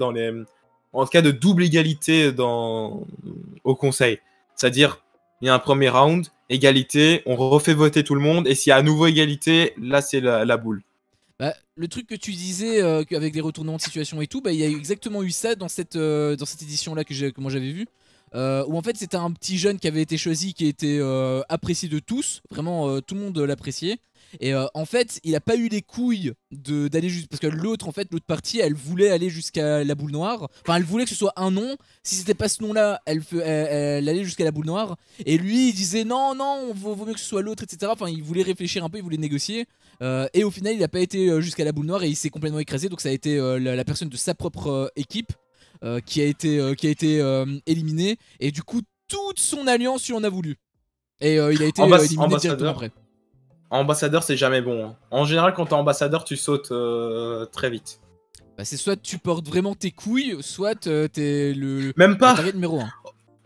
Speaker 2: en cas de double égalité au conseil. C'est-à-dire, il y a un premier round, égalité, on refait voter tout le monde, et s'il y a à nouveau égalité, là c'est la boule.
Speaker 1: Bah, le truc que tu disais avec des retournements de situation et tout, bah il y a exactement eu ça dans cette édition là que moi j'avais vu, où en fait c'était un petit jeune qui avait été choisi, qui était apprécié de tous, vraiment tout le monde l'appréciait. Et en fait, il a pas eu les couilles d'aller juste parce que l'autre partie, elle voulait aller jusqu'à la boule noire. Enfin, elle voulait que ce soit un nom. Si c'était pas ce nom-là, elle allait jusqu'à la boule noire. Et lui, il disait non, vaut mieux que ce soit l'autre, etc. Enfin, il voulait réfléchir un peu, il voulait négocier. Et au final, il a pas été jusqu'à la boule noire et il s'est complètement écrasé. Donc ça a été la personne de sa propre équipe qui a été éliminée. Et du coup, toute son alliance lui en a voulu. Et il a été éliminé directement après.
Speaker 2: Ambassadeur, c'est jamais bon. Hein. En général, quand t'es ambassadeur, tu sautes très vite.
Speaker 1: Bah, c'est soit tu portes vraiment tes couilles, soit t'es
Speaker 2: Même pas.
Speaker 1: target numéro 1.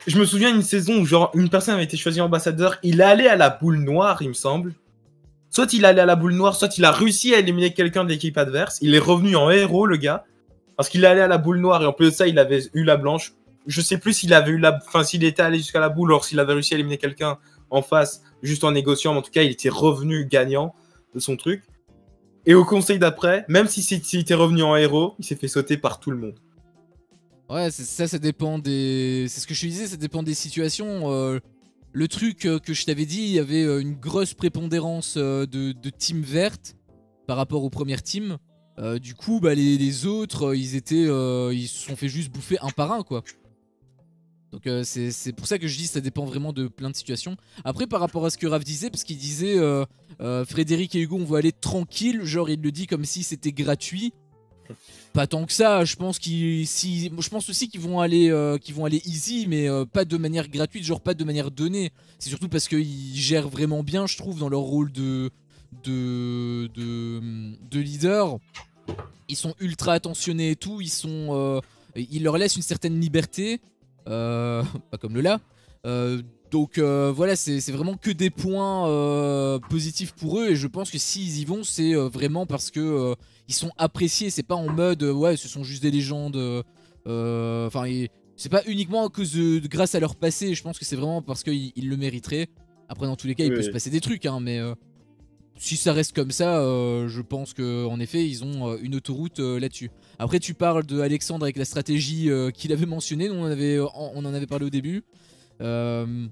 Speaker 2: Je me souviens d'une saison où genre une personne avait été choisie ambassadeur, il est allé à la boule noire, il me semble. Soit il est allé à la boule noire, soit il a réussi à éliminer quelqu'un de l'équipe adverse. Il est revenu en héros, le gars. Parce qu'il est allé à la boule noire et en plus de ça, il avait eu la blanche. Je sais plus s'il avait eu s'il était allé jusqu'à la boule, ou s'il avait réussi à éliminer quelqu'un en face, juste en négociant, mais en tout cas, il était revenu gagnant de son truc. Et au conseil d'après, même s'il était revenu en héros, il s'est fait sauter par tout le monde.
Speaker 1: Ouais, ça dépend des... C'est ce que je te disais, ça dépend des situations. Le truc que je t'avais dit, il y avait une grosse prépondérance de team verte par rapport aux premières teams. Du coup, bah, les autres, ils se sont fait juste bouffer un par un, quoi. Donc c'est pour ça que je dis ça dépend vraiment de plein de situations. Après par rapport à ce que Raph disait, parce qu'il disait Frédéric et Hugo on va aller tranquille, genre il le dit comme si c'était gratuit. Pas tant que ça, je pense aussi qu'ils vont aller easy, mais pas de manière gratuite, genre pas de manière donnée. C'est surtout parce qu'ils gèrent vraiment bien, je trouve, dans leur rôle de leader. Ils sont ultra attentionnés et tout, ils leur laissent une certaine liberté. Pas comme le là. Donc voilà, c'est vraiment que des points positifs pour eux. Et je pense que s'ils y vont, c'est vraiment parce que ils sont appréciés. C'est pas en mode ouais, ce sont juste des légendes. Enfin, c'est pas uniquement à cause grâce à leur passé. Je pense que c'est vraiment parce qu'ils le mériteraient. Après, dans tous les cas, il peut se passer des trucs, hein, mais si ça reste comme ça, je pense qu'en effet, ils ont une autoroute là-dessus. Après, tu parles de Alexandre avec la stratégie qu'il avait mentionnée, on en avait parlé au début. On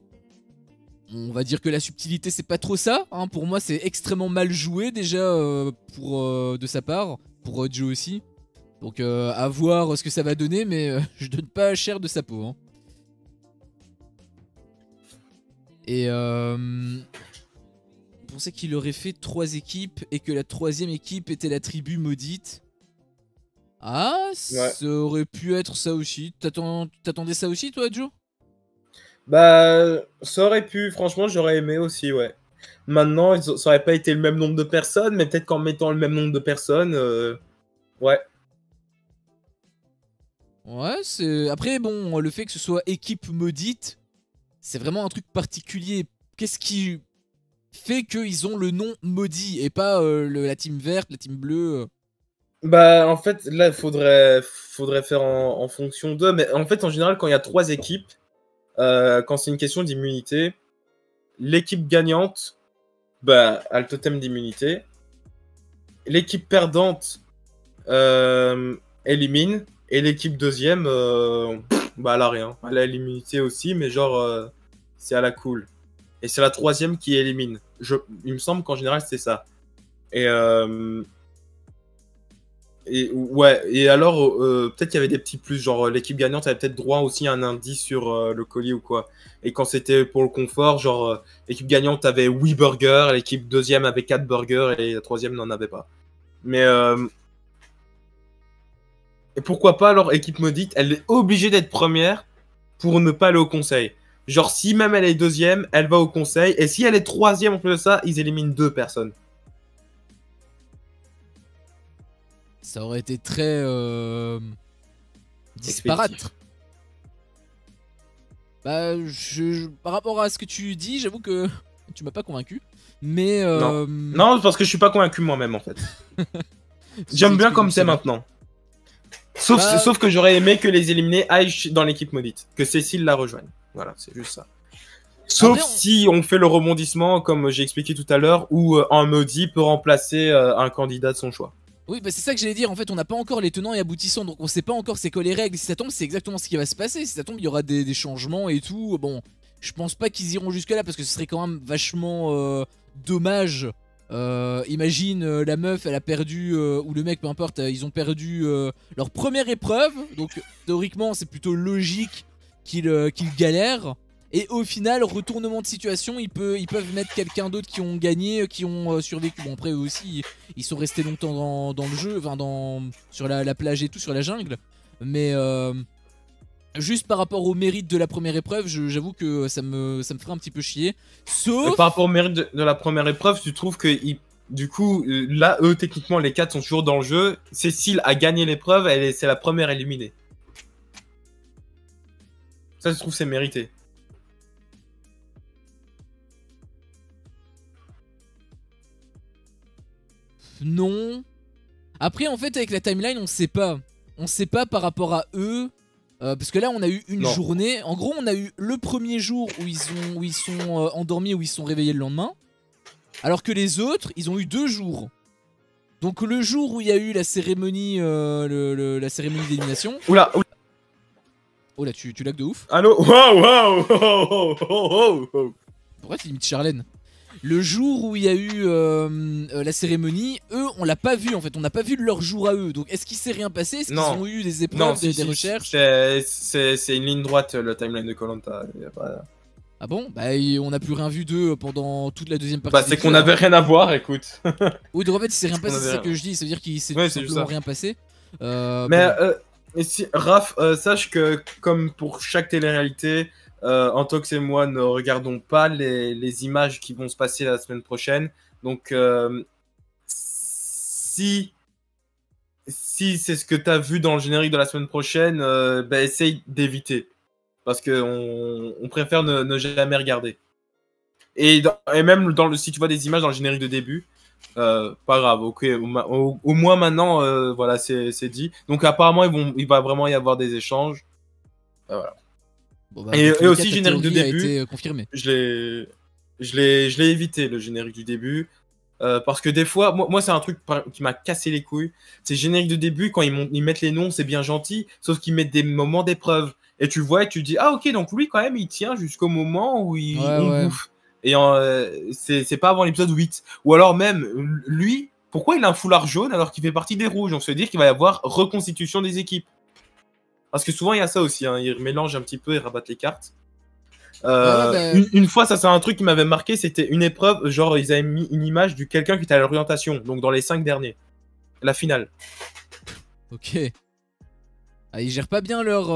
Speaker 1: va dire que la subtilité, c'est pas trop ça. Hein. Pour moi, c'est extrêmement mal joué déjà de sa part, pour Joe aussi. Donc à voir ce que ça va donner, mais je donne pas cher de sa peau. Hein. Et on pensait qu'il aurait fait 3 équipes et que la 3ème équipe était la tribu maudite. Ah,
Speaker 2: Ouais.
Speaker 1: ça aurait pu être ça aussi. T'attendais ça aussi, toi, Joe?
Speaker 2: Bah, ça aurait pu, franchement, j'aurais aimé aussi, ouais. Maintenant, ça aurait pas été le même nombre de personnes, mais peut-être qu'en mettant le même nombre de personnes, ouais.
Speaker 1: Ouais, c'est. Après, bon, le fait que ce soit équipe maudite, c'est vraiment un truc particulier. Qu'est-ce qui fait qu'ils ont le nom maudit et pas la team verte, la team bleue?
Speaker 2: Bah, en fait, là, faudrait faire en fonction d'eux, mais en fait, en général, quand il y a 3 équipes, quand c'est une question d'immunité, l'équipe gagnante, bah, a le totem d'immunité. L'équipe perdante élimine. Et l'équipe deuxième, bah, elle a rien. Elle a l'immunité aussi, mais genre, c'est à la cool. Et c'est la 3ème qui élimine. Il me semble qu'en général, c'est ça. Et ouais, et alors, peut-être qu'il y avait des petits plus, genre l'équipe gagnante avait peut-être droit aussi à un indice sur le collier ou quoi. Et quand c'était pour le confort, genre l'équipe gagnante avait 8 burgers, l'équipe deuxième avait 4 burgers et la 3ème n'en avait pas. Mais et pourquoi pas alors équipe maudite, elle est obligée d'être première pour ne pas aller au conseil. Genre si même elle est deuxième, elle va au conseil, et si elle est 3ème en plus de ça, ils éliminent 2 personnes.
Speaker 1: Ça aurait été très disparate.
Speaker 2: Expéditif.
Speaker 1: Bah, par rapport à ce que tu dis, j'avoue que tu m'as pas convaincu. Mais
Speaker 2: Non, parce que je suis pas convaincu moi-même en fait. J'aime bien comme c'est maintenant. Sauf que j'aurais aimé que les éliminés aillent dans l'équipe maudite. Que Cécile la rejoigne. Voilà, c'est juste ça. Sauf
Speaker 1: Après,
Speaker 2: si on fait le rebondissement, comme j'ai expliqué tout à l'heure, où un maudit peut remplacer un candidat de son choix.
Speaker 1: oui, bah c'est ça que j'allais dire. En fait, on n'a pas encore les tenants et aboutissants, donc on sait pas encore c'est quoi les règles. Si ça tombe, c'est exactement ce qui va se passer. Si ça tombe, il y aura des changements et tout. Bon, je pense pas qu'ils iront jusque-là parce que ce serait quand même vachement dommage. Imagine la meuf, elle a perdu, ou le mec, peu importe, ils ont perdu leur première épreuve. Donc théoriquement, c'est plutôt logique qu'ils galèrent. Et au final, retournement de situation, ils peuvent mettre quelqu'un d'autre qui ont gagné, qui ont survécu. Bon, après, eux aussi, ils sont restés longtemps dans le jeu, enfin, sur la plage et tout, sur la jungle. Mais juste par rapport au mérite de la première épreuve, j'avoue que ça me ferait un petit peu chier. Sauf.
Speaker 2: Par rapport au mérite de la première épreuve, tu trouves que du coup, là, eux, techniquement, les 4 sont toujours dans le jeu. Cécile a gagné l'épreuve, c'est la première éliminée. Ça, je trouve, c'est mérité.
Speaker 1: Non. Après, en fait, avec la timeline, on sait pas. On sait pas par rapport à eux. Parce que là, on a eu une journée. En gros, on a eu le premier jour où ils sont endormis, où ils sont réveillés le lendemain. Alors que les autres, ils ont eu 2 jours. Donc le jour où il y a eu la cérémonie, la cérémonie d'élimination.
Speaker 2: Oula, oula.
Speaker 1: Oh là, tu lags de ouf.
Speaker 2: Allô. Waouh.
Speaker 1: Pourquoi tu imites Charlène? Le jour où il y a eu la cérémonie, eux, on l'a pas vu en fait, on n'a pas vu leur jour à eux. Donc est-ce qu'il s'est rien passé? Est-ce qu'ils ont eu des épreuves, des recherches?
Speaker 2: C'est une ligne droite, le timeline de Koh-Lanta.
Speaker 1: Ah bon? Bah on n'a plus rien vu d'eux pendant toute la deuxième partie.
Speaker 2: Bah c'est qu'on avait rien à voir, écoute.
Speaker 1: Oui, donc en fait il s'est rien passé, c'est ça que je dis, ça veut dire qu'il s'est tout simplement rien passé.
Speaker 2: Mais et si, Raph, sache que comme pour chaque télé-réalité, Antox et moi ne regardons pas les images qui vont se passer la semaine prochaine. Donc si c'est ce que tu as vu dans le générique de la semaine prochaine, bah, essaye d'éviter. Parce qu'on préfère ne jamais regarder. Et même si tu vois des images dans le générique de début, pas grave, ok, au moins maintenant, voilà, c'est dit. Donc apparemment, il va vraiment y avoir des échanges. Voilà.
Speaker 1: Bon, bah,
Speaker 2: et aussi, générique de début,
Speaker 1: a été confirmé.
Speaker 2: je l'ai évité, le générique du début. Parce que des fois, moi c'est un truc qui m'a cassé les couilles. C'est générique de début, quand ils mettent les noms, c'est bien gentil, sauf qu'ils mettent des moments d'épreuve. Et tu le vois et tu te dis, ah ok, donc lui quand même il tient jusqu'au moment où on bouffe. Et c'est pas avant l'épisode 8. Ou alors même, lui, pourquoi il a un foulard jaune alors qu'il fait partie des rouges? On se dit qu'il va y avoir reconstitution des équipes. Parce que souvent il y a ça aussi, hein. Ils mélangent un petit peu et rabattent les cartes. Une fois, ça c'est un truc qui m'avait marqué, c'était une épreuve, genre ils avaient mis une image de quelqu'un qui était à l'orientation, donc dans les 5 derniers. La finale.
Speaker 1: Ok. Ah, ils gèrent pas bien leur...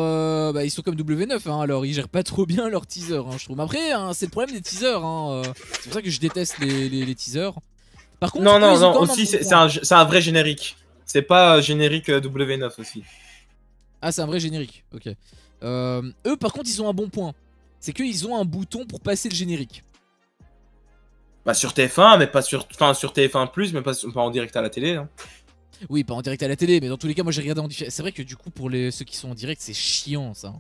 Speaker 1: Bah, ils sont comme W9, hein, alors ils gèrent pas trop bien leur teaser, hein, je trouve. Mais après, hein, c'est le problème des teasers, hein, c'est pour ça que je déteste les teasers. Par contre,
Speaker 2: non, aussi c'est un vrai générique. C'est pas générique W9 aussi.
Speaker 1: Ah, c'est un vrai générique, ok. Eux, par contre, ils ont un bon point. C'est qu'ils ont un bouton pour passer le générique.
Speaker 2: Bah sur TF1, mais pas sur... Enfin, sur TF1+, mais pas en direct à la télé, hein.
Speaker 1: Oui, pas en direct à la télé, mais dans tous les cas, moi j'ai regardé en différé. C'est vrai que du coup, pour ceux qui sont en direct, c'est chiant ça.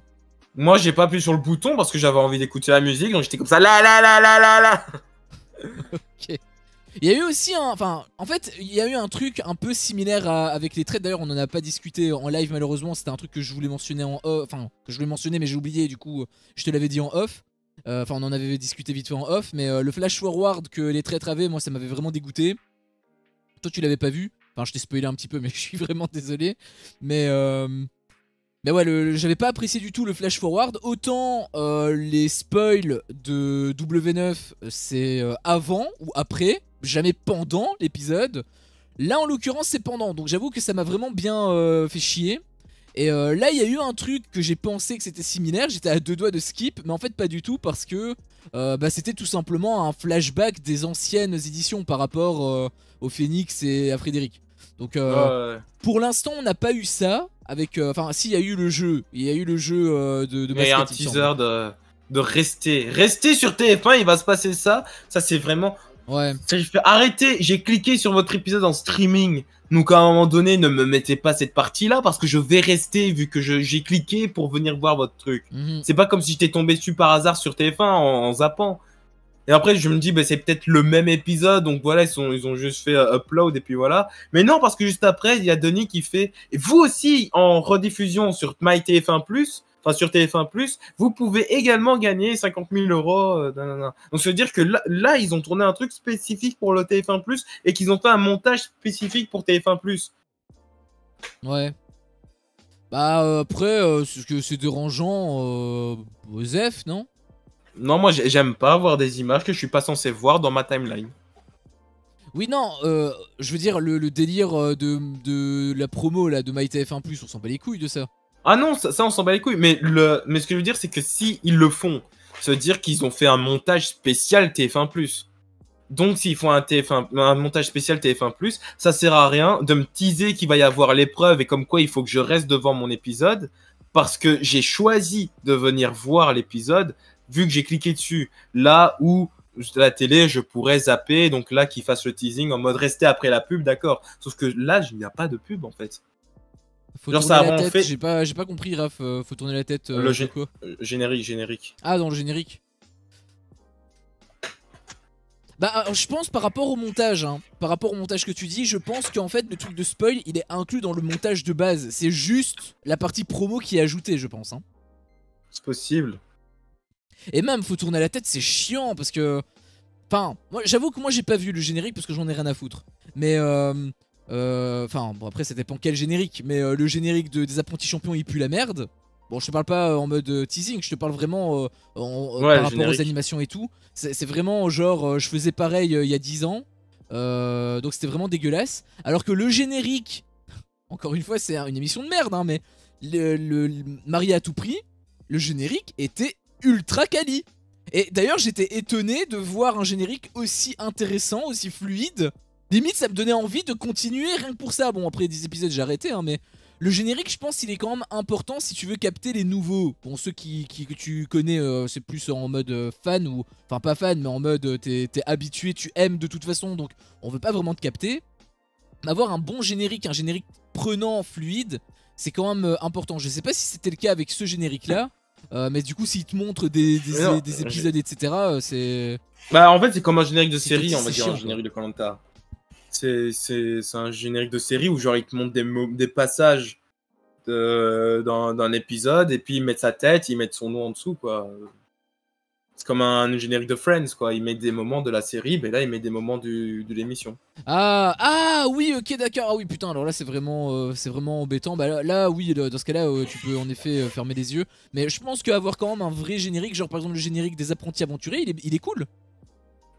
Speaker 2: Moi, j'ai pas appuyé sur le bouton parce que j'avais envie d'écouter la musique, donc j'étais comme ça, là.
Speaker 1: Ok. Il y a eu aussi un... Enfin, en fait, il y a eu un truc un peu similaire avec les trades. D'ailleurs, on en a pas discuté en live, malheureusement. C'était un truc que je voulais mentionner en off. Enfin, que je voulais mentionner, mais j'ai oublié, du coup, je te l'avais dit en off. Enfin, on en avait discuté vite fait en off. Mais le flash forward que les traîtres avaient, moi, ça m'avait vraiment dégoûté. Toi, tu l'avais pas vu. Enfin, je t'ai spoilé un petit peu, mais je suis vraiment désolé. Mais ouais, j'avais pas apprécié du tout le flash forward. Autant les spoils de W9, c'est avant ou après, jamais pendant l'épisode. Là, en l'occurrence, c'est pendant. Donc j'avoue que ça m'a vraiment bien fait chier. Et là, il y a eu un truc que j'ai pensé que c'était similaire. J'étais à deux doigts de skip, mais en fait pas du tout parce que bah, c'était tout simplement un flashback des anciennes éditions par rapport au Phoenix et à Frédéric. Donc pour l'instant, on n'a pas eu ça avec. Enfin, si, il y a eu le jeu. Il y a eu le jeu de basket.
Speaker 2: Mais il y a un teaser de rester sur TF1. Il va se passer ça. Ça c'est vraiment.
Speaker 1: Ouais.
Speaker 2: Arrêtez. J'ai cliqué sur votre épisode en streaming. Donc à un moment donné, ne me mettez pas cette partie-là parce que je vais rester vu que j'ai cliqué pour venir voir votre truc. C'est pas comme si j'étais tombé dessus par hasard sur TF1 en zappant. Et après, je me dis, bah, c'est peut-être le même épisode, donc voilà, ils ont juste fait upload et puis voilà. Mais non, parce que juste après, il y a Denis qui fait, et vous aussi, en rediffusion sur MyTF1+, enfin sur TF1+, vous pouvez également gagner 50 000 €. Donc ça veut dire que là, ils ont tourné un truc spécifique pour le TF1+, et qu'ils ont fait un montage spécifique pour TF1+.
Speaker 1: Ouais. Bah après, c'est dérangeant Osef, non?
Speaker 2: Non, moi j'aime pas voir des images que je suis pas censé voir dans ma timeline.
Speaker 1: Oui, non, je veux dire, le délire de la promo là, de MyTF1+, on s'en bat les couilles de ça.
Speaker 2: Ah non, ça on s'en bat les couilles, mais ce que je veux dire, c'est que si ils le font, ça veut dire qu'ils ont fait un montage spécial TF1+. Donc s'ils font un montage spécial TF1+, ça sert à rien de me teaser qu'il va y avoir l'épreuve et comme quoi il faut que je reste devant mon épisode, parce que j'ai choisi de venir voir l'épisode, vu que j'ai cliqué dessus, là où la télé, je pourrais zapper, donc là, qu'ils fassent le teasing en mode rester après la pub, d'accord. Sauf que là, il n'y a pas de pub, en fait.
Speaker 1: Faut genre tourner la tête, j'ai pas compris, Raph, faut tourner la tête, quoi
Speaker 2: générique.
Speaker 1: Ah, dans le générique. Bah, je pense par rapport au montage, hein, par rapport au montage que tu dis, je pense qu'en fait, le truc de spoil, il est inclus dans le montage de base. C'est juste la partie promo qui est ajoutée, je pense, hein.
Speaker 2: C'est possible.
Speaker 1: Et même, faut tourner la tête, c'est chiant parce que... Enfin, j'avoue que moi j'ai pas vu le générique parce que j'en ai rien à foutre. Mais enfin, bon après ça dépend quel générique. Mais le générique des apprentis champions il pue la merde. Bon, je te parle pas en mode teasing, je te parle vraiment par rapport aux animations et tout. C'est vraiment genre, je faisais pareil il y a 10 ans. Donc c'était vraiment dégueulasse. Alors que le générique, encore une fois c'est une émission de merde, hein, mais le Marié à tout prix, le générique était ultra quali. Et d'ailleurs j'étais étonné de voir un générique aussi intéressant, aussi fluide. Limite ça me donnait envie de continuer rien que pour ça. Bon après 10 épisodes j'ai arrêté, hein, mais le générique je pense il est quand même important si tu veux capter les nouveaux. Bon ceux que tu connais c'est plus en mode fan ou... Enfin pas fan mais en mode t'es habitué, tu aimes de toute façon donc on veut pas vraiment te capter. Avoir un bon générique, un générique prenant, fluide, c'est quand même important. Je sais pas si c'était le cas avec ce générique là. Mais du coup s'il te montre des épisodes etc c'est...
Speaker 2: Bah en fait c'est comme un générique de série on va dire, un générique de Koh-Lanta. c'est un générique de série où genre ils te montrent des passages d'un épisode et puis ils mettent sa tête, ils mettent son nom en dessous, quoi. C'est comme un générique de Friends, quoi. Ils mettent des moments de la série, mais là ils mettent des moments de l'émission.
Speaker 1: Ah oui, ok, d'accord. Ah oui, putain, alors là c'est vraiment embêtant. Bah là, oui, dans ce cas-là, tu peux en effet fermer les yeux. Mais je pense qu'avoir quand même un vrai générique, genre par exemple le générique des apprentis aventuriers, il est cool.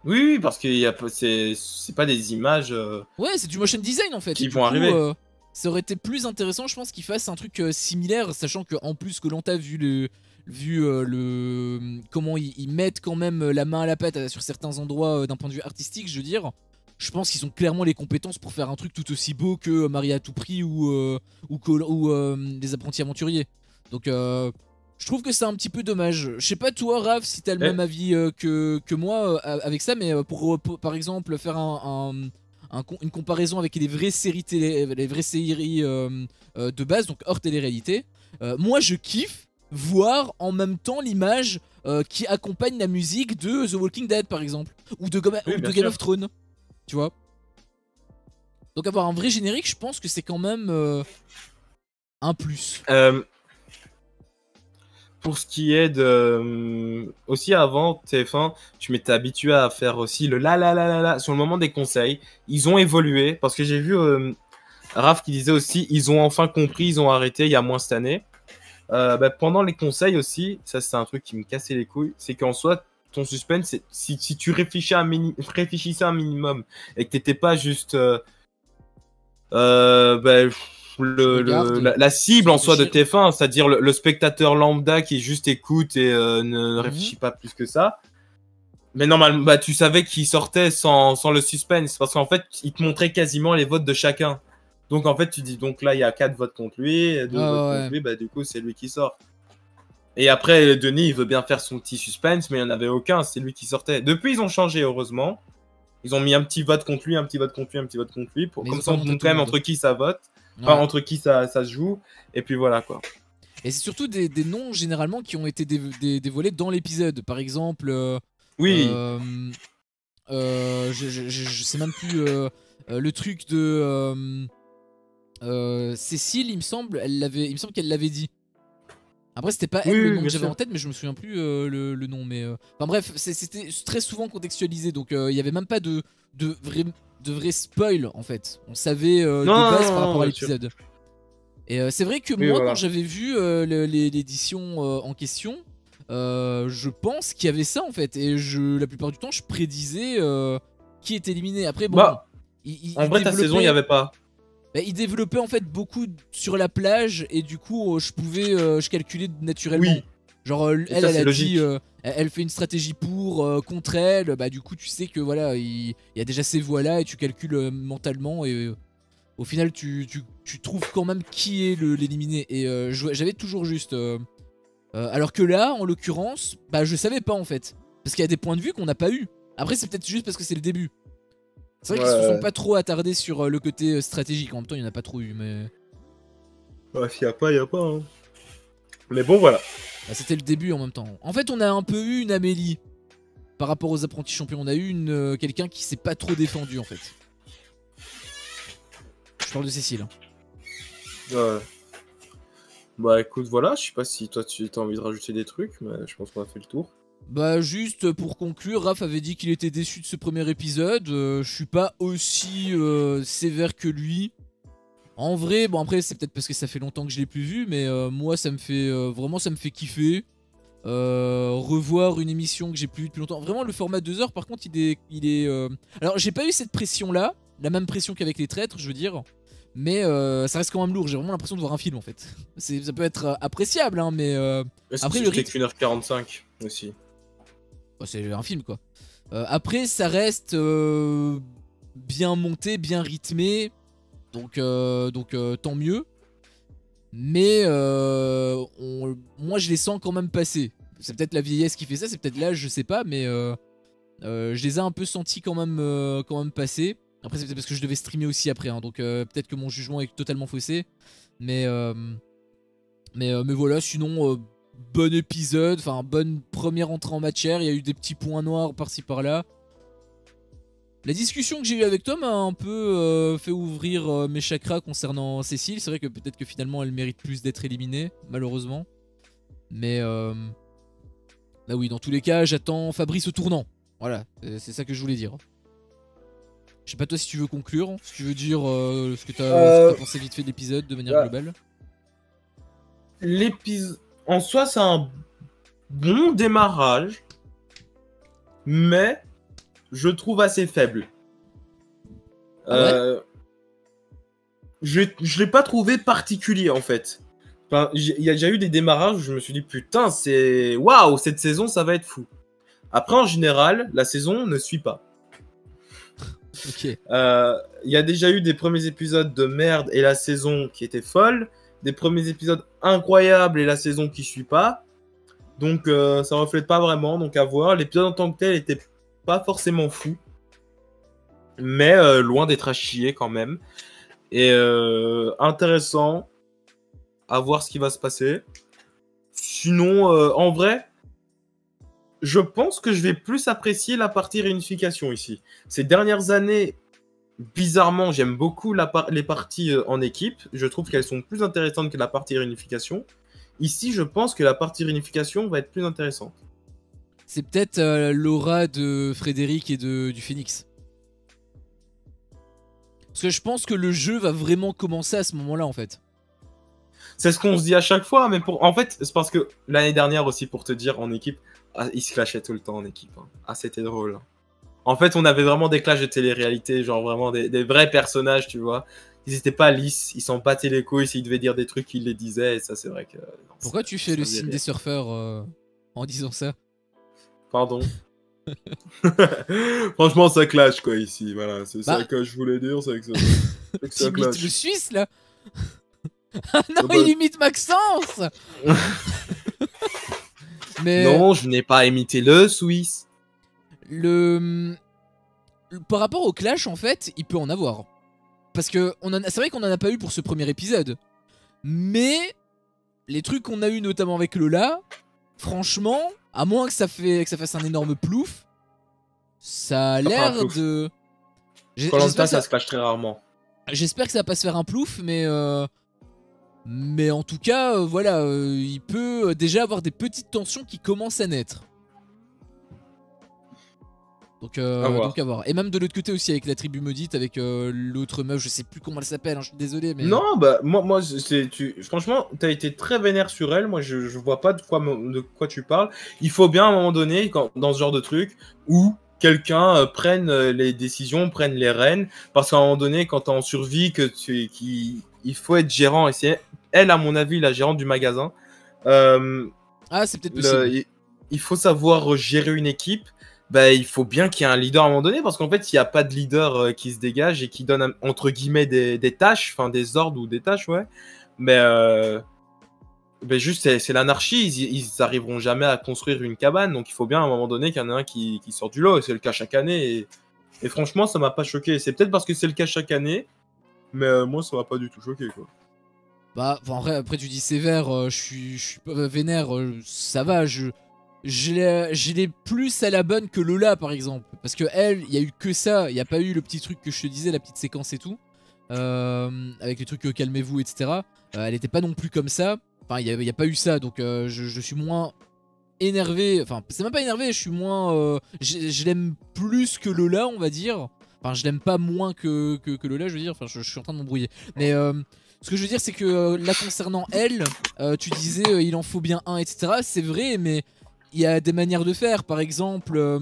Speaker 2: Oui, parce que c'est pas des images
Speaker 1: Ouais, c'est du motion design en fait.
Speaker 2: qui
Speaker 1: Et du
Speaker 2: vont
Speaker 1: coup,
Speaker 2: arriver.
Speaker 1: ça aurait été plus intéressant, je pense, qu'ils fassent un truc similaire, sachant que en plus Koh-Lanta, comment ils mettent quand même la main à la pâte sur certains endroits d'un point de vue artistique, je veux dire. Je pense qu'ils ont clairement les compétences pour faire un truc tout aussi beau que Marie à tout prix ou les apprentis aventuriers. Donc je trouve que c'est un petit peu dommage. Je sais pas toi, Raph, si t'as le même avis que moi avec ça, mais pour par exemple faire une comparaison avec les vraies séries les vraies séries de base, donc hors télé-réalité, moi je kiffe voir en même temps l'image qui accompagne la musique de The Walking Dead par exemple, ou de Game of Thrones, tu vois. Donc avoir un vrai générique, je pense que c'est quand même un plus.
Speaker 2: Pour ce qui est de... Aussi avant TF1, tu m'étais habitué à faire aussi le la sur le moment des conseils. Ils ont évolué parce que j'ai vu Raph qui disait aussi ils ont enfin compris, ils ont arrêté il y a moins cette année. Pendant les conseils aussi, ça c'est un truc qui me cassait les couilles, c'est qu'en soi ton suspense, si tu réfléchissais un minimum et que t'étais pas juste la cible en soi de TF1, c'est-à-dire le spectateur lambda qui juste écoute et ne réfléchit pas plus que ça. Mais normalement, bah, tu savais qu'il sortait sans le suspense, parce qu'en fait, il te montrait quasiment les votes de chacun. Donc en fait, tu dis, donc là, il y a 4 votes contre lui, 2 votes contre lui, bah du coup, c'est lui qui sort. Et après, Denis, il veut bien faire son petit suspense, mais il n'y en avait aucun, c'est lui qui sortait. Depuis, ils ont changé, heureusement. Ils ont mis un petit vote contre lui, un petit vote contre lui, un petit vote contre lui, comme ça on montre quand même entre qui ça vote, enfin entre qui ça se joue, et puis voilà quoi.
Speaker 1: Et c'est surtout des noms généralement qui ont été dévoilés dans l'épisode. Par exemple,
Speaker 2: oui.
Speaker 1: Je sais même plus le truc de Cécile, il me semble qu'elle l'avait dit. Après c'était pas elle le nom que j'avais en tête, mais je me souviens plus le nom. Mais enfin bref, c'était très souvent contextualisé, donc il y avait même pas de vrai spoil en fait. On savait de base par rapport à l'épisode. Et c'est vrai que moi quand j'avais vu l'édition en question, je pense qu'il y avait ça en fait, et la plupart du temps je prédisais qui était éliminé. Après bon,
Speaker 2: en vrai ta saison il y avait pas.
Speaker 1: Bah, il développait en fait beaucoup sur la plage, et du coup je calculais naturellement. Oui. Genre elle a dit elle fait une stratégie contre elle, bah du coup tu sais que voilà il y a déjà ces voies là et tu calcules mentalement, et au final tu trouves quand même qui est l'éliminé, et j'avais toujours juste alors que là en l'occurrence bah je savais pas en fait, parce qu'il y a des points de vue qu'on n'a pas eu. Après c'est peut-être juste parce que c'est le début. C'est vrai qu'ils se sont pas trop attardés sur le côté stratégique. En même temps, il n'y en a pas trop eu, mais...
Speaker 2: Ouais, s'il y a pas, il y a pas. Hein. Mais bon, voilà.
Speaker 1: Bah, c'était le début en même temps. En fait, on a un peu eu une Amélie. Par rapport aux apprentis champions, on a eu quelqu'un qui s'est pas trop défendu, en fait. Je parle de Cécile.
Speaker 2: Ouais. Bah écoute, voilà, je sais pas si toi tu as envie de rajouter des trucs, mais je pense qu'on a fait le tour.
Speaker 1: Bah juste pour conclure, Raph avait dit qu'il était déçu de ce premier épisode. Je suis pas aussi sévère que lui. En vrai, bon après c'est peut-être parce que ça fait longtemps que je l'ai plus vu, mais moi ça me fait vraiment ça me fait kiffer. Revoir une émission que j'ai plus vue depuis longtemps. Vraiment le format 2 heures par contre il est alors j'ai pas eu cette pression là, la même pression qu'avec les traîtres je veux dire. Mais ça reste quand même lourd, j'ai vraiment l'impression de voir un film en fait. Ça peut être appréciable hein, mais
Speaker 2: après le rythme... 1h45 aussi.
Speaker 1: C'est un film quoi. Après ça reste bien monté, bien rythmé, donc tant mieux. Mais moi je les sens quand même passer. C'est peut-être la vieillesse qui fait ça, c'est peut-être l'âge, je sais pas, mais je les ai un peu sentis quand même passer. Après c'est peut-être parce que je devais streamer aussi après, hein, donc peut-être que mon jugement est totalement faussé. Mais voilà, sinon bon épisode, enfin bonne première entrée en matière. Il y a eu des petits points noirs par-ci par-là. La discussion que j'ai eue avec toi m'a un peu fait ouvrir mes chakras concernant Cécile. C'est vrai que peut-être que finalement elle mérite plus d'être éliminée, malheureusement. Mais bah oui, dans tous les cas, j'attends Fabrice au tournant. Voilà, c'est ça que je voulais dire. Je sais pas toi si tu veux conclure, si tu veux dire ce que t'as pensé vite fait de l'épisode de manière globale.
Speaker 2: L'épisode en soi, c'est un bon démarrage, mais je trouve assez faible. Je l'ai pas trouvé particulier en fait. Enfin, il y a déjà eu des démarrages où je me suis dit putain, c'est waouh, cette saison ça va être fou. Après, en général, la saison ne suit pas.
Speaker 1: Ok.
Speaker 2: Il y a déjà eu des premiers épisodes de merde et la saison qui était folle, des premiers épisodes incroyables et la saison qui suit pas. Donc ça reflète pas vraiment, donc à voir. L'épisode en tant que tel était pas forcément fou, mais loin d'être à chier quand même. Et intéressant à voir ce qui va se passer. Sinon, en vrai, je pense que je vais plus apprécier la partie réunification ici. Ces dernières années, bizarrement, j'aime beaucoup les parties en équipe. Je trouve qu'elles sont plus intéressantes que la partie réunification. Ici, je pense que la partie réunification va être plus intéressante.
Speaker 1: C'est peut-être l'aura de Frédéric et du Phénix. Parce que je pense que le jeu va vraiment commencer à ce moment-là en fait.
Speaker 2: C'est ce qu'on se dit à chaque fois, mais en fait, c'est parce que l'année dernière aussi, pour te dire, en équipe, ils se clashaient tout le temps en équipe. Hein. Ah, c'était drôle. En fait, on avait vraiment des clashs de télé-réalité, genre vraiment des vrais personnages, tu vois. Ils étaient pas lisses, ils s'en battaient les couilles, s'ils devaient dire des trucs, ils les disaient, et ça, c'est vrai que... Non,
Speaker 1: pourquoi tu fais le signe des surfeurs en disant ça?
Speaker 2: Pardon. Franchement, ça clash, quoi, ici, voilà. C'est ça que je voulais dire, c'est que ça
Speaker 1: clash. Le Suisse, là. Ah non, il imite Maxence.
Speaker 2: Mais... Non, je n'ai pas imité le Suisse.
Speaker 1: Par rapport au clash, en fait, il peut en avoir. Parce que c'est vrai qu'on en a pas eu pour ce premier épisode. Mais les trucs qu'on a eu notamment avec Lola, franchement, à moins que ça fasse un énorme plouf, ça a l'air de...
Speaker 2: Koh-Lanta, ça se clash très rarement.
Speaker 1: J'espère que ça va pas se faire un plouf, mais en tout cas, voilà, il peut déjà avoir des petites tensions qui commencent à naître. Donc à voir. Et même de l'autre côté aussi avec la tribu maudite, avec l'autre meuf, je sais plus comment elle s'appelle, hein, je suis désolé. Mais...
Speaker 2: Non, bah moi franchement, t'as été très vénère sur elle, moi je vois pas de quoi tu parles. Il faut bien à un moment donné, dans ce genre de truc, où quelqu'un prenne les décisions, prenne les rênes, parce qu'à un moment donné, quand t'es en survie, il faut être gérant, et c'est elle, à mon avis, la gérante du magasin.
Speaker 1: Ah, c'est peut-être possible.
Speaker 2: Il faut savoir gérer une équipe. Bah, il faut bien qu'il y ait un leader à un moment donné, parce qu'en fait, s'il n'y a pas de leader qui se dégage et qui donne, entre guillemets, des tâches, enfin des ordres ou des tâches, ouais, mais juste, c'est l'anarchie, ils arriveront jamais à construire une cabane, donc il faut bien à un moment donné qu'il y en ait un qui sort du lot, et c'est le cas chaque année, et franchement, ça m'a pas choqué. C'est peut-être parce que c'est le cas chaque année, mais moi, ça m'a pas du tout choqué, quoi.
Speaker 1: Bah, en vrai, après tu dis sévère, je suis pas vénère, ça va, je l'ai plus à la bonne que Lola par exemple. Parce que elle, il y a eu que ça, il n'y a pas eu le petit truc que je te disais, la petite séquence et tout. Avec les trucs calmez-vous, etc. Elle était pas non plus comme ça. Enfin, il n'y a pas eu ça, donc je suis moins énervé. Enfin, c'est même pas énervé, je suis moins. Je l'aime plus que Lola, on va dire. Enfin, je l'aime pas moins que Lola, je veux dire. Enfin, je suis en train de m'embrouiller. Mais. Ce que je veux dire, c'est que là, concernant elle, tu disais il en faut bien un, etc. C'est vrai, mais il y a des manières de faire. Par exemple,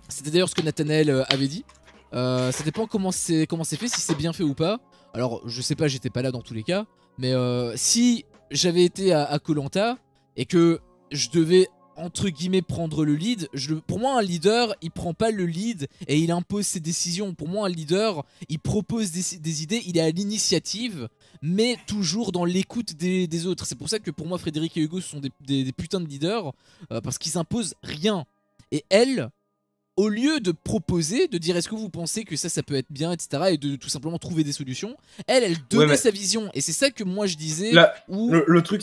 Speaker 1: c'était d'ailleurs ce que Nathanaël avait dit. Ça dépend comment c'est fait, si c'est bien fait ou pas. Alors, je sais pas, j'étais pas là dans tous les cas. Mais si j'avais été à Koh-Lanta et que je devais entre guillemets prendre le lead, pour moi un leader il prend pas le lead et il impose ses décisions. Pour moi un leader il propose des idées, il est à l'initiative, mais toujours dans l'écoute des autres. C'est pour ça que pour moi Frédéric et Hugo sont des putains de leaders, parce qu'ils imposent rien. Et elle, au lieu de proposer, de dire est-ce que vous pensez que ça peut être bien, etc., et de tout simplement trouver des solutions, elle donnait sa vision. Et c'est ça que moi je disais.
Speaker 2: Le truc,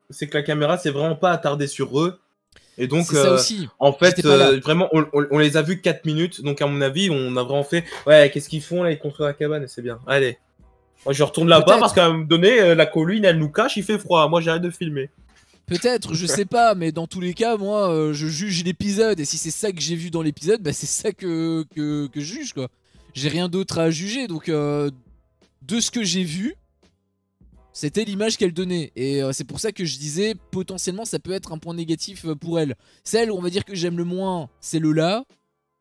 Speaker 2: c'est que la caméra s'est vraiment pas attardée sur eux. Et donc,
Speaker 1: C'est ça aussi.
Speaker 2: en fait,
Speaker 1: J'étais pas là.
Speaker 2: vraiment, on les a vus 4 minutes. Donc, à mon avis, on a vraiment fait ouais, qu'est-ce qu'ils font là? Ils construisent la cabane et c'est bien. Allez. Moi, je retourne là-bas
Speaker 1: Peut-être.
Speaker 2: parce qu'à un moment donné, la colline, elle nous cache, il fait froid. Moi, j'arrête de filmer.
Speaker 1: Peut-être, je sais pas, mais dans tous les cas, moi, je juge l'épisode. Et si c'est ça que j'ai vu dans l'épisode, bah c'est ça que je juge, quoi. J'ai rien d'autre à juger. Donc, de ce que j'ai vu, c'était l'image qu'elle donnait. Et c'est pour ça que je disais, potentiellement, ça peut être un point négatif pour elle. Celle, on va dire que j'aime le moins, c'est Lola.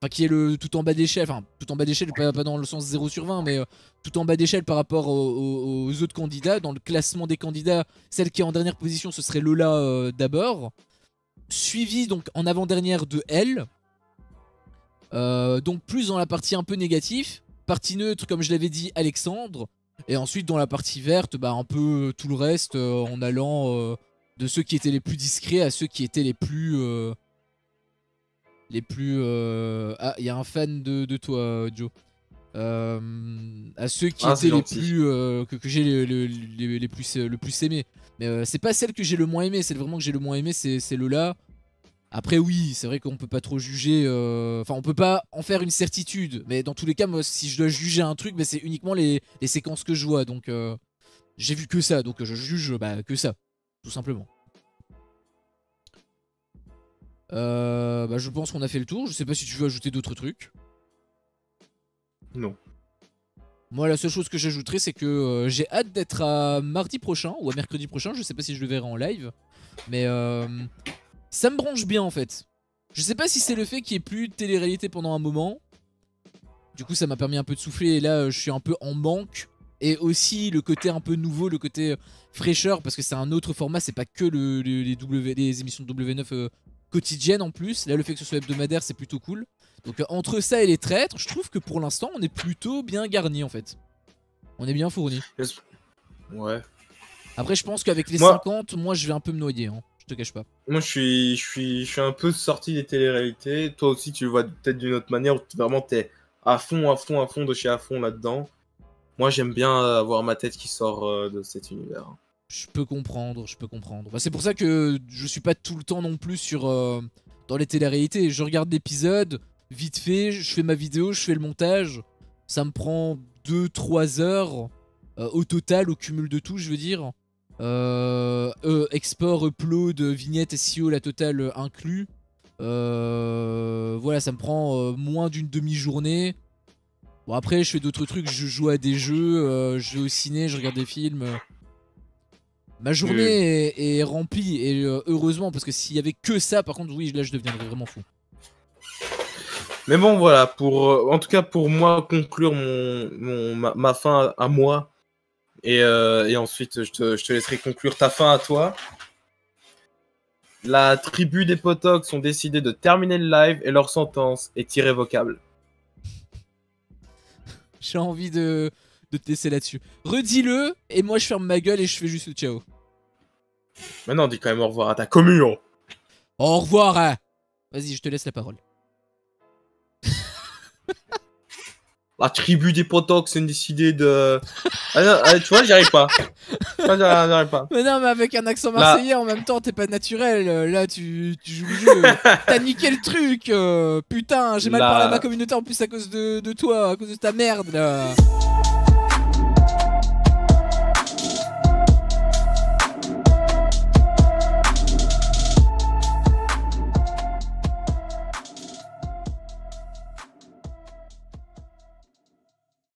Speaker 1: Enfin, qui est le tout en bas d'échelle. Enfin, tout en bas d'échelle, pas dans le sens 0/20, mais tout en bas d'échelle par rapport aux autres candidats. Dans le classement des candidats, celle qui est en dernière position, ce serait Lola d'abord. Suivi donc en avant-dernière de elle. Donc plus dans la partie un peu négative. Partie neutre, comme je l'avais dit, Alexandre. Et ensuite dans la partie verte, bah, un peu tout le reste en allant de ceux qui étaient les plus discrets à ceux qui étaient les plus... Ah, il y a un fan de toi, Joe. À ceux qui étaient les plus... que j'ai le plus aimé. Mais c'est pas celle que j'ai le moins aimé. Celle vraiment que j'ai le moins aimé, c'est Lola. Après oui, c'est vrai qu'on peut pas trop juger... Enfin, on peut pas en faire une certitude. Mais dans tous les cas, moi, si je dois juger un truc, bah, c'est uniquement les séquences que je vois. Donc, j'ai vu que ça. Donc, je juge que ça. Tout simplement. Bah, je pense qu'on a fait le tour. Je sais pas si tu veux ajouter d'autres trucs.
Speaker 2: Non.
Speaker 1: Moi, la seule chose que j'ajouterais, c'est que j'ai hâte d'être à mardi prochain ou à mercredi prochain. Je sais pas si je le verrai en live. Mais ça me branche bien en fait. Je sais pas si c'est le fait qu'il n'y ait plus de télé-réalité pendant un moment. Du coup, ça m'a permis un peu de souffler. Et là, je suis un peu en manque. Et aussi le côté un peu nouveau, le côté fraîcheur. Parce que c'est un autre format. C'est pas que les émissions de W9 quotidiennes en plus. Là, le fait que ce soit hebdomadaire, c'est plutôt cool. Donc entre ça et les traîtres, je trouve que pour l'instant, on est plutôt bien garni en fait. On est bien fourni.
Speaker 2: Ouais.
Speaker 1: Après, je pense qu'avec les 50, moi, je vais un peu me noyer. Hein. Je te cache pas.
Speaker 2: Moi, je suis un peu sorti des téléréalités. Toi aussi, tu le vois peut-être d'une autre manière. Où vraiment, t'es à fond de chez à fond là-dedans. Moi, j'aime bien avoir ma tête qui sort de cet univers.
Speaker 1: Je peux comprendre, je peux comprendre. Bah, c'est pour ça que je suis pas tout le temps non plus sur dans les téléréalités. Je regarde l'épisode, vite fait, je fais ma vidéo, je fais le montage. Ça me prend 2-3 heures au total, au cumul de tout, je veux dire. Export, upload, vignette, SEO, la totale inclus. Voilà, ça me prend moins d'une demi-journée. Bon, après, je fais d'autres trucs, je joue à des jeux, je vais au ciné, je regarde des films. Ma journée est remplie, et heureusement, parce que s'il y avait que ça, par contre, oui, là, je deviendrais vraiment fou.
Speaker 2: Mais bon, voilà, en tout cas, pour moi, conclure ma fin à moi, et ensuite, je te laisserai conclure ta fin à toi. La tribu des Potocs ont décidé de terminer le live, et leur sentence est irrévocable.
Speaker 1: J'ai envie de te laisser là-dessus. Redis-le, et moi, je ferme ma gueule, et je fais juste le ciao.
Speaker 2: Maintenant, dis quand même au revoir à ta commune.
Speaker 1: Au revoir, hein. Vas-y, je te laisse la parole.
Speaker 2: La tribu des Potocs ont décidé de... tu vois, j'y arrive pas. J'arrive pas.
Speaker 1: Mais non, mais avec un accent marseillais, en même temps, t'es pas naturel. Là, tu joues le jeu. T'as niqué le truc. Putain, j'ai mal parlé à ma communauté en plus à cause de toi, à cause de ta merde, là.